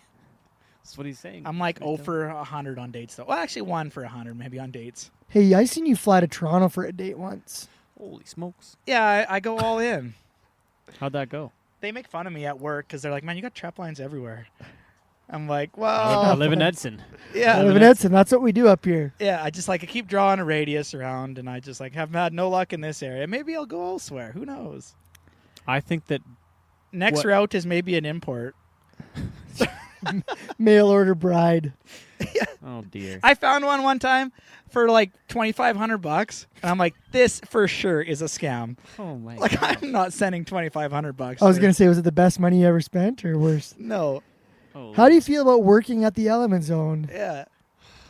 S3: That's what he's saying.
S5: I'm like
S3: Right
S5: 0
S3: there.
S5: for 100 on dates though. Well, actually 1 for 100 maybe on dates.
S1: Hey, I seen you fly to Toronto for a date once.
S3: Holy smokes.
S5: Yeah, I go all in.
S3: How'd that go?
S5: They make fun of me at work because they're like, man, you got trap lines everywhere. I'm like,
S3: I
S5: well,
S3: live in Edson.
S1: I
S5: yeah.
S1: live in Edson. That's what we do up here.
S5: Yeah, I just like, I keep drawing a radius around and I just like have had no luck in this area. Maybe I'll go elsewhere. Who knows?
S3: I think that
S5: Next
S3: What-
S5: route is maybe an import.
S1: Mail order bride.
S3: oh dear.
S5: I found one time for like $2,500 and I'm like, this for sure is a scam.
S3: oh my
S5: Like
S3: god.
S5: I'm not sending $2,500.
S1: I was going to say, was it the best money you ever spent or worse?
S5: No.
S3: Holy
S1: How do you feel about working at the Element Zone?
S5: Yeah.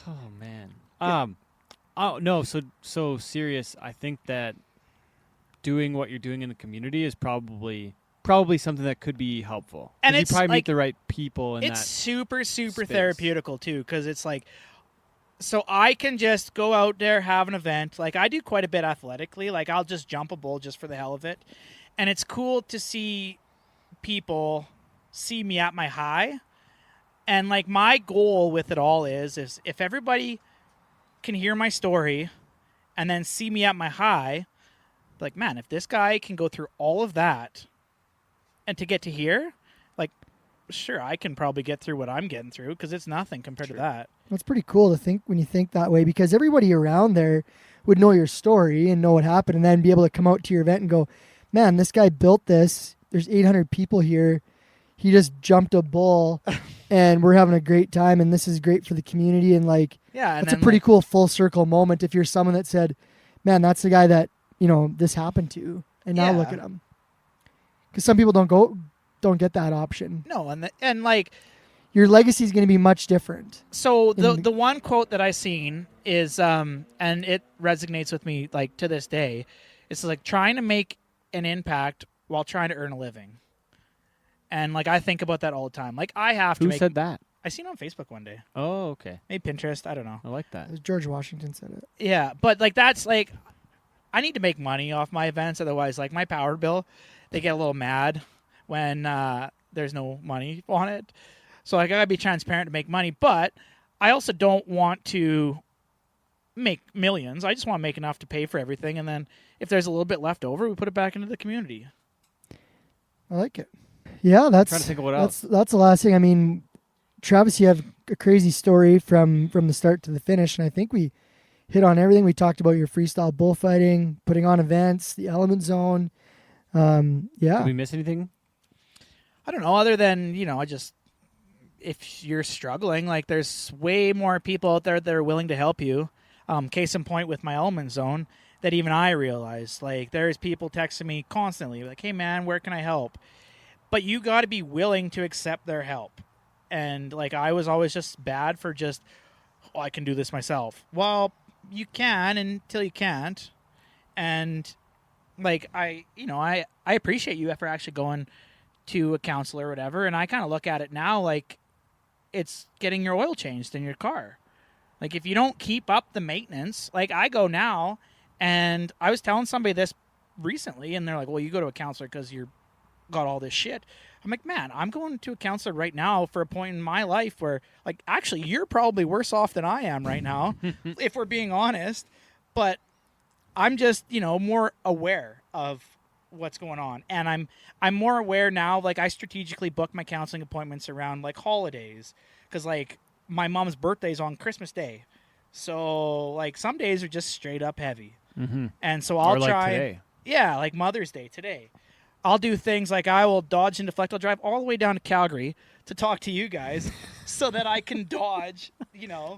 S3: Oh man. Oh no, so serious. I think that doing what you're doing in the community is probably something that could be helpful. 'Cause
S5: And
S3: you
S5: it's
S3: probably
S5: like-
S3: meet the right people in
S5: It's
S3: that.
S5: super
S3: space.
S5: therapeutical too, because it's like, so I can just go out there, have an event. Like I do quite a bit athletically. Like I'll just jump a bull just for the hell of it, and it's cool to see people see me at my high. And like my goal with it all is if everybody can hear my story, and then see me at my high, like man, if this guy can go through all of that, and to get to here, like. Sure, I can probably get through what I'm getting through because it's nothing compared to that.
S1: That's pretty cool to think when you think that way because everybody around there would know your story and know what happened and then be able to come out to your event and go, man, this guy built this. There's 800 people here. He just jumped a bull and we're having a great time and this is great for the community. And like,
S5: Yeah, and
S1: That's a
S5: then,
S1: pretty
S5: like,
S1: cool full circle moment if you're someone that said, man, that's the guy that, this happened to. And now look
S5: Yeah.
S1: at him. Because some people don't get that option.
S5: No, and like,
S1: Your legacy is going to be much different.
S5: so the one quote that I seen is and it resonates with me like to this day. It's like trying to make an impact while trying to earn a living. And like I think about that all the time. Like I have to
S3: Who
S5: make
S3: said that?
S5: I seen it on Facebook one day.
S3: Oh, okay.
S5: Maybe Pinterest, I don't know.
S3: I like that.
S1: It was George Washington said it.
S5: Yeah, but like that's like I need to make money off my events, otherwise like my power bill, they get a little mad when there's no money on it. So like, I gotta be transparent to make money, but I also don't want to make millions. I just want to make enough to pay for everything, and then if there's a little bit left over, we put it back into the community.
S1: I like it. Yeah, that's
S3: Trying to think of what else.
S1: That's the last thing. I mean, Travis, you have a crazy story from the start to the finish, and I think we hit on everything. We talked about your freestyle bullfighting, putting on events, the element zone. Yeah.
S3: Did we miss anything?
S5: I don't know, other than, if you're struggling, like there's way more people out there that are willing to help you. Case in point with my element zone that even I realized, like there's people texting me constantly like, hey man, where can I help? But you got to be willing to accept their help. And like, I was always just bad for just, I can do this myself. Well, you can until you can't. And like, I appreciate you for actually going to a counselor or whatever. And I kind of look at it now like it's getting your oil changed in your car. Like if you don't keep up the maintenance, like I go now, and I was telling somebody this recently, and they're like, well, you go to a counselor because you're got all this shit. I'm like, man, I'm going to a counselor right now for a point in my life where, like, actually you're probably worse off than I am right now, if we're being honest. But I'm just, more aware of what's going on. And I'm more aware now, like I strategically book my counseling appointments around like holidays. Cause like my mom's birthday's on Christmas Day. So like some days are just straight up heavy.
S3: Mm-hmm.
S5: And so I'll
S3: or like
S5: try.
S3: today.
S5: Yeah. Like Mother's Day today. I'll do things like I will dodge and deflect. I'll drive all the way down to Calgary to talk to you guys so that I can dodge,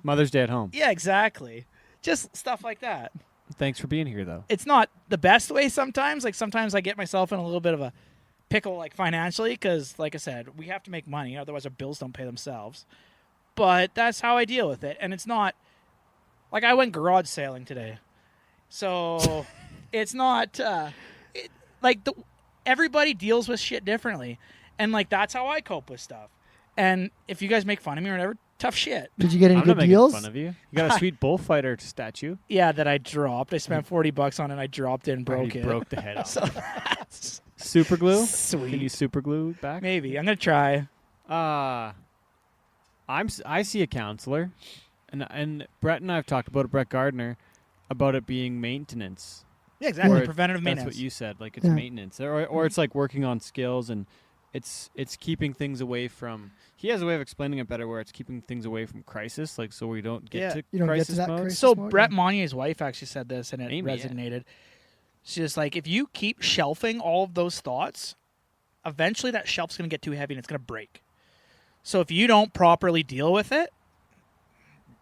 S3: Mother's Day at home.
S5: Yeah, exactly. Just stuff like that.
S3: Thanks for being here, though.
S5: It's not the best way sometimes. Like sometimes I get myself in a little bit of a pickle, like financially, because like I said, we have to make money. Otherwise our bills don't pay themselves. But that's how I deal with it. And it's not like I went garage sailing today. So it's not everybody deals with shit differently. And like that's how I cope with stuff. And if you guys make fun of me or whatever, tough shit.
S1: Did you get any
S3: I'm not
S1: good deals?
S3: making fun of you. You got a sweet bullfighter statue.
S5: Yeah, that I dropped. I spent $40 on it. I dropped it and broke
S3: You
S5: it.
S3: broke the head off.
S5: So that's
S3: Super glue?
S5: sweet.
S3: Can you super glue it back?
S5: Maybe. I'm going to try.
S3: I see a counselor, and Brett and I have talked about it, Brett Gardner, about it being maintenance.
S5: Yeah, exactly.
S3: Or
S5: Preventative maintenance.
S3: That's what you said. Like it's
S1: Yeah.
S3: maintenance, or it's like working on skills, and it's keeping things away from. He has a way of explaining it better, where it's keeping things away from crisis, like so we don't get to
S1: You don't get
S3: crisis
S1: to that
S3: mode.
S1: crisis.
S5: So
S1: mode,
S5: Brett
S1: yeah.
S5: Monier's wife actually said this, and it
S3: Amy, yeah.
S5: resonated. She's just like, if you keep shelving all of those thoughts, eventually that shelf's going to get too heavy and it's going to break. So if you don't properly deal with it,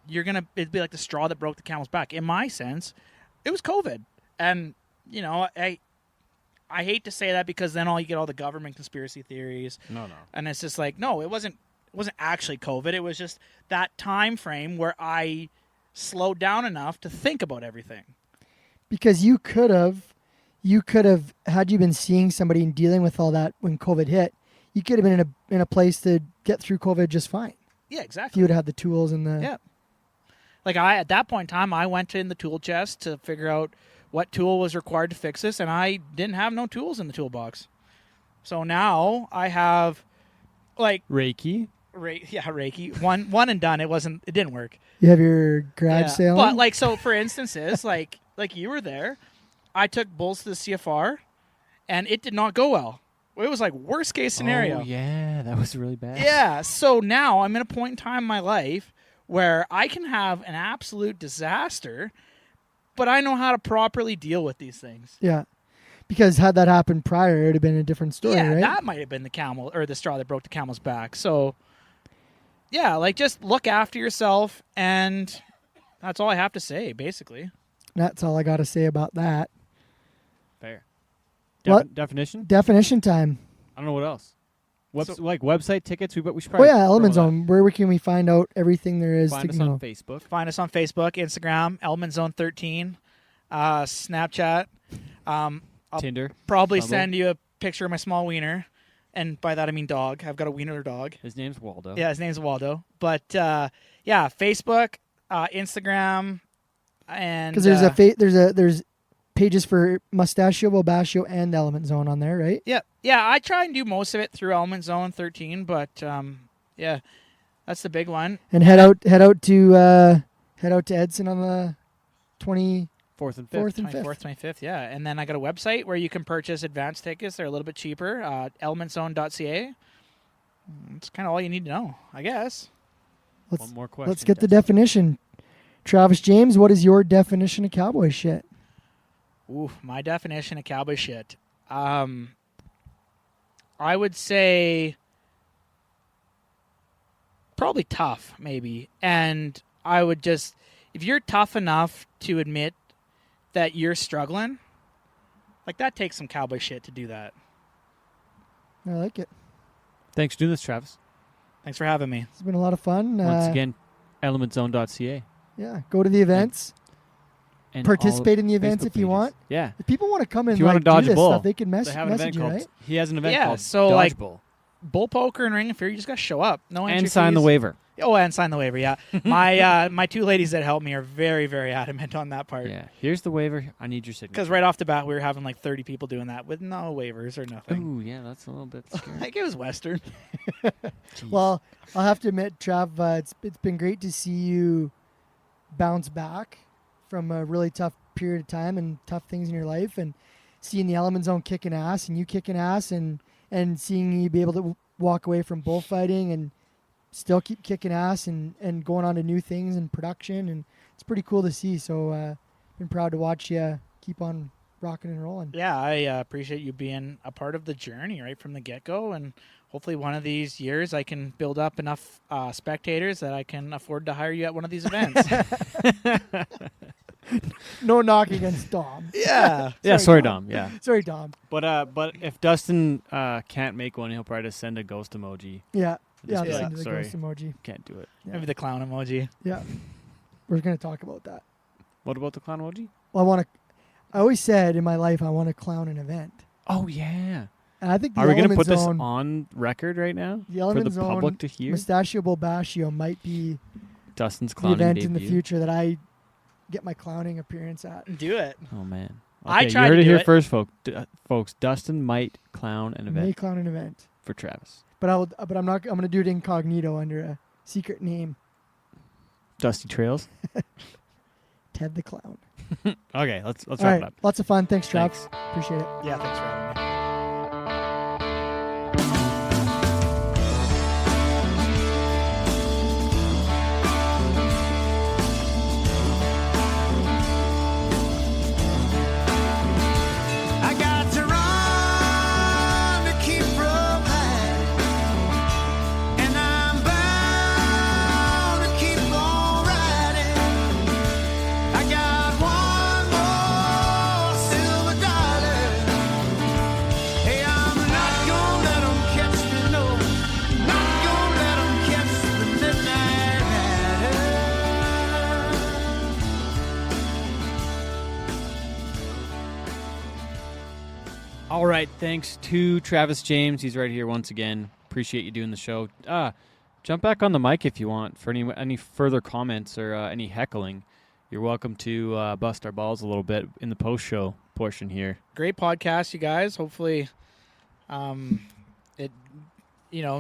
S5: it'd be like the straw that broke the camel's back. In my sense, it was COVID. And, I hate to say that because then you get all the government conspiracy theories.
S3: No.
S5: And it's just like, no, it wasn't actually COVID. It was just that time frame where I slowed down enough to think about everything.
S1: Because you could have, had you been seeing somebody and dealing with all that when COVID hit, you could have been in a place to get through COVID just fine.
S5: Yeah,
S1: If
S5: exactly.
S1: you would have had the tools and the...
S5: Yeah. Like at that point in time, I went in the tool chest to figure out what tool was required to fix this, and I didn't have no tools in the toolbox. So now I have, like,
S3: Reiki.
S5: Reiki. One and done. It didn't work.
S1: You have your garage sale.
S5: But like, so for instances, like you were there, I took bulls to the CFR, and it did not go well. It was like worst case scenario.
S3: Oh yeah, that was really bad.
S5: Yeah. So now I'm in a point in time in my life where I can have an absolute disaster, but I know how to properly deal with these things.
S1: Yeah. Because had that happened prior, it would have been a different story,
S5: Yeah,
S1: right?
S5: that might have been the camel or the straw that broke the camel's back. So, yeah, like just look after yourself and That's all I have to say, basically.
S1: That's all I got to say about that.
S3: Fair.
S1: What?
S3: Definition?
S1: Definition time.
S3: I don't know what else.
S5: So-
S3: Like website tickets? We should
S1: Oh
S3: probably
S1: yeah, Element
S3: throw that.
S1: Zone. Where can we find out everything there is
S3: Find
S1: to
S3: us
S1: know?
S3: on Facebook.
S5: Find us on Facebook, Instagram, Element Zone 13, Snapchat. I'll
S3: Tinder.
S5: probably
S3: Bumble.
S5: send you a picture of my small wiener. And by that I mean dog. I've got a wiener dog.
S3: His name's Waldo.
S5: Yeah, his name's Waldo. But yeah, Facebook, Instagram, and
S1: Because there's pages for Mustachio, Bullbashio, and Element Zone on there, right?
S5: yeah. I try and do most of it through Element Zone 13, but yeah, that's the big one.
S1: And head out to Edson on the 24th
S3: 4th and 5th.
S1: and 5th.
S5: 24th, 25th, yeah. And then I got a website where you can purchase advance tickets. They're a little bit cheaper. elementzone.ca. That's kind of all you need to know, I guess.
S3: One more question.
S1: Let's get the definition. Travis James, what is your definition of cowboy shit?
S5: Ooh, my definition of cowboy shit. I would say probably tough, maybe. And I would just, if you're tough enough to admit that you're struggling, like that takes some cowboy shit to do that.
S1: I like it.
S3: Thanks for doing this, Travis.
S5: Thanks for having me.
S1: It's been a lot of fun.
S3: Once again, elementzone.ca.
S1: Yeah, go to the events.
S3: And
S1: Participate
S3: all
S1: in the events
S3: Facebook
S1: if you
S3: pages.
S1: want.
S3: Yeah.
S1: If people want to come in
S3: If you want
S1: like
S3: to dodge
S1: do
S3: a
S1: this
S3: bull,
S1: stuff, they can
S3: They have an event
S1: message you,
S3: called.
S1: right?
S3: He has an event
S5: Yeah,
S3: called
S5: so,
S3: Dodge
S5: like,
S3: Bull.
S5: Bull poker and ring of fear, you just got to show up. No entry
S3: And sign the
S5: fees.
S3: waiver.
S5: Oh, and sign the waiver, yeah. My two ladies that helped me are very, very adamant on that part.
S3: Yeah. Here's the waiver. I need your signature.
S5: Because right off the bat, we were having like 30 people doing that with no waivers or nothing.
S3: Ooh, yeah, that's a little bit scary.
S5: Like it was Western.
S3: Jeez.
S1: Well, I'll have to admit, Trav, it's been great to see you bounce back from a really tough period of time and tough things in your life, and seeing the Element Zone kicking ass and you kicking ass, and seeing you be able to walk away from bullfighting and still keep kicking ass and going on to new things and production, and it's pretty cool to see. So been proud to watch you keep on rocking and rolling.
S5: Yeah, I appreciate you being a part of the journey right from the get-go, and hopefully one of these years I can build up enough spectators that I can afford to hire you at one of these events.
S1: No knock against Dom.
S5: Yeah.
S3: Yeah, sorry, Dom. Yeah.
S1: Sorry, Dom.
S3: But if Dustin can't make one, he'll probably just send a ghost emoji.
S1: Yeah.
S3: Just
S1: Yeah,
S3: be
S1: listen
S3: like,
S1: to the
S3: sorry,
S1: ghost emoji.
S3: can't do it.
S1: Yeah.
S5: Maybe the clown emoji.
S1: Yeah. We're going to talk about that.
S3: What about the clown emoji?
S1: Well, I always said in my life I want to clown an event.
S3: Oh yeah.
S1: And I think the
S3: Are we going to
S1: Element
S3: put this
S1: Zone,
S3: on record right now
S1: the
S3: for
S1: Element
S3: the
S1: Zone
S3: public to hear?
S1: Mustachio Bullbashio might be
S3: Dustin's
S1: the
S3: clowning
S1: event
S3: debut.
S1: in the future that I get my clowning appearance at.
S5: Do it.
S3: Oh man.
S5: I
S3: Okay,
S5: tried
S3: you heard
S5: to
S3: it
S5: do
S3: here
S5: it.
S3: first, folks. Dustin might clown an
S1: May
S3: event
S1: clown an event,
S3: for Travis.
S1: but I'm not. I'm going to do it incognito under a secret name.
S3: Dusty Trails.
S1: Ted the Clown.
S3: Okay, let's
S1: All
S3: wrap
S1: right,
S3: it up.
S1: lots of fun. Thanks, Trav.
S3: Thanks.
S1: Appreciate it.
S5: Yeah, thanks for having me.
S2: I got to run to keep from high, and I'm bound to keep on riding. I got one more silver dollar. Hey, I'm not gonna let 'em catch me, no, not gonna let 'em catch the midnight rider.
S3: All right, thanks to Travis James. He's right here once again. Appreciate you doing the show. Jump back on the mic if you want for any further comments or any heckling. You're welcome to bust our balls a little bit in the post-show portion here.
S5: Great podcast, you guys. Hopefully,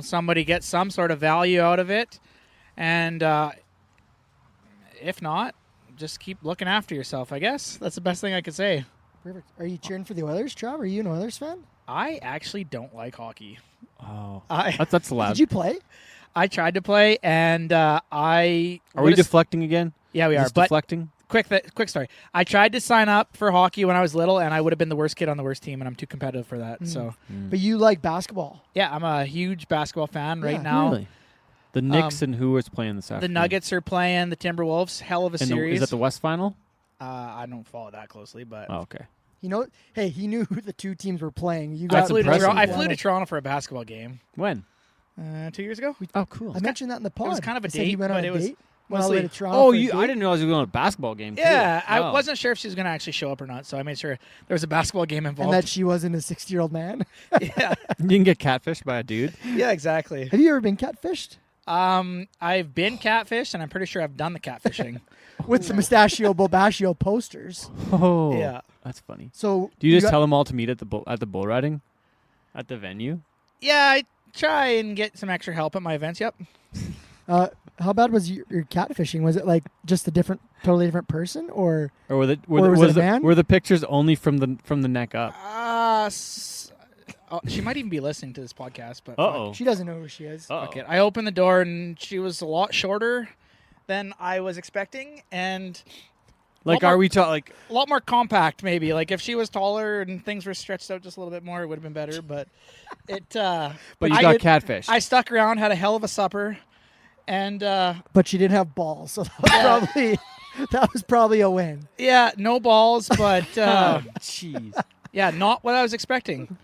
S5: somebody gets some sort of value out of it, and if not, just keep looking after yourself. I guess that's the best thing I could say.
S1: Perfect. Are you cheering for the Oilers, Trav? Are you an Oilers fan?
S5: I actually don't like hockey.
S3: Oh,
S5: I
S3: that's allowed.
S1: Did you play?
S5: I tried to play, and
S3: Are we deflecting again?
S5: Yeah, we
S3: Is
S5: are.
S3: this
S5: But
S3: deflecting?
S5: quick story. I tried to sign up for hockey when I was little, and I would have been the worst kid on the worst team, and I'm too competitive for that. So
S1: But you like basketball.
S5: yeah, I'm a huge basketball fan right
S1: Yeah,
S5: now.
S3: Really? The Knicks and who was playing this
S5: The
S3: afternoon?
S5: Nuggets are playing the Timberwolves. Hell of a
S3: And
S5: series.
S3: is that the West Final?
S5: I don't follow that closely, but
S3: Oh, okay.
S1: Hey, he knew who the two teams were playing. You
S5: I
S1: got
S5: flew, to
S3: impressive.
S5: Toronto, I flew to Toronto for a basketball game
S3: When?
S5: 2 years ago.
S3: Oh, cool.
S1: I mentioned that in the pod.
S5: It was kind of a
S1: I said he
S5: date,
S1: went on
S5: but
S1: a
S5: it was
S1: date. Went all the way to
S5: mostly-
S1: Toronto
S3: Oh,
S1: for a
S3: I
S1: date.
S3: didn't know I was going to a basketball game. Too.
S5: Yeah, I
S3: Oh.
S5: wasn't sure if she was going to actually show up or not, so I made sure there was a basketball game
S1: And
S5: involved.
S1: that she wasn't a 60-year-old man.
S5: Yeah,
S3: You didn't get catfished by a dude.
S5: yeah, exactly.
S1: Have you ever been catfished?
S5: I've been catfished, and I'm pretty sure I've done the catfishing.
S1: With the Mustachio Bullbashio posters.
S3: Oh,
S5: Yeah.
S3: that's funny.
S1: So
S3: Do you just
S1: got-
S3: tell them all to meet at the bull riding, at the venue?
S5: Yeah, I try and get some extra help at my events. Yep.
S1: How bad was your catfishing? Was it like just a totally different person, or
S3: Or were the
S1: Or was it a man?
S3: were the pictures only from the neck up?
S5: She might even be listening to this podcast, but
S3: Uh-oh.
S1: she doesn't know who she is?
S3: Uh-oh.
S5: fuck it. I opened the door and she was a lot shorter than I was expecting, and
S3: Like,
S5: Well,
S3: are we like?
S5: a lot more compact. Maybe like if she was taller and things were stretched out just a little bit more, it would have been better. But it.
S3: But you
S5: I
S3: got
S5: did-
S3: catfish.
S5: I stuck around, had a hell of a supper, and
S1: But she didn't have balls, so that was probably a win.
S5: yeah, no balls, but
S3: Jeez.
S5: yeah, not what I was expecting.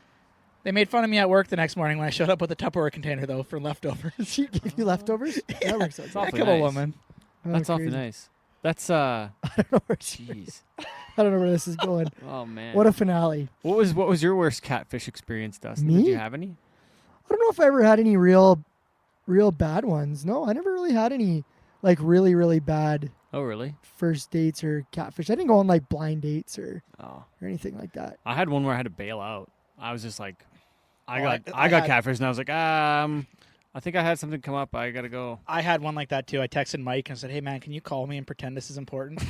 S5: They made fun of me at work the next morning when I showed up with a Tupperware container, though, for leftovers.
S1: She gave you leftovers. That works out.
S3: It's awfully
S5: Heck of a
S3: nice.
S5: woman.
S1: Oh,
S3: That's awfully
S1: crazy.
S3: nice. That's
S1: I don't know where
S3: jeez.
S1: I don't know where this is going.
S3: Oh man.
S1: What a finale.
S3: What was your worst catfish experience, Dustin?
S1: Me?
S3: Did you have any?
S1: I don't know if I ever had any real bad ones. No, I never really had any like really, really bad
S3: Oh really?
S1: first dates or catfish. I didn't go on like blind dates or
S3: Oh.
S1: anything like that.
S3: I had one where I had to bail out. I was just like, I
S5: Oh,
S3: got
S5: I
S3: got
S5: had-
S3: catfish, and I was like, I think I had something come up. I gotta go.
S5: I had one like that too. I texted Mike and said, "Hey man, can you call me and pretend this is important?"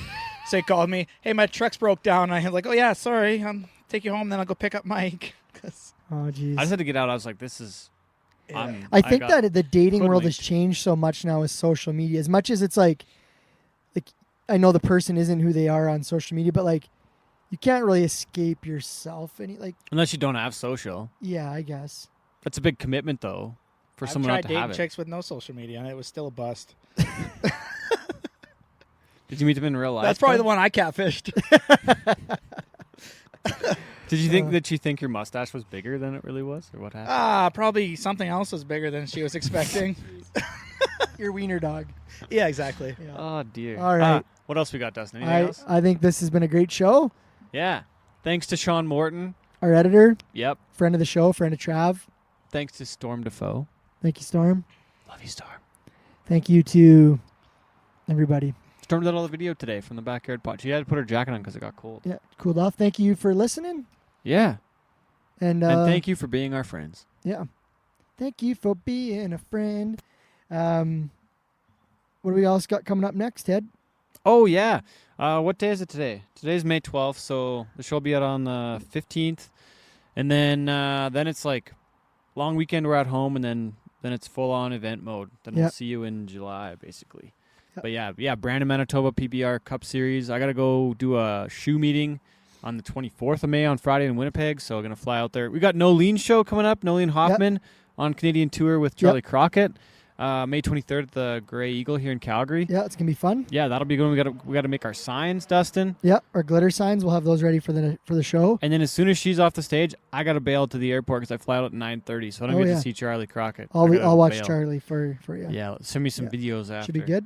S5: So he called me. Hey, my truck's broke down. And I was like, "Oh yeah, sorry. I'll take you home. Then I'll go pick up Mike." 'Cause-
S1: Oh jeez.
S3: I just had to get out. I was like, this is.
S5: Yeah.
S1: I think
S3: got
S1: that the dating world has
S3: hoodwinked.
S1: changed so much now with social media. As much as it's like I know the person isn't who they are on social media, but like you can't really escape yourself.
S3: Unless you don't have social,
S1: Yeah, I guess.
S3: that's a big commitment though, for
S5: I've
S3: someone
S5: tried
S3: not to
S5: dating
S3: have it.
S5: chicks with no social media, and it was still a bust.
S3: Did you meet them in real life?
S5: That's probably
S3: though?
S5: the one I catfished.
S3: Did you think that you think your mustache was bigger than it really was, or what happened?
S5: Probably something else was bigger than she was expecting.
S1: Your wiener dog.
S5: Yeah, exactly.
S1: Yeah.
S3: Oh dear.
S1: All right.
S3: What else we got, Dustin? Anything else?
S1: I think this has been a great show.
S3: Yeah. Thanks to Sean Morton.
S1: Our editor,
S3: Yep.
S1: friend of the show, friend of Trav.
S3: Thanks to Storm Defoe.
S1: Thank you, Storm.
S3: Love you, Storm.
S1: Thank you to everybody.
S3: Storm did all the video today from the backyard pot. She had to put her jacket on because it got cold.
S1: Yeah, cool off. Thank you for listening.
S3: Yeah.
S1: And
S3: And thank you for being our friends.
S1: Yeah. Thank you for being a friend. What do we else got coming up next, Ted?
S3: Oh, yeah. What day is it today? Today's May 12th, so the show will be out on the 15th. And then it's like long weekend, we're at home, and then it's full-on event mode. Then we'll
S1: Yep.
S3: see you in July, basically.
S1: Yep.
S3: But yeah, Brandon, Manitoba PBR Cup Series. I got to go do a shoe meeting on the 24th of May on Friday in Winnipeg, so I'm going to fly out there. We got Nolene show coming up, Nolene Hoffman on Canadian Tour with Charlie Crockett. May 23rd at the Grey Eagle here in Calgary.
S1: Yeah, it's gonna be fun.
S3: Yeah, that'll be good. We got to make our signs, Dustin.
S1: Yeah, our glitter signs. We'll have those ready for the show.
S3: And then as soon as she's off the stage, I got to bail to the airport because I fly out at 9:30, so I don't
S1: Oh,
S3: get
S1: yeah.
S3: to see Charlie Crockett.
S1: I'll
S3: I gotta
S1: watch
S3: bail.
S1: Charlie for you.
S3: Yeah, send me some
S1: Yeah.
S3: videos after.
S1: Should be good.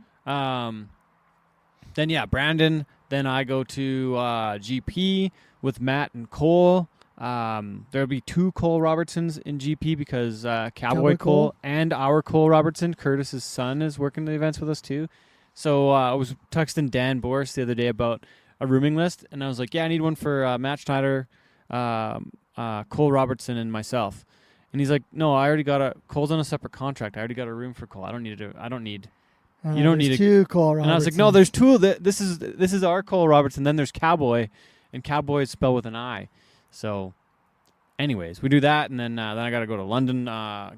S3: Then Brandon. Then I go to GP with Matt and Cole. There'll be two Cole Robertsons in GP because Cowboy Cole
S1: Cole.
S3: and our Cole Robertson, Curtis's son, is working the events with us too. So I was texting Dan Boris the other day about a rooming list, and I was like, "Yeah, I need one for Matt Schneider, Cole Robertson, and myself." And he's like, "No, I already got Cole's on a separate contract. I already got a room for Cole. I don't need to. I don't need." You don't
S1: There's
S3: need
S1: two Cole Robertsons.
S3: And I was like, "No, there's two of the. This is our Cole Robertson. Then there's Cowboy, and Cowboy is spelled with an I." So, anyways, we do that, and then I got to go to London.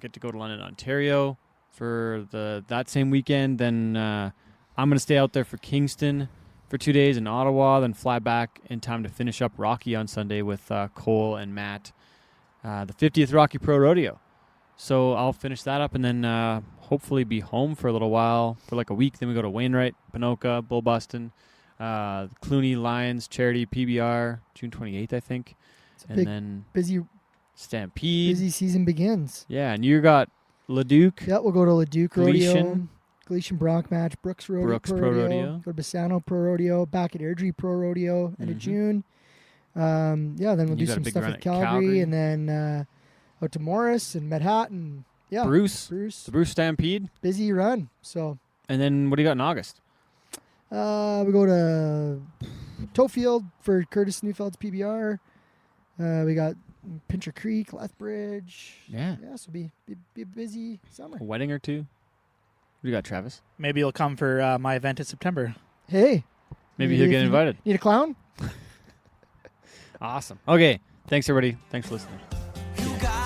S3: Get to go to London, Ontario, for that same weekend. Then I'm gonna stay out there for Kingston for 2 days in Ottawa. Then fly back in time to finish up Rocky on Sunday with Cole and Matt, the 50th Rocky Pro Rodeo. So I'll finish that up and then hopefully be home for a little while, for like a week. Then we go to Wainwright, Ponoka, Bull Bustin, Clooney, Lions, Charity, PBR, June 28th, I think. And then
S1: busy
S3: Stampede.
S1: busy season begins.
S3: Yeah, and you got Leduc.
S1: Yeah, we'll go to Leduc Rodeo,
S3: Gleason.
S1: Bronc Match, Brooks Pro Rodeo. Go to Bassano Pro Rodeo, back at Airdrie Pro Rodeo end of June. Then we'll do some stuff at Calgary, and then out to Morris and Manhattan. Yeah,
S3: Bruce. The Bruce Stampede.
S1: Busy run. So.
S3: And then what do you got in August?
S1: We go to Toefield for Curtis Neufeld's PBR. We got Pincher Creek, Lethbridge.
S3: Yeah.
S1: Yeah, so be a busy summer.
S3: A wedding or two. What do you got, Travis?
S5: Maybe you'll come for my event in September.
S1: Hey.
S3: Maybe he'll get invited.
S1: Need a clown?
S3: Awesome. Okay. Thanks, everybody. Thanks for listening.
S2: You got